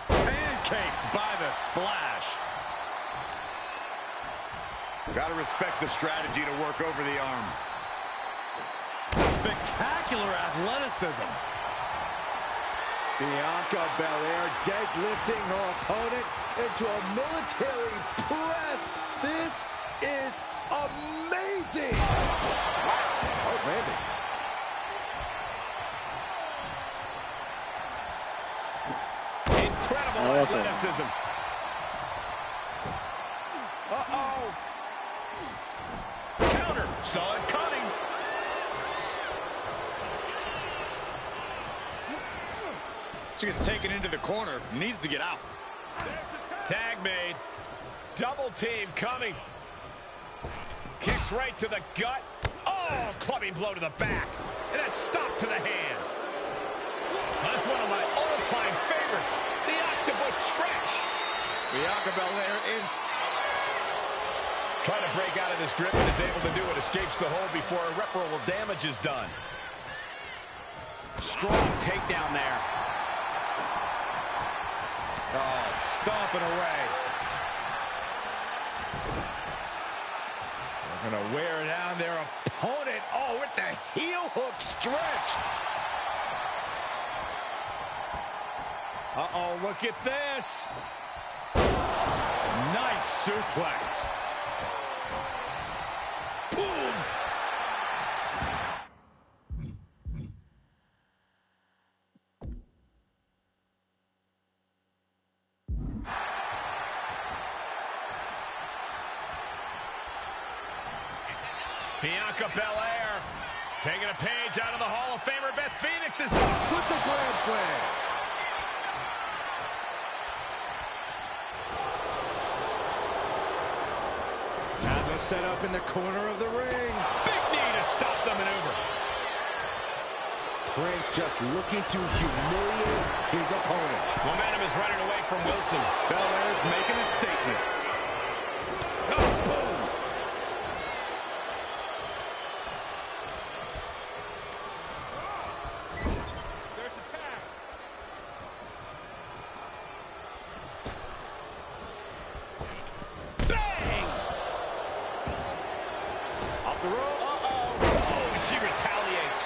Pancaked by the splash. Gotta respect the strategy to work over the arm. Spectacular athleticism. Bianca Belair deadlifting her opponent into a military press. This is amazing. Hard landing. Incredible athleticism. Uh-oh. Counter. Saw it coming. She gets taken into the corner. Needs to get out. Tag made. Double team coming. Kicks right to the gut. Oh, clubbing blow to the back. And then stop to the hand. That's one of my all-time favorites. The octopus stretch. Bianca Belair in. Trying to break out of this grip and is able to do it. Escapes the hold before irreparable damage is done. Strong takedown there. Oh, stomping away. They're going to wear down their opponent. Oh, with the heel hook stretch. Uh-oh, look at this. Nice suplex. Boom. Bianca Belair taking a page out of the Hall of Famer Beth Phoenix's With the Grand Slam. Has a set up in the corner of the ring. big knee to stop the maneuver. Prince just looking to humiliate his opponent. Momentum is running away from Wilson. Belair's making a statement. Oh, boom. Bang! Off the rope. Oh, she retaliates.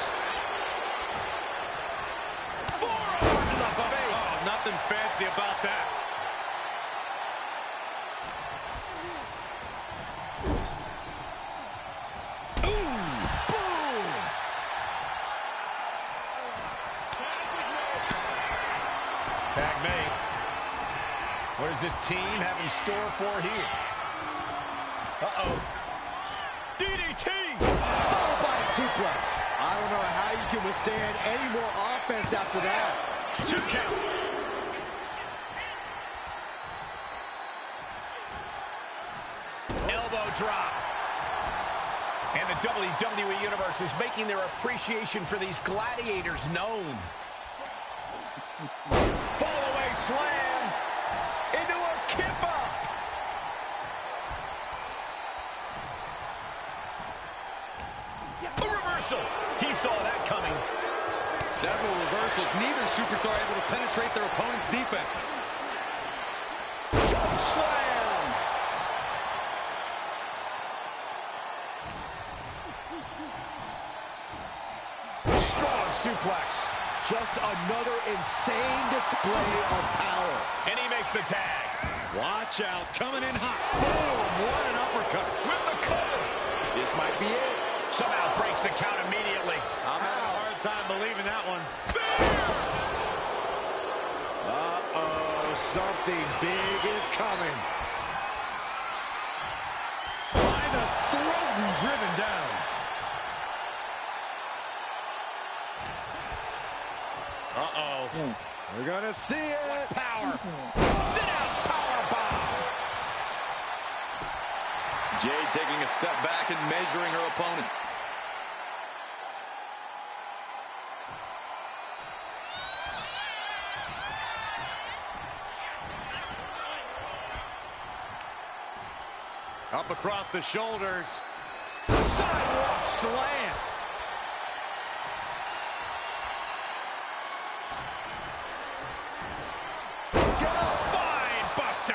Forearm to the face. Oh, nothing fancy about that. Tag made. What does this team have in store for here? Uh-oh. DDT! Followed by a suplex. I don't know how you can withstand any more offense after that. 2 count. Elbow drop. And the WWE Universe is making their appreciation for these gladiators known. Fall-away slam into a kippa. A reversal. He saw that coming. Several reversals. Neither superstar able to penetrate their opponent's defenses. Choke slam. Strong suplex. Just another insane display of power. And he makes the tag. Watch out. Coming in hot. Boom. What an uppercut. With the cover. This might be it. Somehow breaks the count immediately. I'm having a hard time believing that one. Uh-oh. Something big is coming. By the throat and driven down. Uh-oh. We're gonna see it. Power. Sit out power bomb. Jade taking a step back and measuring her opponent. Up across the shoulders. Sidewalk slam. Spine buster.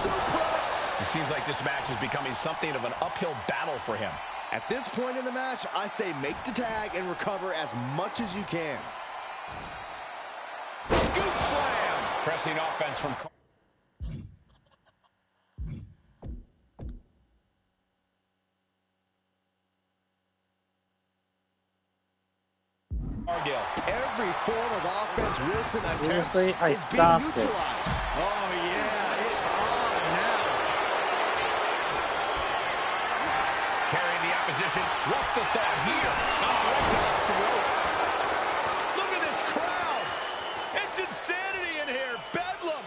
Suplex. It seems like this match is becoming something of an uphill battle for him. At this point in the match, I say make the tag and recover as much as you can. Scoop slam. Pressing offense from Cargill. Every form of offense Wilson attempts Seriously, I is being stopped it. neutralized. Oh, yeah, it's on now. Carrying the opposition. What's the thought here? Oh, right to the throat. Look at this crowd. It's insanity in here. Bedlam.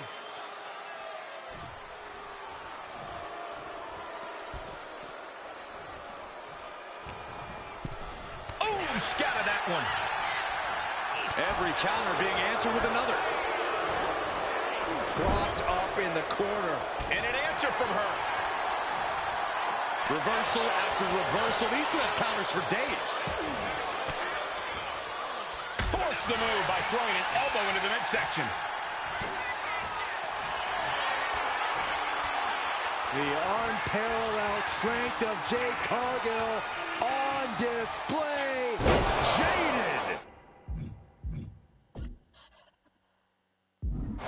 Oh, scattered that one. Every counter being answered with another. Propped up in the corner. And an answer from her. Reversal after reversal. These two have counters for days. Force the move by throwing an elbow into the midsection. The unparalleled strength of Jade Cargill on display. Jaded.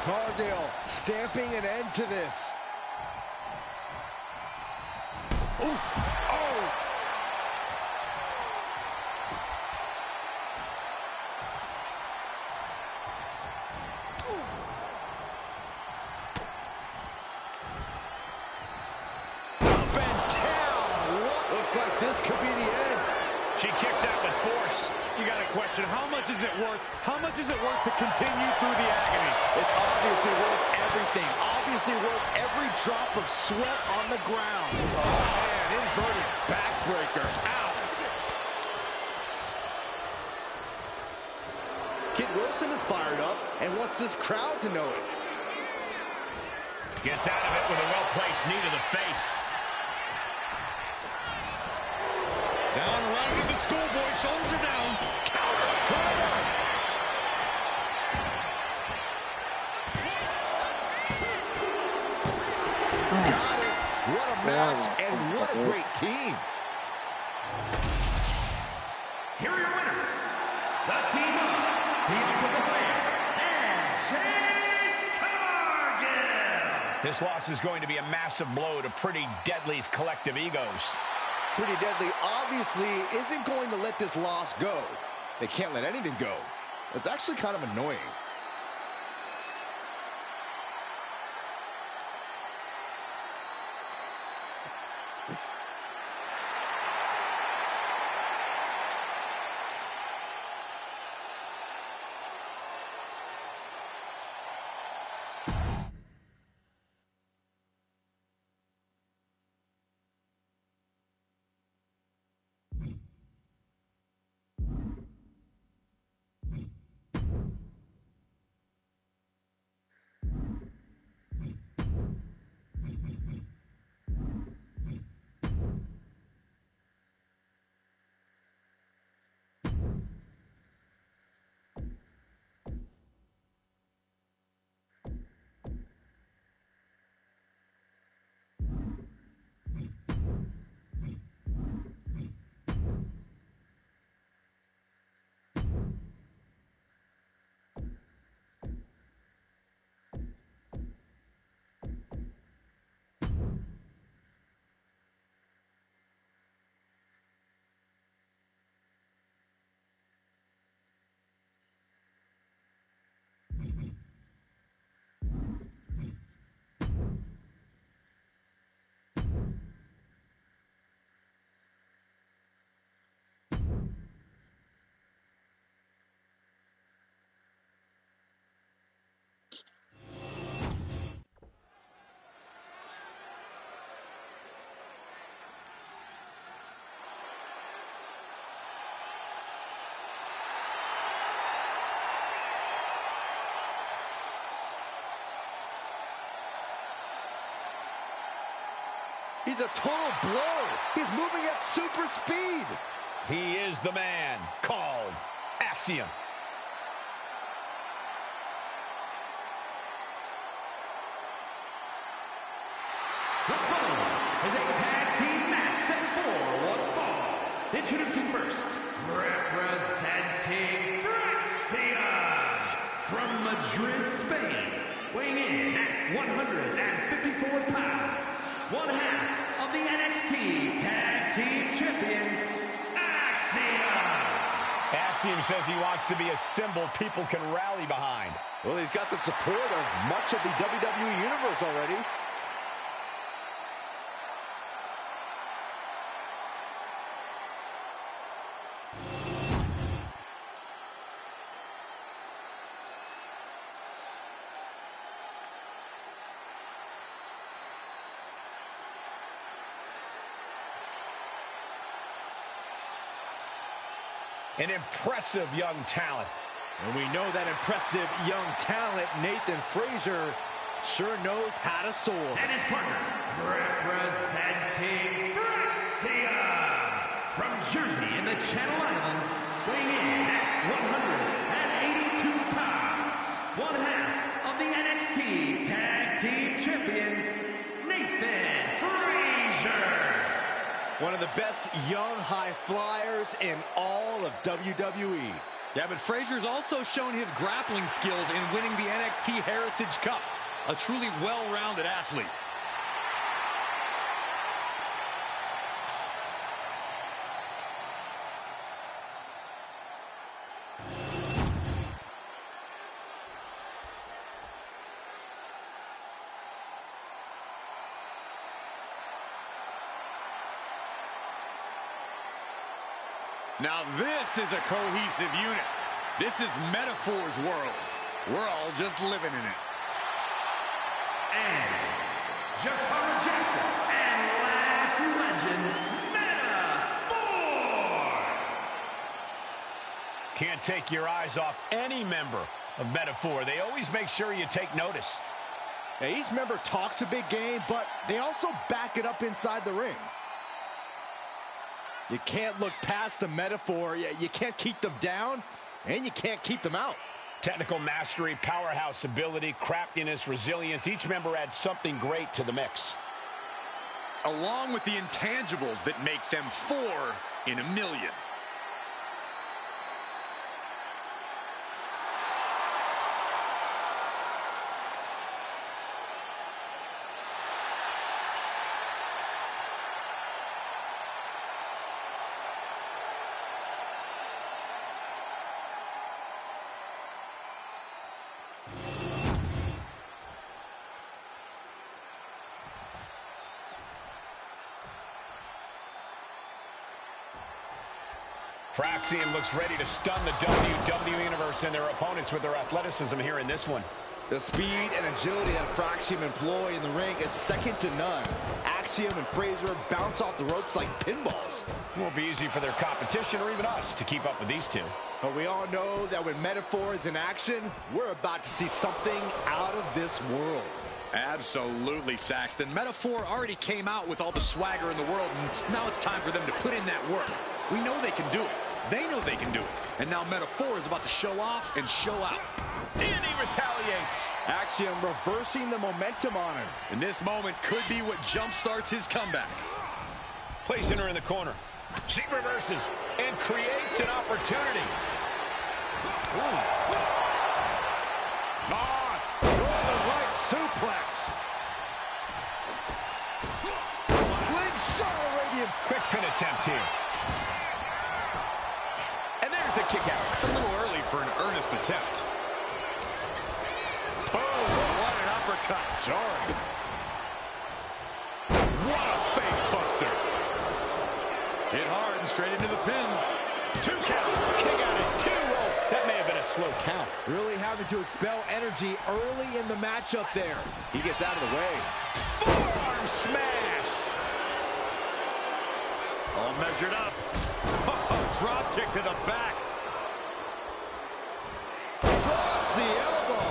Cargill stamping an end to this. Oof. Oh. Up and down. Looks like this could be the end. She kicks out with force. You got a question. How much is it worth? How much is it worth to continue through the agony? It's obviously worth everything. Obviously worth every drop of sweat on the ground. Oh, man, inverted backbreaker. Ow. Kid Wilson is fired up and wants this crowd to know it. Gets out of it with a well-placed knee to the face. Down around with the schoolboy. Shoulders are down. Got it. What a match and what a great team. Here are your winners, the team of Bianca Belair and Jade Cargill. This loss is going to be a massive blow to Pretty Deadly's collective egos. Pretty Deadly obviously isn't going to let this loss go. They can't let anything go. It's actually kind of annoying. He's a total blow. He's moving at super speed. He is the man called Axiom. The following is a tag team match set for one fall. Introducing first, representing Axiom from Madrid, Spain, weighing in at 154 pounds, one half of the NXT Tag Team Champions, Axiom. Axiom says he wants to be a symbol people can rally behind. Well, he's got the support of much of the WWE Universe already. An impressive young talent. And we know that impressive young talent, Nathan Frazier, sure knows how to soar. And his partner, representing Axiom from Jersey in the Channel Islands, weighing in at 182 pounds, one half of the NXT Tag Team Champions, Nathan Frazier. One of the best young high flyers in all of WWE. Yeah, but Frazier's also shown his grappling skills in winning the NXT Heritage Cup. A truly well-rounded athlete. Now this is a cohesive unit. This is Metaphor's world. We're all just living in it. And Jakara Jackson and last legend, Metaphor. Can't take your eyes off any member of Metaphor. They always make sure you take notice. Now, each member talks a big game, but they also back it up inside the ring. You can't look past the Metaphor. You can't keep them down, and you can't keep them out. Technical mastery, powerhouse ability, craftiness, resilience. Each member adds something great to the mix. Along with the intangibles that make them 4 in a million. Axiom looks ready to stun the WWE Universe and their opponents with their athleticism here in this one. The speed and agility that Axiom employ in the ring is second to none. Axiom and Frazier bounce off the ropes like pinballs. It won't be easy for their competition or even us to keep up with these two. But we all know that when Metaphor is in action, we're about to see something out of this world. Absolutely, Saxton. Metaphor already came out with all the swagger in the world, and now it's time for them to put in that work. We know they can do it. They know they can do it. And now Metaphor is about to show off and show out. And he retaliates. Axiom reversing the momentum on him. And this moment could be what jump-starts his comeback. Placing her in the corner. She reverses and creates an opportunity. On. Northern Light suplex. Slingshot Arabian. Quick pin attempt here. And there's the kick out. It's a little early for an earnest attempt. Oh, what an uppercut. Jarring. What a face buster. Hit hard and straight into the pin. 2 count. Kick out at 2. Oh, that may have been a slow count. Really having to expel energy early in the matchup there. He gets out of the way. Forearm smash. All measured up. Drop kick to the back. Drops the elbow.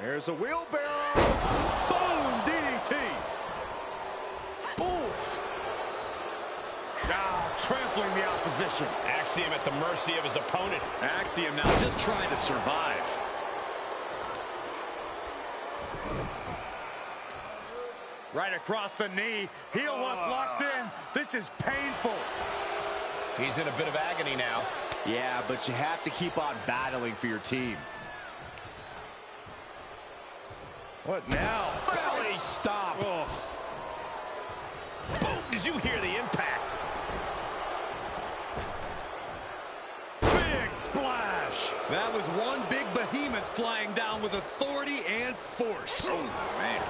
There's a wheelbarrow. Boom, DDT. Oof. Now trampling the opposition. Axiom at the mercy of his opponent. Axiom now just trying to survive. Right across the knee. Heel lock locked in. This is painful. He's in a bit of agony now. Yeah, but you have to keep on battling for your team. What now? Belly stop. Oh. Boom! Did you hear the impact? Big splash. That was one big behemoth flying down with authority and force. Oh, man.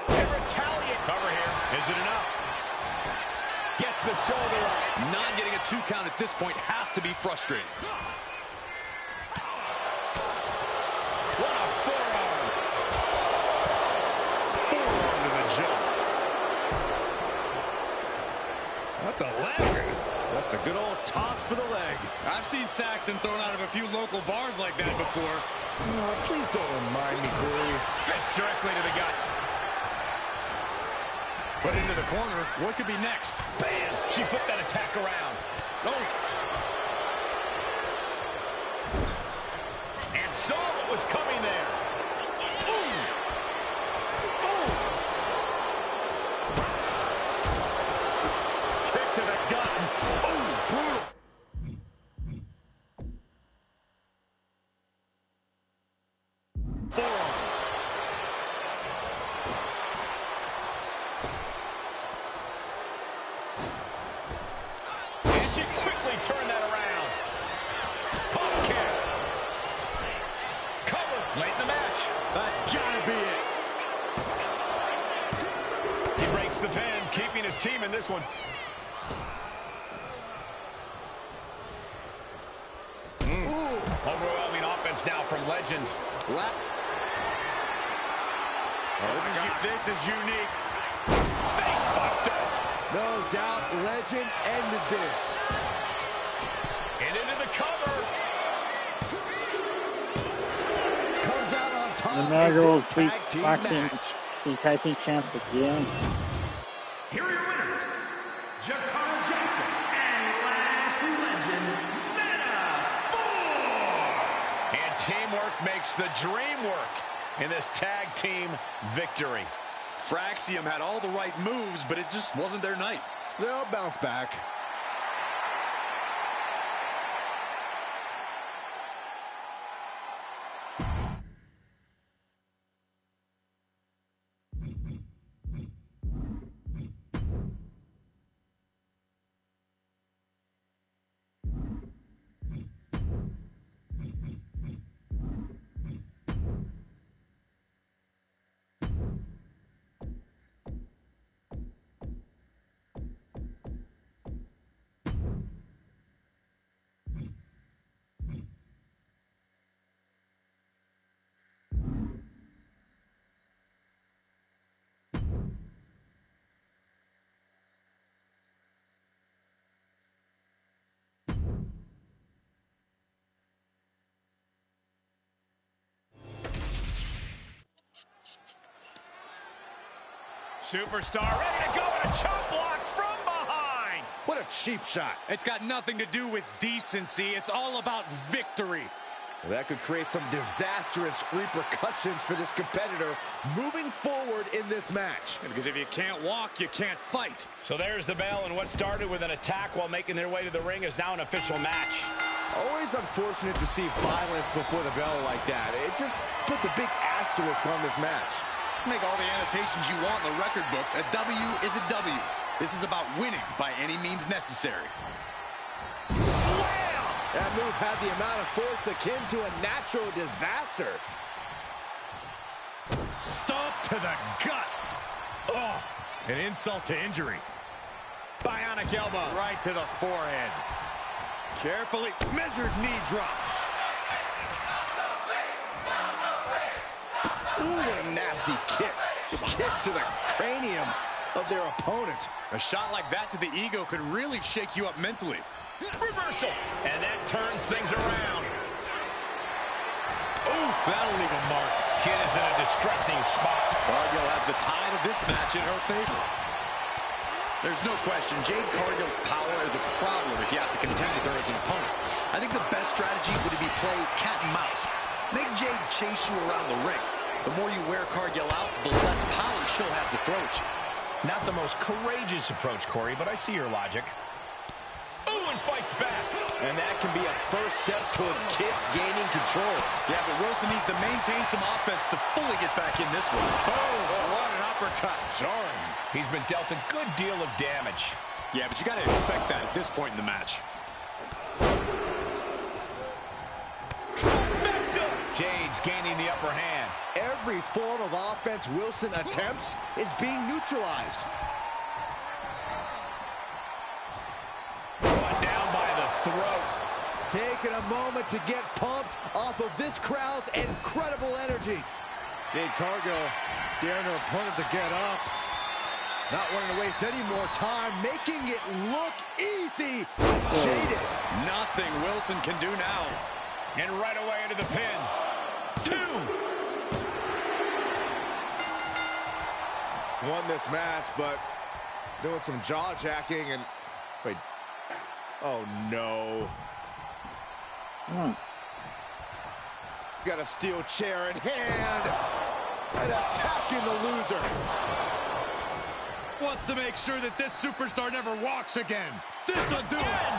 And retaliate. Cover here. Is it enough? Gets the shoulder up. Not getting a 2 count at this point has to be frustrating. What a forearm. Forearm to the jaw. What the leg? Just a good old toss for the leg. I've seen Saxton thrown out of a few local bars like that before. Please don't remind me, Corey. Fist directly to the gut. Put into the corner. What could be next? Bam! She flipped that attack around. Oh. And saw what was coming there. Ooh. Ooh. Kick to the gut. Ooh, brutal. Forearm. And she quickly turned that around. Pump kick. Cover late in the match. That's gotta be it. He breaks the pin, keeping his team in this one. Overwhelming offense now from Legend. This is unique. Face buster. No doubt Legend ended this. And into the cover. Comes out on top The in inaugural this tag team match. the tag team champs again. Here are your winners, Jakara Jackson and Last Legend, Mana 4. And teamwork makes the dream work in this tag team victory. Fraxium had all the right moves, but it just wasn't their night. They'll bounce back. Superstar ready to go and a chop block from behind. What a cheap shot. It's got nothing to do with decency. It's all about victory. Well, that could create some disastrous repercussions for this competitor moving forward in this match. Because if you can't walk, you can't fight. So there's the bell, and what started with an attack while making their way to the ring is now an official match. Always unfortunate to see violence before the bell like that. It just puts a big asterisk on this match. Make all the annotations you want in the record books. A W is a W. This is about winning by any means necessary. Slam! That move had the amount of force akin to a natural disaster. Stomp to the guts. Oh, an insult to injury. Bionic elbow right to the forehead. Carefully measured knee drop. Ooh, what a nasty kick. Kick to the cranium of their opponent. A shot like that to the ego could really shake you up mentally. Reversal. And that turns things around. Ooh, that'll leave a mark. kid is in a distressing spot. Cargill has the tide of this match in her favor. There's no question, Jade Cargill's power is a problem if you have to contend with her as an opponent. I think the best strategy would be play cat and mouse. Make Jade chase you around the ring. The more you wear Cargill out, the less power she'll have to throw at you. Not the most courageous approach, Corey, but I see your logic. Ooh, and fights back. And that can be a first step towards Kit gaining control. Yeah, but Wilson needs to maintain some offense to fully get back in this one. Oh, what an uppercut. Jarring. He's been dealt a good deal of damage. Yeah, but you got to expect that at this point in the match. Trifecta. Jade's gaining the upper hand. Every form of offense Wilson attempts is being neutralized. One down by the throat. Taking a moment to get pumped off of this crowd's incredible energy. Jade Cargill daring her opponent to get up. Not wanting to waste any more time, making it look easy. Jaded. Nothing Wilson can do now. And right away into the pin. 2. Won this match, but doing some jaw jacking and wait. Oh no. Got a steel chair in hand and attacking the loser. Wants to make sure that this superstar never walks again. This'll do it.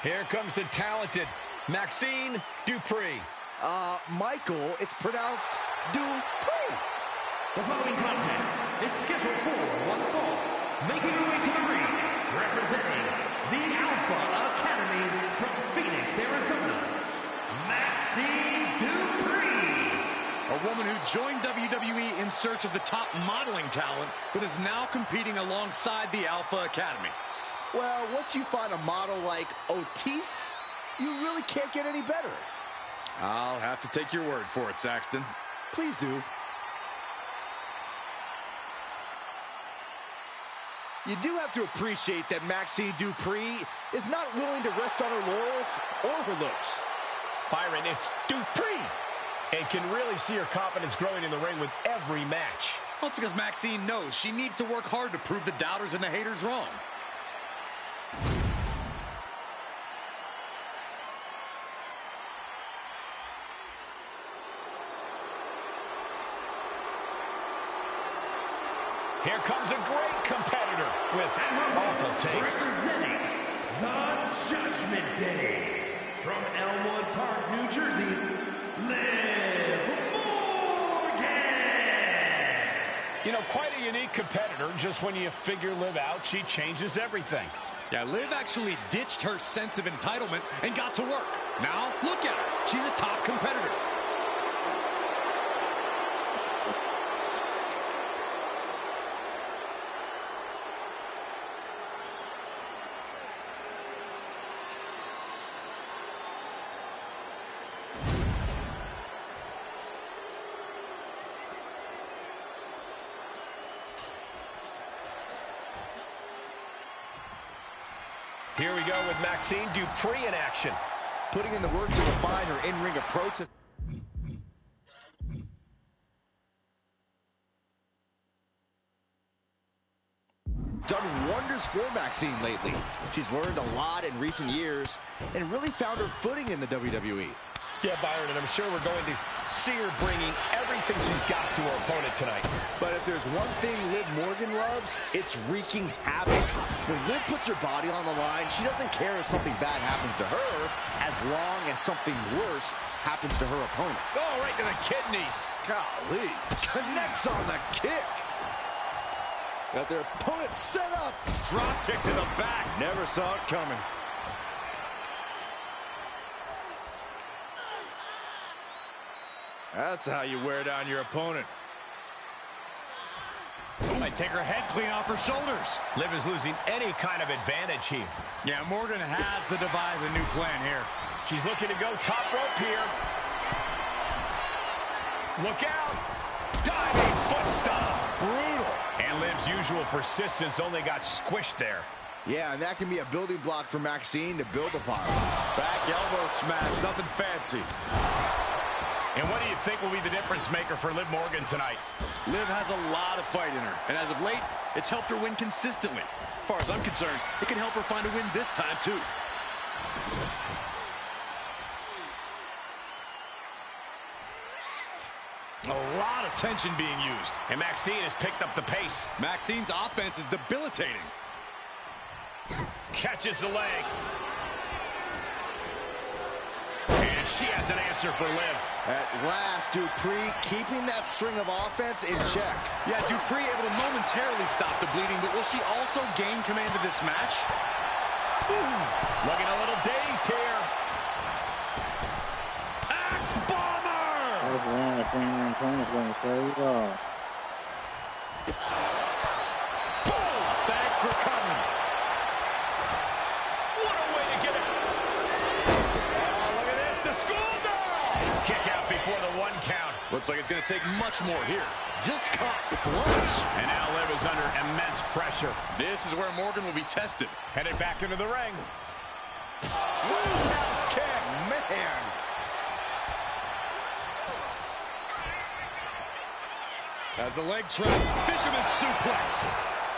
Here comes the talented Maxine Dupree. Michael, it's pronounced Dupree. The following contest is scheduled for one fall. Making her way to the ring, representing the Alpha Academy from Phoenix, Arizona, Maxine Dupree. A woman who joined WWE in search of the top modeling talent, but is now competing alongside the Alpha Academy. Well, once you find a model like Otis, you really can't get any better. I'll have to take your word for it, Saxton. Please do. You do have to appreciate that Maxine Dupree is not willing to rest on her laurels or her looks. Byron, it's Dupree. And can really see her confidence growing in the ring with every match. Well, because Maxine knows she needs to work hard to prove the doubters and the haters wrong. Here comes a great competitor with awful taste. Representing the Judgment Day from Elmwood Park, New Jersey, Liv Morgan. You know, quite a unique competitor. Just when you figure Liv out, she changes everything. Yeah, Liv actually ditched her sense of entitlement and got to work. Now, look at her. She's a top competitor. Here we go with Maxine Dupree in action. Putting in the work to refine her in-ring approach. Done wonders for Maxine lately. She's learned a lot in recent years and really found her footing in the WWE. Yeah, Byron, and I'm sure we're going to see her bringing everything she's got to her opponent tonight. But if there's one thing Liv Morgan loves, it's wreaking havoc. When Liv puts her body on the line, she doesn't care if something bad happens to her, as long as something worse happens to her opponent. Oh, right to the kidneys. Golly. Connects on the kick. Got their opponent set up. Drop kick to the back. Never saw it coming. That's how you wear down your opponent. Might take her head clean off her shoulders. Liv is losing any kind of advantage here. Yeah, Morgan has to devise a new plan here. She's looking to go top rope here. Look out. Diving foot stomp. Brutal. And Liv's usual persistence only got squished there. Yeah, and that can be a building block for Maxine to build upon. Back elbow smash, nothing fancy. And what do you think will be the difference maker for Liv Morgan tonight? Liv has a lot of fight in her, and as of late, it's helped her win consistently. As far as I'm concerned, it can help her find a win this time, too. A lot of tension being used. And Maxine has picked up the pace. Maxine's offense is debilitating. Catches the leg. And she has an answer for Liv. At last, Dupree keeping that string of offense in check. Yeah, Dupree able to momentarily stop the bleeding, but will she also gain command of this match? Ooh, looking a little dazed here. Axe bomber! That was one of the premium opponents going to play well. Boom! Thanks for coming. What a way to get it. Oh, look at this, the schoolgirl. Kick out before the 1 count. Looks like it's going to take much more here. Just caught flush. And now Liv is under immense pressure. This is where Morgan will be tested. Headed back into the ring. Roundhouse kick, man. As the leg trap, fisherman suplex.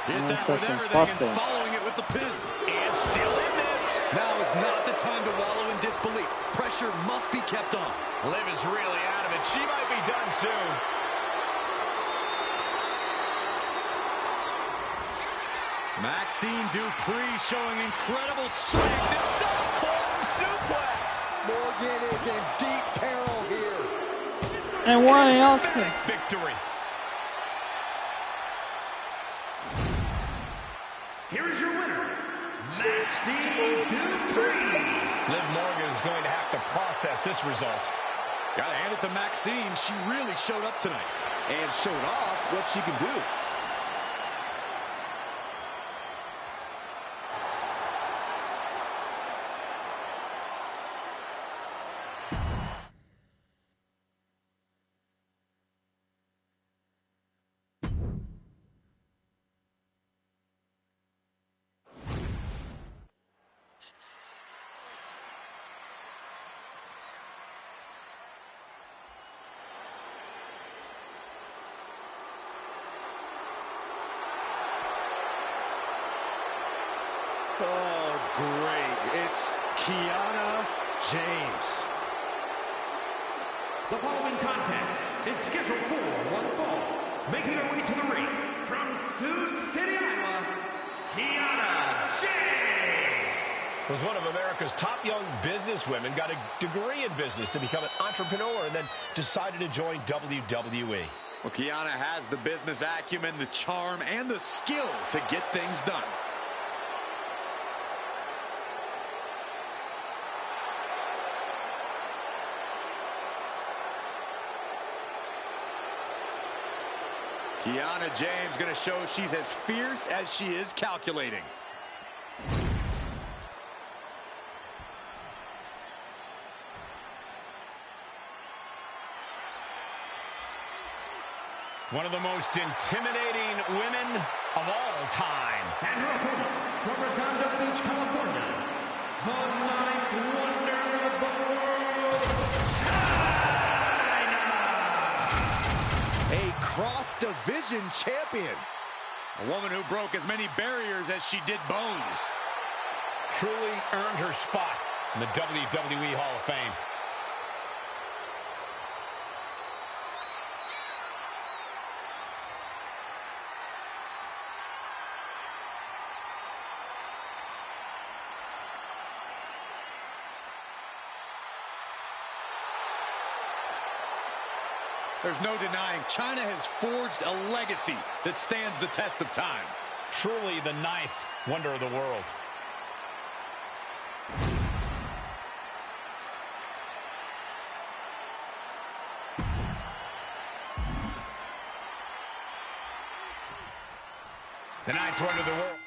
Hit that with everything and following it with the pin. And still in this. Now is not the time to wallow in disbelief. Pressure must be kept on. Liv is really out of it. She might be done soon. Maxine Dupree showing incredible strength. It's a close suplex. Morgan is in deep peril here. And what else? Victory. Here is your winner, Maxine Dupree. Liv Morgan is going to have to process this result. Gotta hand it to Maxine. She really showed up tonight. And showed off what she can do. Oh, great. It's Kiana James. The following contest is scheduled for one fall. Making her way to the ring from Sioux City, Iowa, Kiana James. Was one of America's top young businesswomen, got a degree in business to become an entrepreneur, and then decided to join WWE. Well, Kiana has the business acumen, the charm, and the skill to get things done. Kiana James going to show she's as fierce as she is calculating. One of the most intimidating women of all time. And her opponent from Redondo Beach, California, the ninth wonder of the world, A cross-division champion. A woman who broke as many barriers as she did bones. Truly earned her spot in the WWE Hall of Fame. There's no denying China has forged a legacy that stands the test of time. Truly the ninth wonder of the world. The ninth wonder of the world.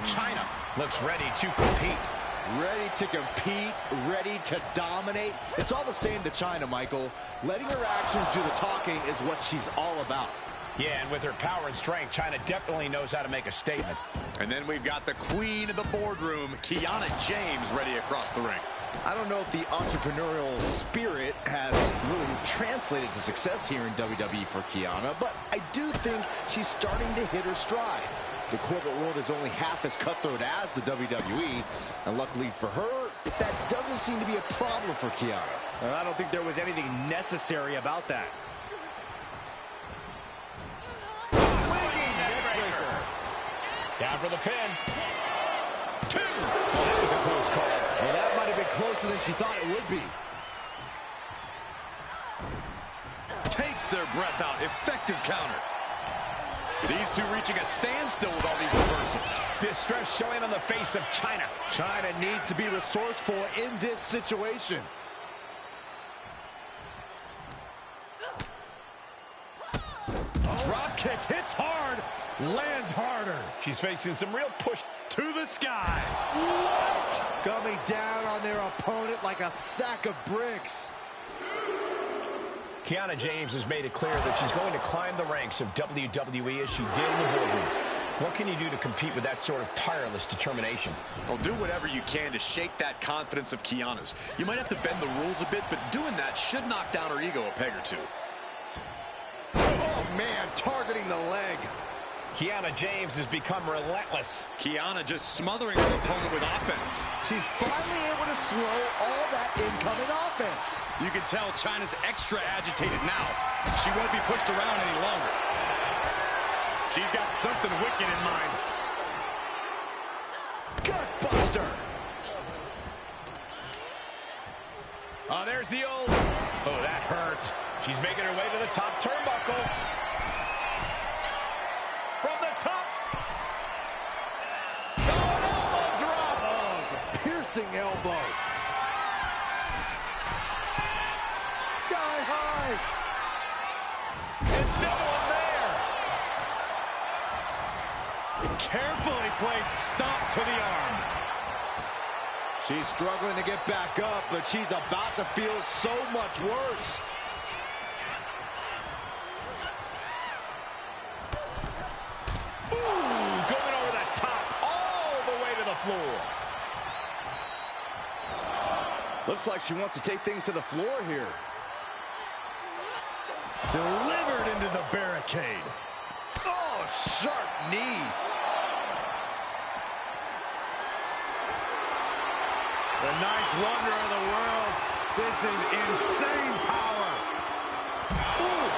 China looks ready to compete. Ready to compete, ready to dominate. It's all the same to China, Michael. Letting her actions do the talking is what she's all about. Yeah, and with her power and strength, China definitely knows how to make a statement. And then we've got the queen of the boardroom, Kiana James, ready across the ring. I don't know if the entrepreneurial spirit has really translated to success here in WWE for Kiana, but I do think she's starting to hit her stride. The corporate world is only half as cutthroat as the WWE, and luckily for her, that doesn't seem to be a problem for Kiana. I don't think there was anything necessary about that. Down for the pin. 2. Well, that was a close call. Well, that might have been closer than she thought it would be. Takes their breath out. Effective counter. These two reaching a standstill with all these reversals. Distress showing on the face of China. China needs to be resourceful in this situation. Drop kick hits hard, lands harder. She's facing some real push To the sky. What? Coming down on their opponent like a sack of bricks. Kiana James has made it clear that she's going to climb the ranks of WWE as she did in the boardroom. What can you do to compete with that sort of tireless determination? Well, do whatever you can to shake that confidence of Kiana's. You might have to bend the rules a bit, but doing that should knock down her ego a peg or two. Oh, man, targeting the leg. Kiana James has become relentless. Kiana just smothering her opponent with offense. She's finally able to slow all that incoming offense. You can tell China's extra agitated now. She won't be pushed around any longer. She's got something wicked in mind. Gutbuster. Oh, there's the old... Oh, that hurts. She's making her way to the top turnbuckle. From the top. Oh, an elbow drop. Oh, it's a piercing elbow. Sky high. And no one there. Carefully placed stomp to the arm. She's struggling to get back up, but she's about to feel so much worse. Going over the top, all the way to the floor. Looks like she wants to take things to the floor here. Delivered into the barricade. Oh, sharp knee. The ninth wonder of the world. This is insane power. Ooh.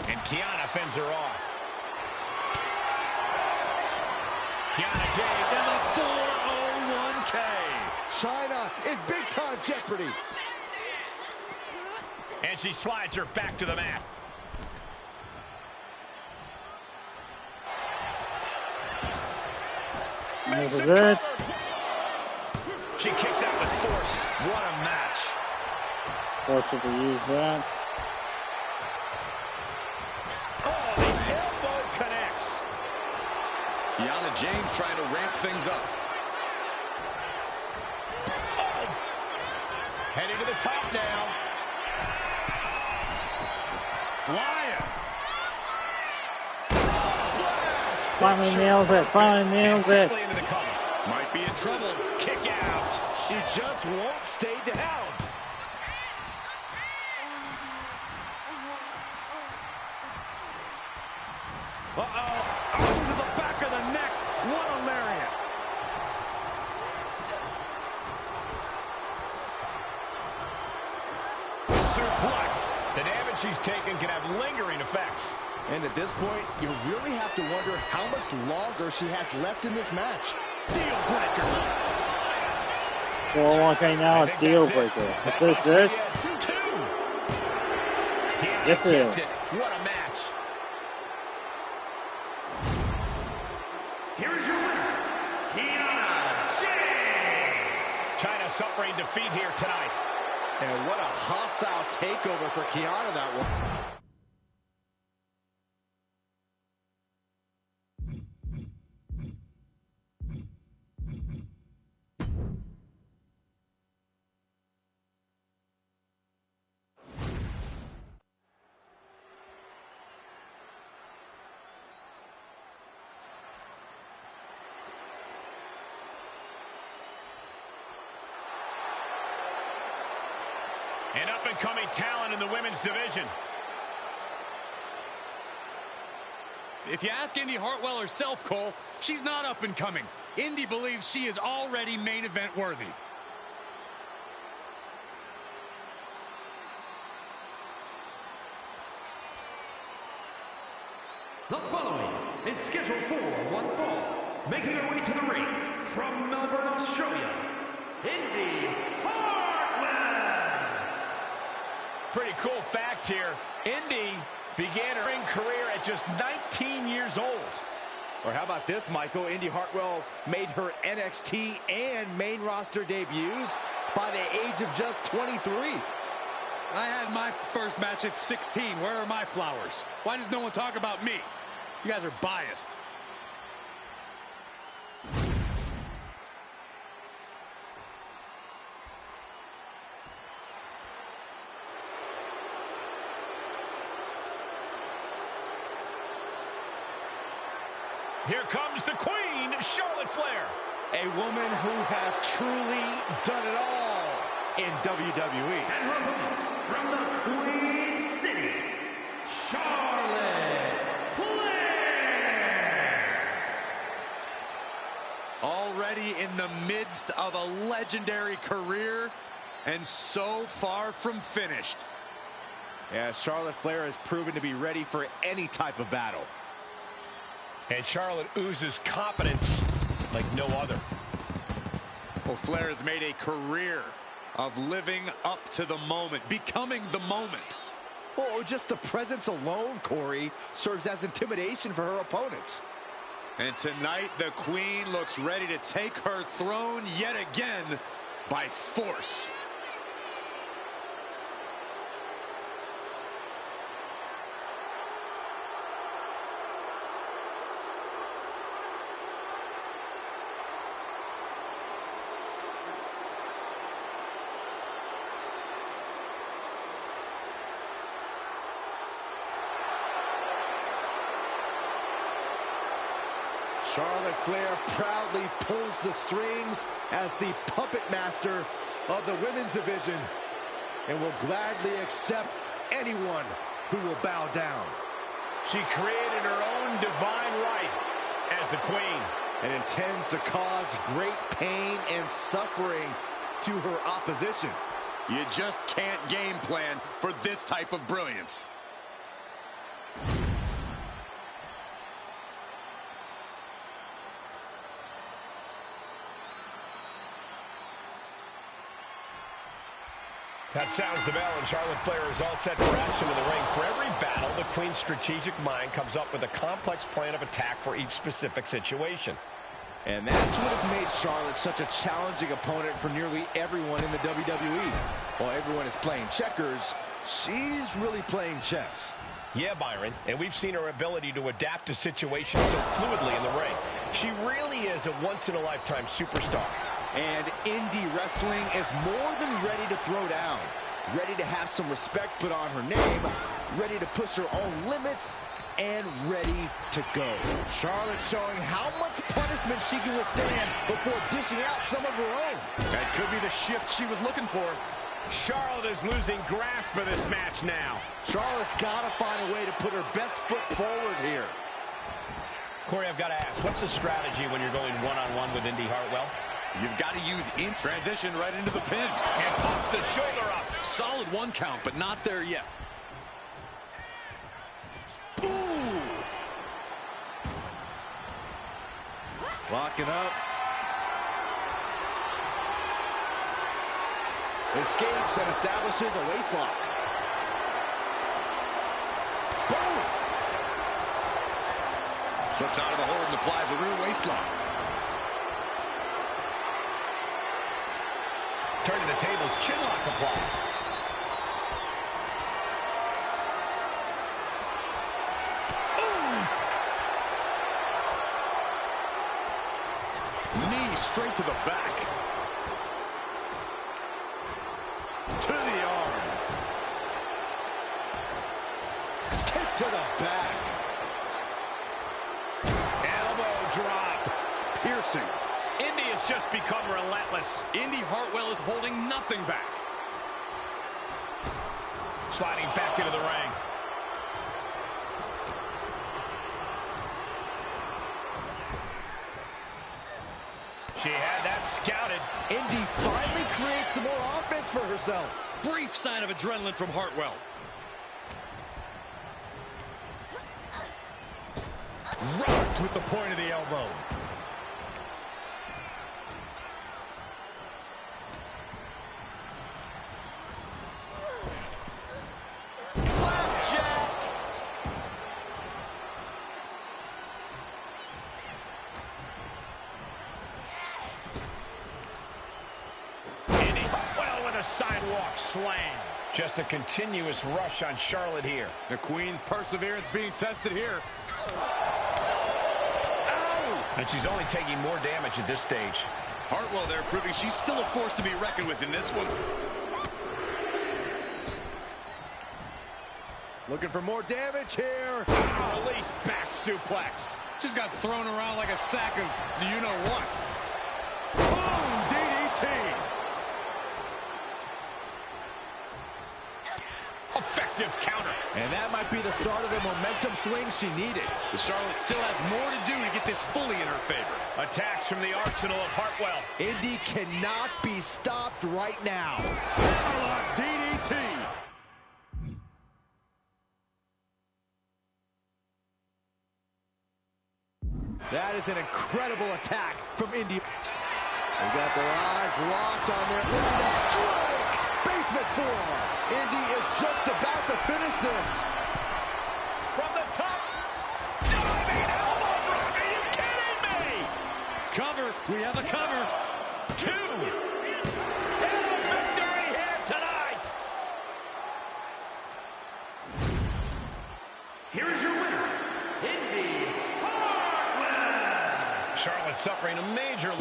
And Kiana fends her off. Kiana James In the 401k. China in big-time jeopardy. and she slides her back to the mat. This is it. She kicks out with force. What a match. Forced to use that. Oh, the elbow connects. Kiana James trying to ramp things up. Oh. Heading to the top now. Flying. Finally nails it. Finally nails it. Quickly into the cover. Might be in trouble. Kick out. She just won't stay down. Uh-oh. Oh, to the back of the neck. What a lariat. Suplex. The damage she's taken can have lingering effects. And at this point, you really have to wonder how much longer she has left in this match. Deal breaker. Well, okay, now it's deal breaker. Is this it? This is. What a match. Here's your winner, Kiana James. China suffering defeat here tonight. And what a hostile takeover for Kiana, that one. An up-and-coming talent in the women's division. If you ask Indy Hartwell herself, Cole, she's not up-and-coming. Indy believes she is already main event worthy. The following is scheduled for one fall, making her way to the ring from Melbourne, Australia, Indy Hartwell. Pretty cool fact here. Indy began her ring career at just 19 years old. Or how about this, Michael? Indy Hartwell made her NXT and main roster debuts by the age of just 23. I had my first match at 16. Where are my flowers? Why does no one talk about me? You guys are biased. Here comes the Queen, Charlotte Flair. A woman who has truly done it all in WWE. And her opponent from the Queen City, Charlotte Flair. Already in the midst of a legendary career and so far from finished. Yeah, Charlotte Flair has proven to be ready for any type of battle. And Charlotte oozes confidence like no other. Well, Flair has made a career of living up to the moment, becoming the moment. Oh, just the presence alone, Corey, serves as intimidation for her opponents. And tonight, the Queen looks ready to take her throne yet again by force. Charlotte Flair proudly pulls the strings as the puppet master of the women's division and will gladly accept anyone who will bow down. She created her own divine right as the Queen. And intends to cause great pain and suffering to her opposition. You just can't game plan for this type of brilliance. That sounds the bell, and Charlotte Flair is all set for action in the ring. For every battle, the Queen's strategic mind comes up with a complex plan of attack for each specific situation. And that's what has made Charlotte such a challenging opponent for nearly everyone in the WWE. While everyone is playing checkers, she's really playing chess. Yeah, Byron, and we've seen her ability to adapt to situations so fluidly in the ring. She really is a once-in-a-lifetime superstar. And indie wrestling is more than ready to throw down. Ready to have some respect put on her name, ready to push her own limits, and ready to go. Charlotte showing how much punishment she can withstand before dishing out some of her own. That could be the shift she was looking for. Charlotte is losing grasp of this match now. Charlotte's got to find a way to put her best foot forward here. Corey, I've got to ask, what's the strategy when you're going one-on-one with Indy Hartwell? You've got to use in transition right into the pin. And pops the shoulder up. Solid one count, but not there yet. Ooh, Locking up. Escapes and establishes a waistlock. Boom! Slips out of the hold and applies a rear waistlock. Turning the tables, chinlock applied. Knee straight to the back. To the arm. Kick to the back. Elbow drop. Piercing. Indy has just become relentless. Indy Hartwell is holding nothing back. Sliding back into the ring. She had that scouted. Indy finally creates some more offense for herself. Brief sign of adrenaline from Hartwell. Rocked with the point of the elbow. Sidewalk slam. Just a continuous rush on Charlotte here. The Queen's perseverance being tested here. Ow! And she's only taking more damage at this stage. Hartwell there proving she's still a force to be reckoned with in this one. Looking for more damage here. Release back suplex. Just got thrown around like a sack of you-know-what. Boom! DDT. Effective counter. And that might be the start of the momentum swing she needed. The Charlotte still has more to do to get this fully in her favor. Attacks from the arsenal of Hartwell. Indy cannot be stopped right now. Hammerlock DDT. That is an incredible attack from Indy. They got their eyes locked on their ready to strike. Basement forearm. Indy is just about to finish this. From the top. Diving elbow drop. Are you kidding me? Cover. We have a cover. 2. And a victory here tonight. Here is your winner, Indy Hartwell. Charlotte suffering a major